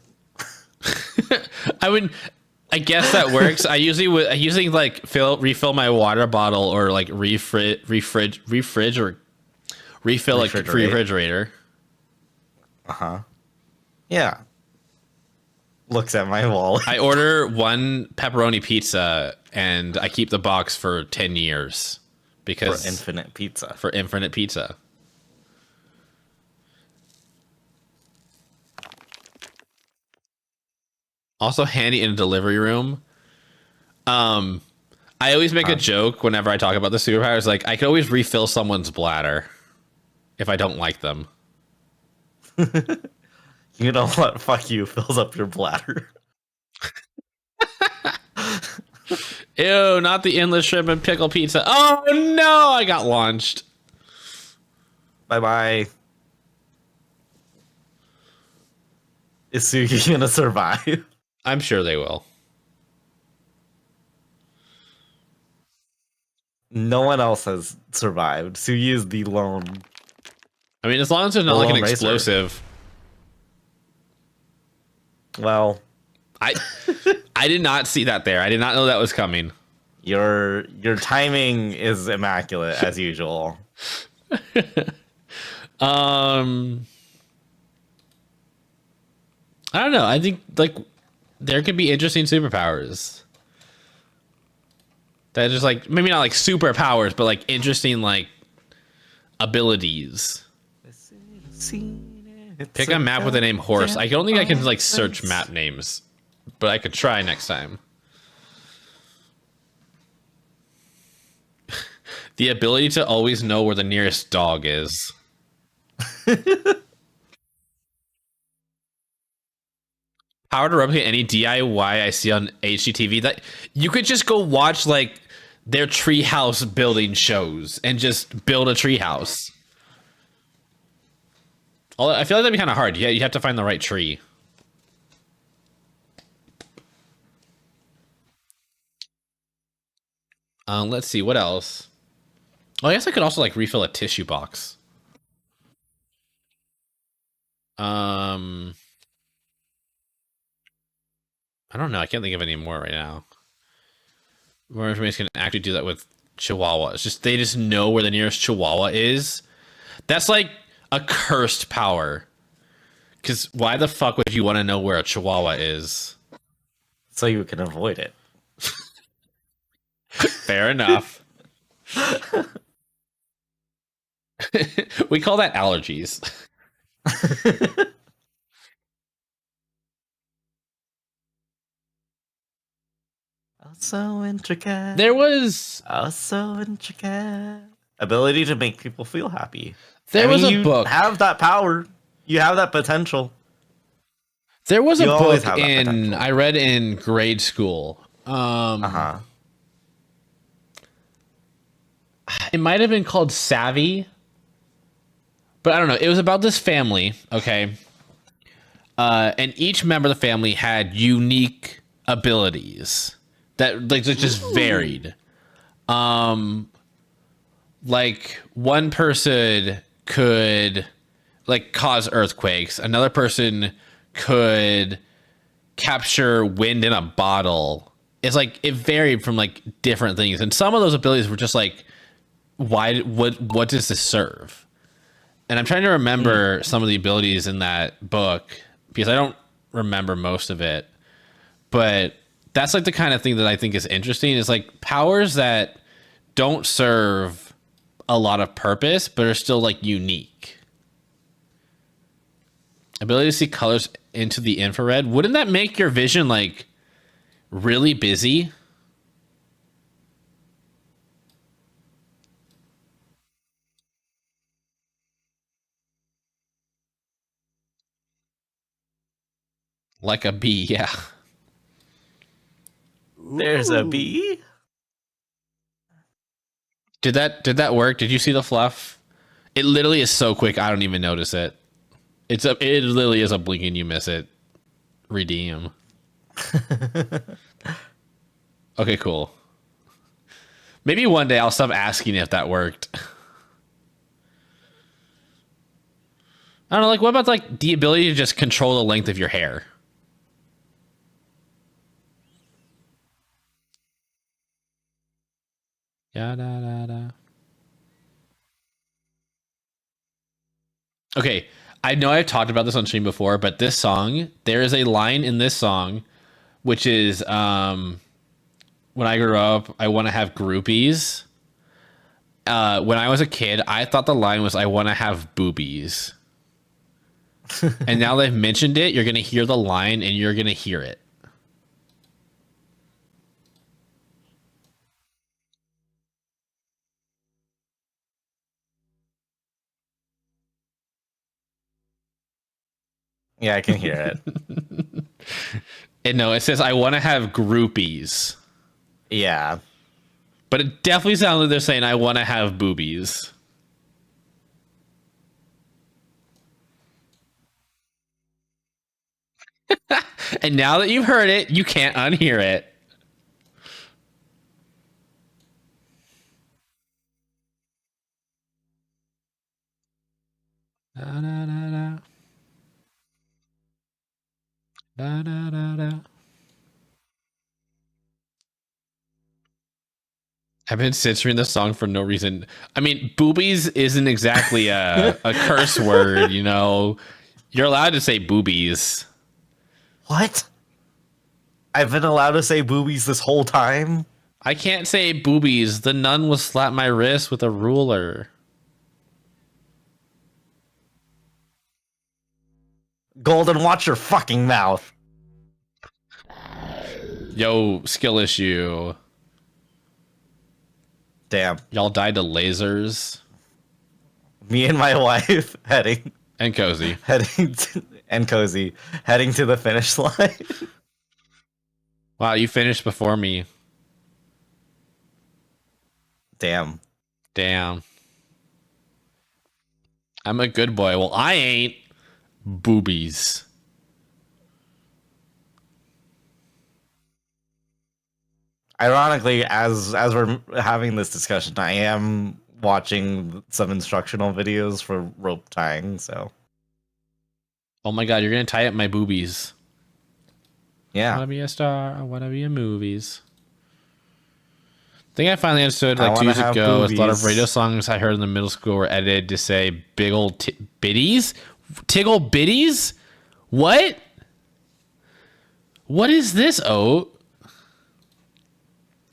I guess that works. I usually like refill my water bottle or like refill like refrigerator. Yeah. Looks at my wallet. I order one pepperoni pizza and I keep the box for 10 years because for infinite pizza. For infinite pizza. Also handy in a delivery room. I always make a joke whenever I talk about the superpowers. Like, I could always refill someone's bladder if I don't like them. You know what? Fuck you. Fills up your bladder. Ew, not the endless shrimp and pickle pizza. Oh, no! I got launched. Bye-bye. Is Sugi gonna survive? I'm sure they will. No one else has survived. Sugi is the lone. I mean, as long as there's not like an explosive. Well, I did not see that there. I did not know that was coming. Your timing is immaculate as usual. I don't know. I think like there could be interesting superpowers. That just like maybe not like superpowers, but like interesting like abilities. Pick a map with the name horse. I don't think I can like search map names, but I could try next time. The ability to always know where the nearest dog is. Power to replicate any DIY I see on HGTV. That you could just go watch like their treehouse building shows and just build a treehouse. I feel like that'd be kind of hard. Yeah, you have to find the right tree. Let's see what else. Oh, I guess I could also like refill a tissue box. I don't know. I can't think of any more right now. More information can actually do that with Chihuahua. It's just they just know where the nearest Chihuahua is. That's like a cursed power. Because why the fuck would you want to know where a Chihuahua is? So you can avoid it. Fair enough. We call that allergies. So intricate. There was so intricate. Ability to make people feel happy. There was a you book. Have that power. You have that potential. There was a book I read in grade school. It might have been called Savvy, but I don't know. It was about this family, okay? And each member of the family had unique abilities that like just varied. Like one person could like cause earthquakes. Another person could capture wind in a bottle it's like it varied from like different things, and some of those abilities were just like, what does this serve? And I'm trying to remember some of the abilities in that book because I don't remember most of it. But that's like the kind of thing that I think is interesting is like powers that don't serve a lot of purpose, but are still like unique. Ability to see colors into the infrared. Wouldn't that make your vision like really busy? Like a bee, yeah. There's a bee. Did that work? Did you see the fluff? It literally is so quick I don't even notice it. It literally is a blink and you miss it. Redeem. Okay, cool. Maybe one day I'll stop asking if that worked. I don't know, like what about like the ability to just control the length of your hair? Da, da, da, da. Okay, I know I've talked about this on stream before, but this song, there is a line in this song, which is when I grew up, I want to have groupies. When I was a kid, I thought the line was, I want to have boobies. And now they've mentioned it, you're going to hear the line and you're going to hear it. Yeah, I can hear it. And no, it says, I want to have groupies. Yeah. But it definitely sounds like they're saying, I want to have boobies. And now that you've heard it, you can't unhear it. Da, da, da, da. Da, da, da, da. I've been censoring the song for no reason. I mean, boobies isn't exactly a curse word, you know. You're allowed to say boobies. What? I've been allowed to say boobies this whole time? I can't say boobies. The nun will slap my wrist with a ruler. Golden, watch your fucking mouth. Yo, skill issue. Damn. Y'all died to lasers. Me and my wife heading And Cozy. and Cozy heading to the finish line. Wow, you finished before me. Damn. Damn. I'm a good boy. Well, I ain't. Boobies. Ironically, as we're having this discussion, I am watching some instructional videos for rope tying, so Oh my god, you're gonna tie up my boobies. I yeah. wanna be a star. I wanna be in movies. I think I finally understood I like 2 wanna years have ago. A lot of boobies. radio songs I heard in the middle school were edited to say big old bitties. Tiggle bitties? What? What is this, Oat?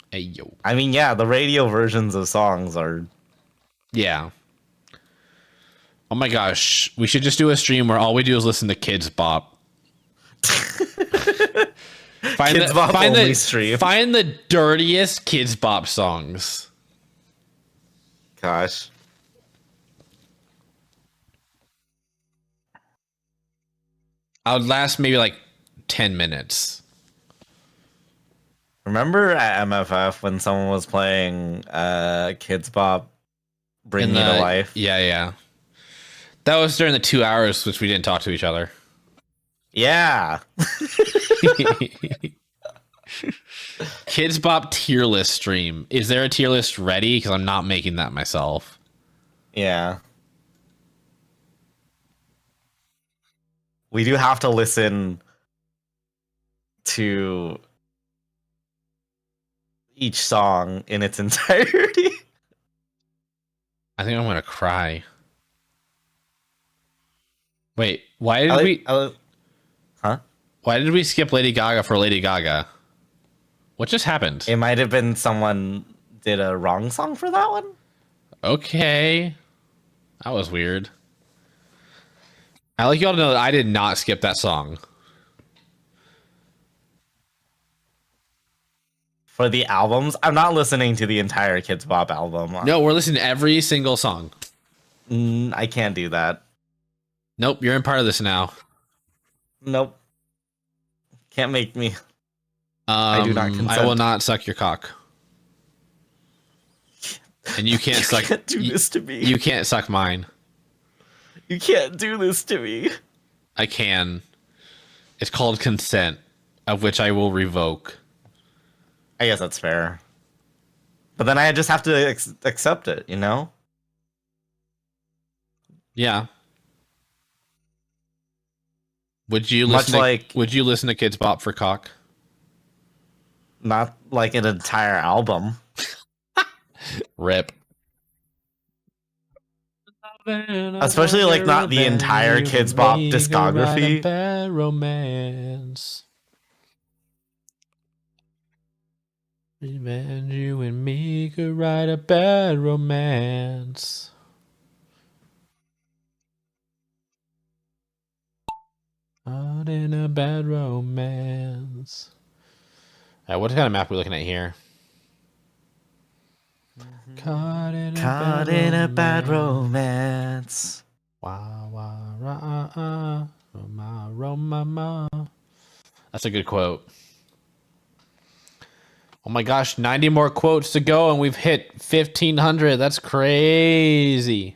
Hey, yo. I mean, yeah, the radio versions of songs are Yeah. Oh my gosh. We should just do a stream where all we do is listen to Kids Bop. Kids Bop only stream. Find the dirtiest Kids Bop songs. gosh. I would last maybe like 10 minutes. Remember at MFF when someone was playing Kids Bop Bring Me to Life? Yeah, yeah. That was during the 2 hours which we didn't talk to each other. Yeah. Kids Bop tier list stream. Is there a tier list ready? Because I'm not making that myself. Yeah. We do have to listen to each song in its entirety. I think I'm gonna cry. Wait, why did Huh? Why did we skip Lady Gaga for Lady Gaga? What just happened? It might have been someone did a wrong song for that one. Okay, that was weird. I like you all to know that I did not skip that song. For the albums, I'm not listening to the entire Kids Bop album. No, we're listening to every single song. I can't do that. Nope, you're in part of this now. Nope. Can't make me. I do not consent. I will not suck your cock. And you can't suck. Can't do this to me. You can't suck mine. You can't do this to me. I can. It's called consent, of which I will revoke. I guess that's fair. But then I just have to accept it, you know? Yeah. Would you Much listen? like- Would you listen to Kids Bop for cock? Not like an entire album. Rip. Especially, like, not the entire Kids Bop discography. Bad romance. Revenge, you and me could write a bad romance. Not in a bad romance. All right, what kind of map are we looking at here? Caught in a bad romance. Wah, wah, rah, Roma, Roma, ma. That's a good quote. Oh my gosh, 90 more quotes to go and we've hit 1,500. That's crazy.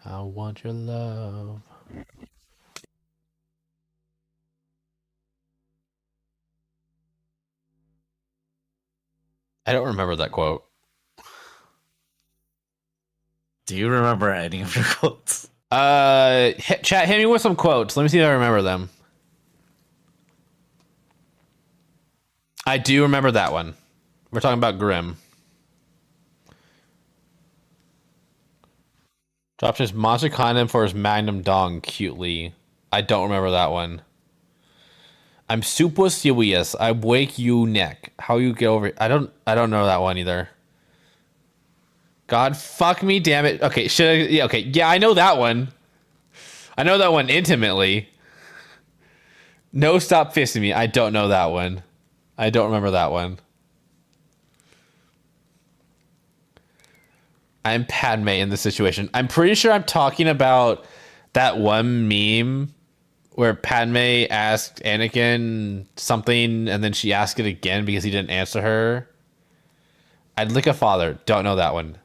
I want your love. I don't remember that quote. Do you remember any of your quotes? Chat, hit me with some quotes. Let me see if I remember them. I do remember that one. We're talking about Grimm. Dropped his monster condom for his magnum dong cutely. I don't remember that one. I'm super serious. I wake you neck. How you get over? I don't know that one either. God fuck me, damn it. Okay, should I? Yeah, okay, yeah, I know that one. I know that one intimately. No, stop fisting me. I don't know that one. I don't remember that one. I'm Padme in this situation. I'm pretty sure I'm talking about that one meme where Padme asked Anakin something and then she asked it again because he didn't answer her. I'd lick a father. Don't know that one.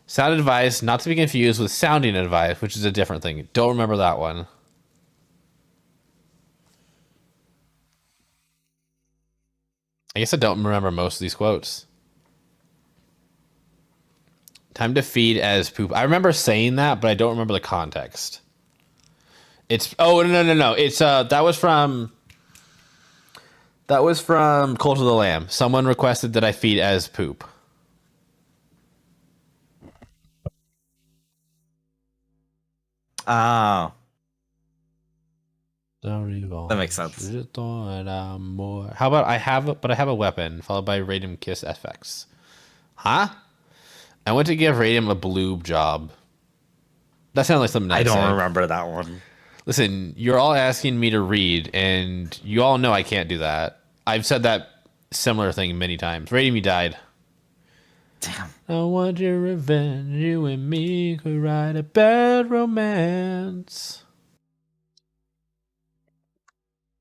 Sound advice, not to be confused with sounding advice, which is a different thing. Don't remember that one. I guess I don't remember most of these quotes. Time to feed as poop. I remember saying that, but I don't remember the context. It's no. It's that was from Cult of the Lamb. Someone requested that I feed as poop. Oh. That That makes sense. How about I have a weapon followed by Radium Kiss FX. Huh? I went to give Radium a bloob job. That sounds like something I I'd don't say. remember that one. Listen, you're all asking me to read, and you all know I can't do that. I've said that similar thing many times. Radium, you died. Damn. I want your revenge. You and me could write a bad romance.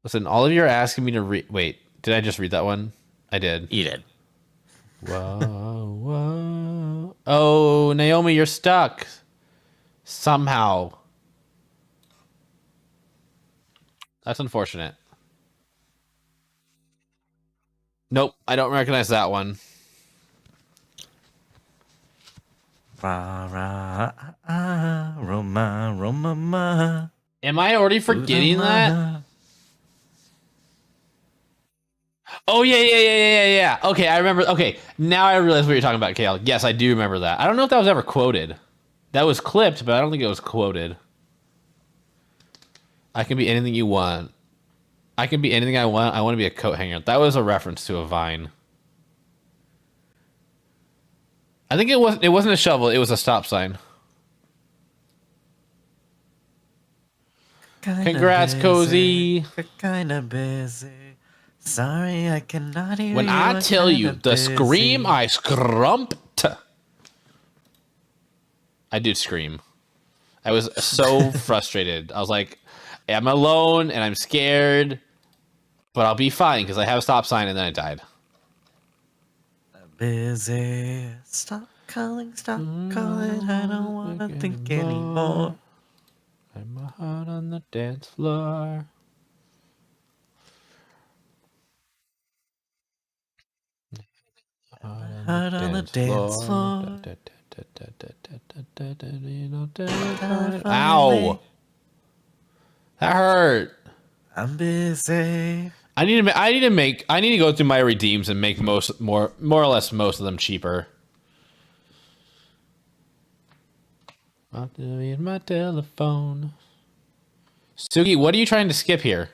Listen, all of you are asking me to read. Wait, did I just read that one? I did. You did. Whoa, whoa. Oh, Naomi, you're stuck. Somehow. That's unfortunate. Nope, I don't recognize that one. Ra ra ah, Roma Roma ma. Am I already forgetting that? Oh yeah. Okay, I remember. Okay, now I realize what you're talking about, Kale. Yes, I do remember that. I don't know if that was ever quoted. That was clipped, but I don't think it was quoted. I can be anything you want. I can be anything I want. I want to be a coat hanger. That was a reference to a Vine. I think it was. It wasn't a shovel. It was a stop sign. Congrats, Cozy. Kinda busy. Sorry, I cannot hear When you. I tell you kinda the busy. scream, I scrumped. I did scream. I was so frustrated. I was like, I'm alone and I'm scared, but I'll be fine because I have a stop sign, and then I died. Busy. Stop calling, stop calling. I don't wanna think anymore. And my heart on the dance floor. Heart on the dance floor. Ow! That hurt. I'm busy. I need to go through my redeems and make more or less most of them cheaper. I'll do it in my telephone. Sugi, what are you trying to skip here?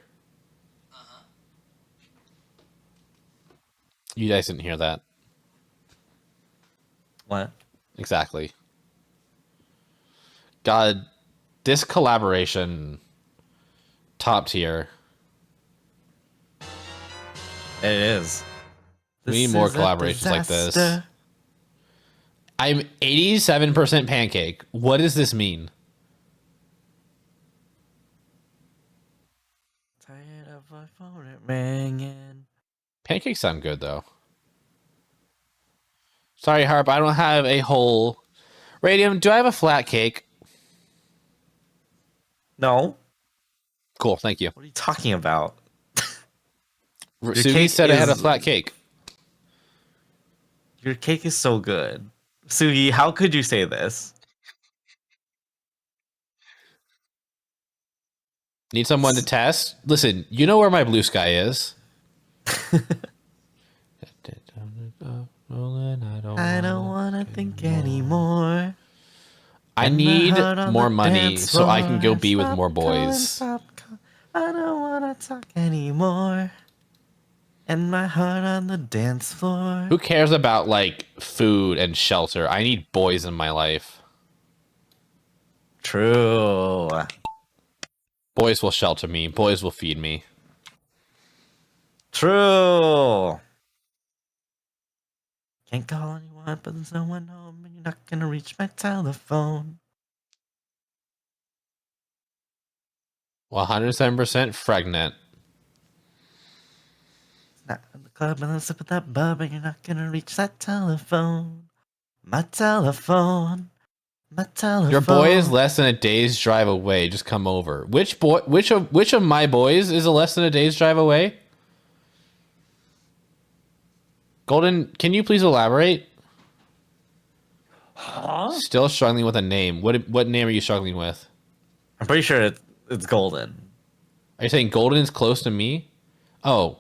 You guys didn't hear that. What? Exactly. God, this collaboration, top tier. It is. We need more collaborations like this. I'm 87% pancake. What does this mean? Tired of my phone ringing. Pancakes sound good though. Sorry, Harp, I don't have a whole. Radium, do I have a flat cake? No. Cool, thank you. What are you talking about? Sugi cake said I had a is- flat cake. Your cake is so good. Sugi, how could you say this? Need someone to test? Listen, you know where my blue sky is. I don't wanna think anymore. I need more money so I can go be with Stop more calling, boys. stop call- I don't wanna talk anymore. And my heart on the dance floor. Who cares about like food and shelter? I need boys in my life. True. Boys will shelter me. Boys will feed me. True. Can't call anyone, but there's no one home, and you're not gonna reach my telephone. 107% pregnant. Not in the club, and I'm sipping that bub, and you're not gonna reach that telephone. My telephone. My telephone. Your boy is less than a day's drive away. Just come over. Which boy? Which of my boys is a less than a day's drive away? Golden, can you please elaborate? Huh? Still struggling with a name. What name are you struggling with? I'm pretty sure it's golden. Are you saying Golden is close to me? Oh,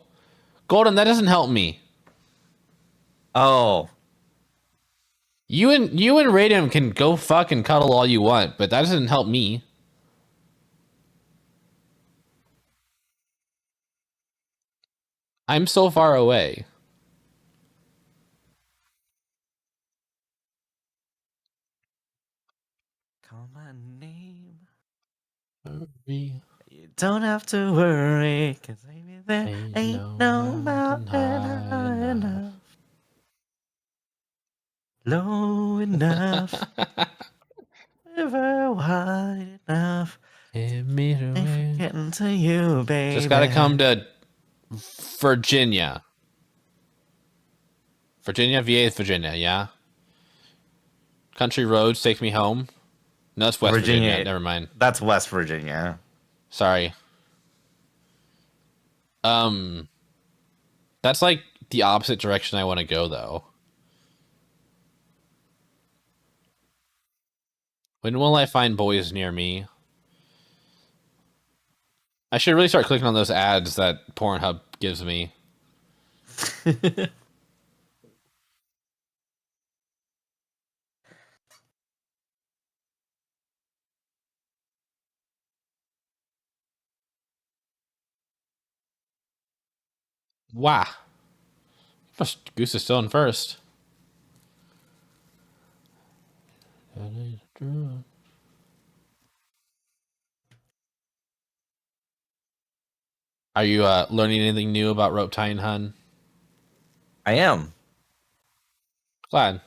Golden, that doesn't help me. Oh. You and Radium can go fuck and cuddle all you want, but that doesn't help me. I'm so far away. Call my name. Hurry. You don't have to worry, cause maybe there Ain't ain't no no mountain mountain high high enough. enough. Low enough. River wide enough. Ain't Ain't forgetting to you, baby. Just gotta come to Virginia. Virginia, VA, Virginia, yeah? Country roads take me home. No, that's West Virginia. Never mind. That's West Virginia. Sorry. That's like the opposite direction I want to go, though. When will I find boys near me? I should really start clicking on those ads that Pornhub gives me. Wow. Goose is still in first. Are you learning anything new about rope tying, hun? I am. Glad.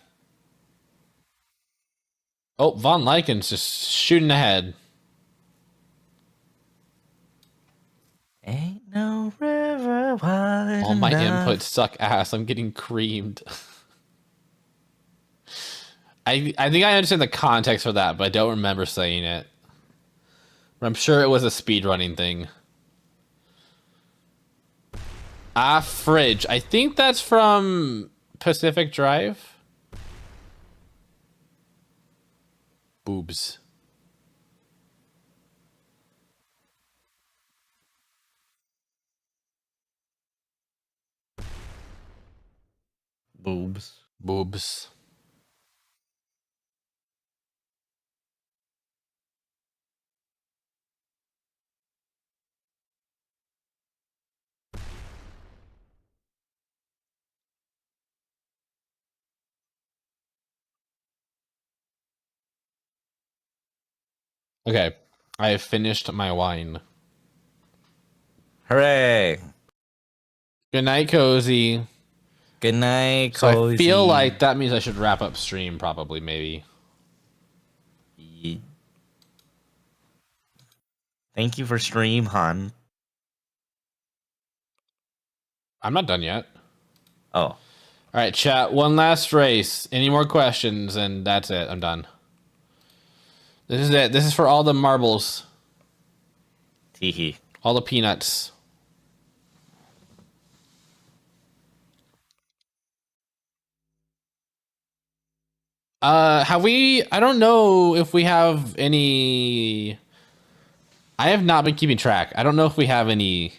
Oh, Von Lyken's just shooting ahead. Ain't no river wide All my enough. inputs suck ass. I'm getting creamed. I think I understand the context for that, but I don't remember saying it. I'm sure it was a speedrunning thing. Ah, fridge. I think that's from Pacific Drive. Boobs. Boobs. Boobs. Okay, I have finished my wine. Hooray! Good night, Cozy. Good night, So Cozy. I feel like that means I should wrap up stream, probably, maybe. Thank you for stream, hon. I'm not done yet. Oh. All right, chat. One last race. Any more questions? And that's it. I'm done. This is it. This is for all the marbles. Teehee. All the peanuts. Have we... I don't know if we have any... I have not been keeping track. I don't know if we have any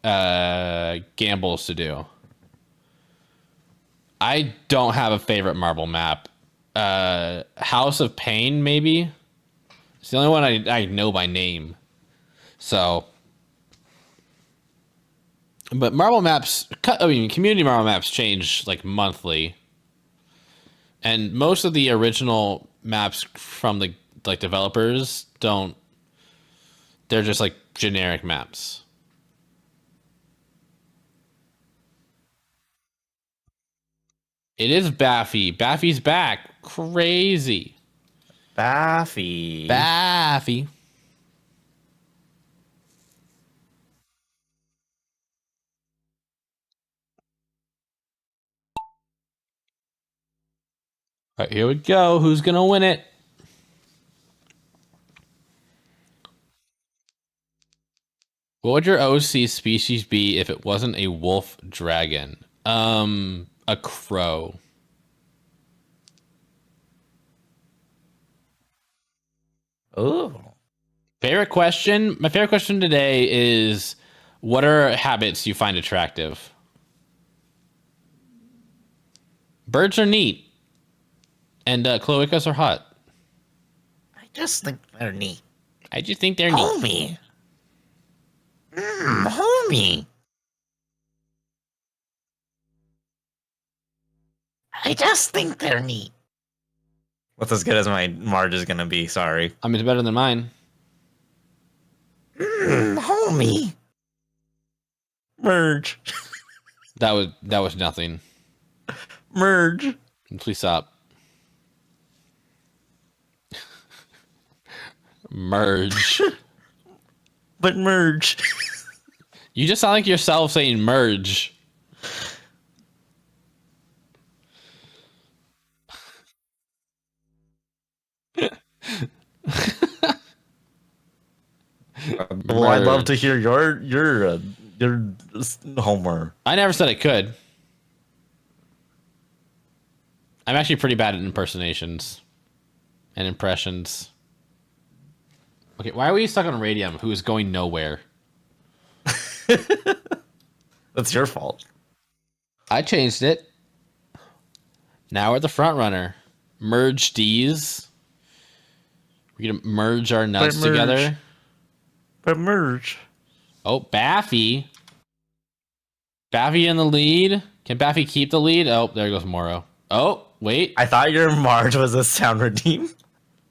gambles to do. I don't have a favorite marble map. House of Pain, maybe? It's the only one I know by name. So... But marble maps... I mean, community marble maps change, like, monthly. And most of the original maps from the like developers don't. They're just like generic maps. It is Baffy. Baffy's back. Crazy. Baffy. Baffy. All right, here we go. Who's gonna win it? What would your OC species be if it wasn't a wolf dragon? A crow. Ooh. Favorite question? My favorite question today is, what are habits you find attractive? Birds are neat. And cloacas are hot. I just think they're neat. I just think they're neat. Homie. Homie. I just think they're neat. What's as good as my Marge is gonna be, sorry. I mean, it's better than mine. Homie. Merge. That was nothing. Merge. Please stop. Merge. But merge. You just sound like yourself saying merge. Well, I'd love to hear your Homer. I never said I could. I'm actually pretty bad at impersonations and impressions. Okay, why are we stuck on Radium, who is going nowhere? That's your fault. I changed it. Now we're the front runner. Merge D's. We're gonna merge our nuts merge. together. But merge. Oh, Baffy. Baffy in the lead. Can Baffy keep the lead? Oh, there goes Moro. Oh, wait. I thought your Marge was a sound redeem.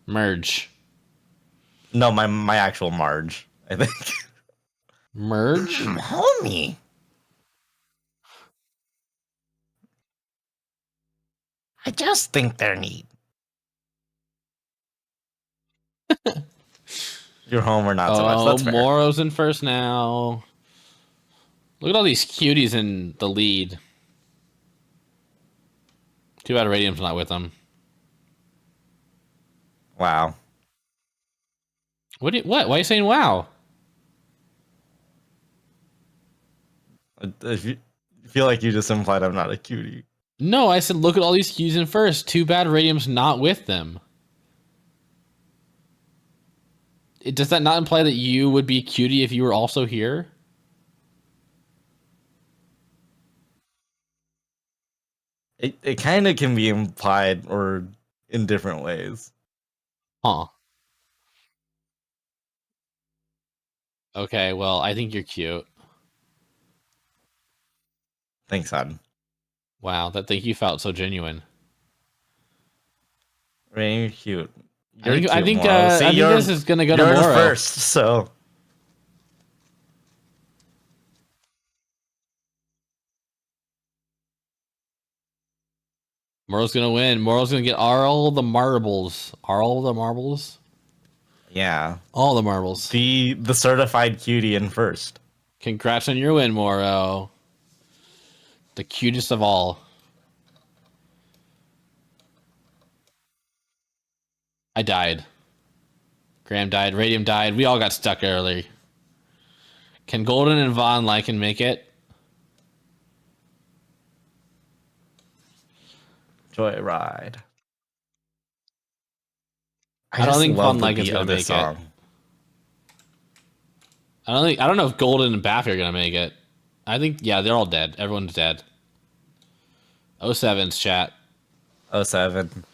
Merge. No, my actual Marge, I think. Merge? Homie. I just think they're neat. You're home or not so much. That's fair. Moro's in first now. Look at all these cuties in the lead. Too bad Radium's not with them. Wow. What? Why are you saying wow? I feel like you just implied I'm not a cutie. No, I said look at all these cuties in first. Too bad Radium's not with them. Does that not imply that you would be cutie if you were also here? It kind of can be implied or in different ways. Huh. Okay, well, I think you're cute. Thanks, hon. Wow, that thank you felt so genuine. Ray, you're cute. I think this is gonna go to Moro Moro first. So Moro's gonna win. Moro's gonna get all the marbles. All the marbles. yeah, All the marbles. the certified cutie in first. Congrats on your win, Moro. The cutest of all. I died. Graham died. Radium died. We all got stuck early. Can Golden and Von Lycan make it? Joyride. I don't just think love Von the Lycan's beat gonna of this make it. I don't know if Golden and Baffy are gonna make it. I think they're all dead. Everyone's dead. 07's chat. 07.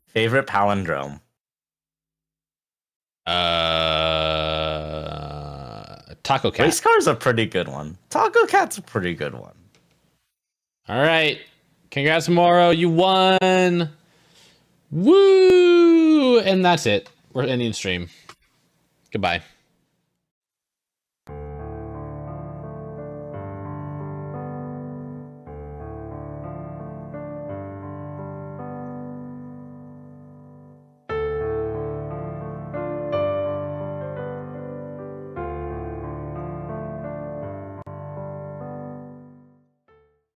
Favorite palindrome. Taco Cat. Race Car's a pretty good one. Taco Cat's a pretty good one. All right. Congrats, Moro. You won. Woo! And that's it. We're ending the stream. Goodbye.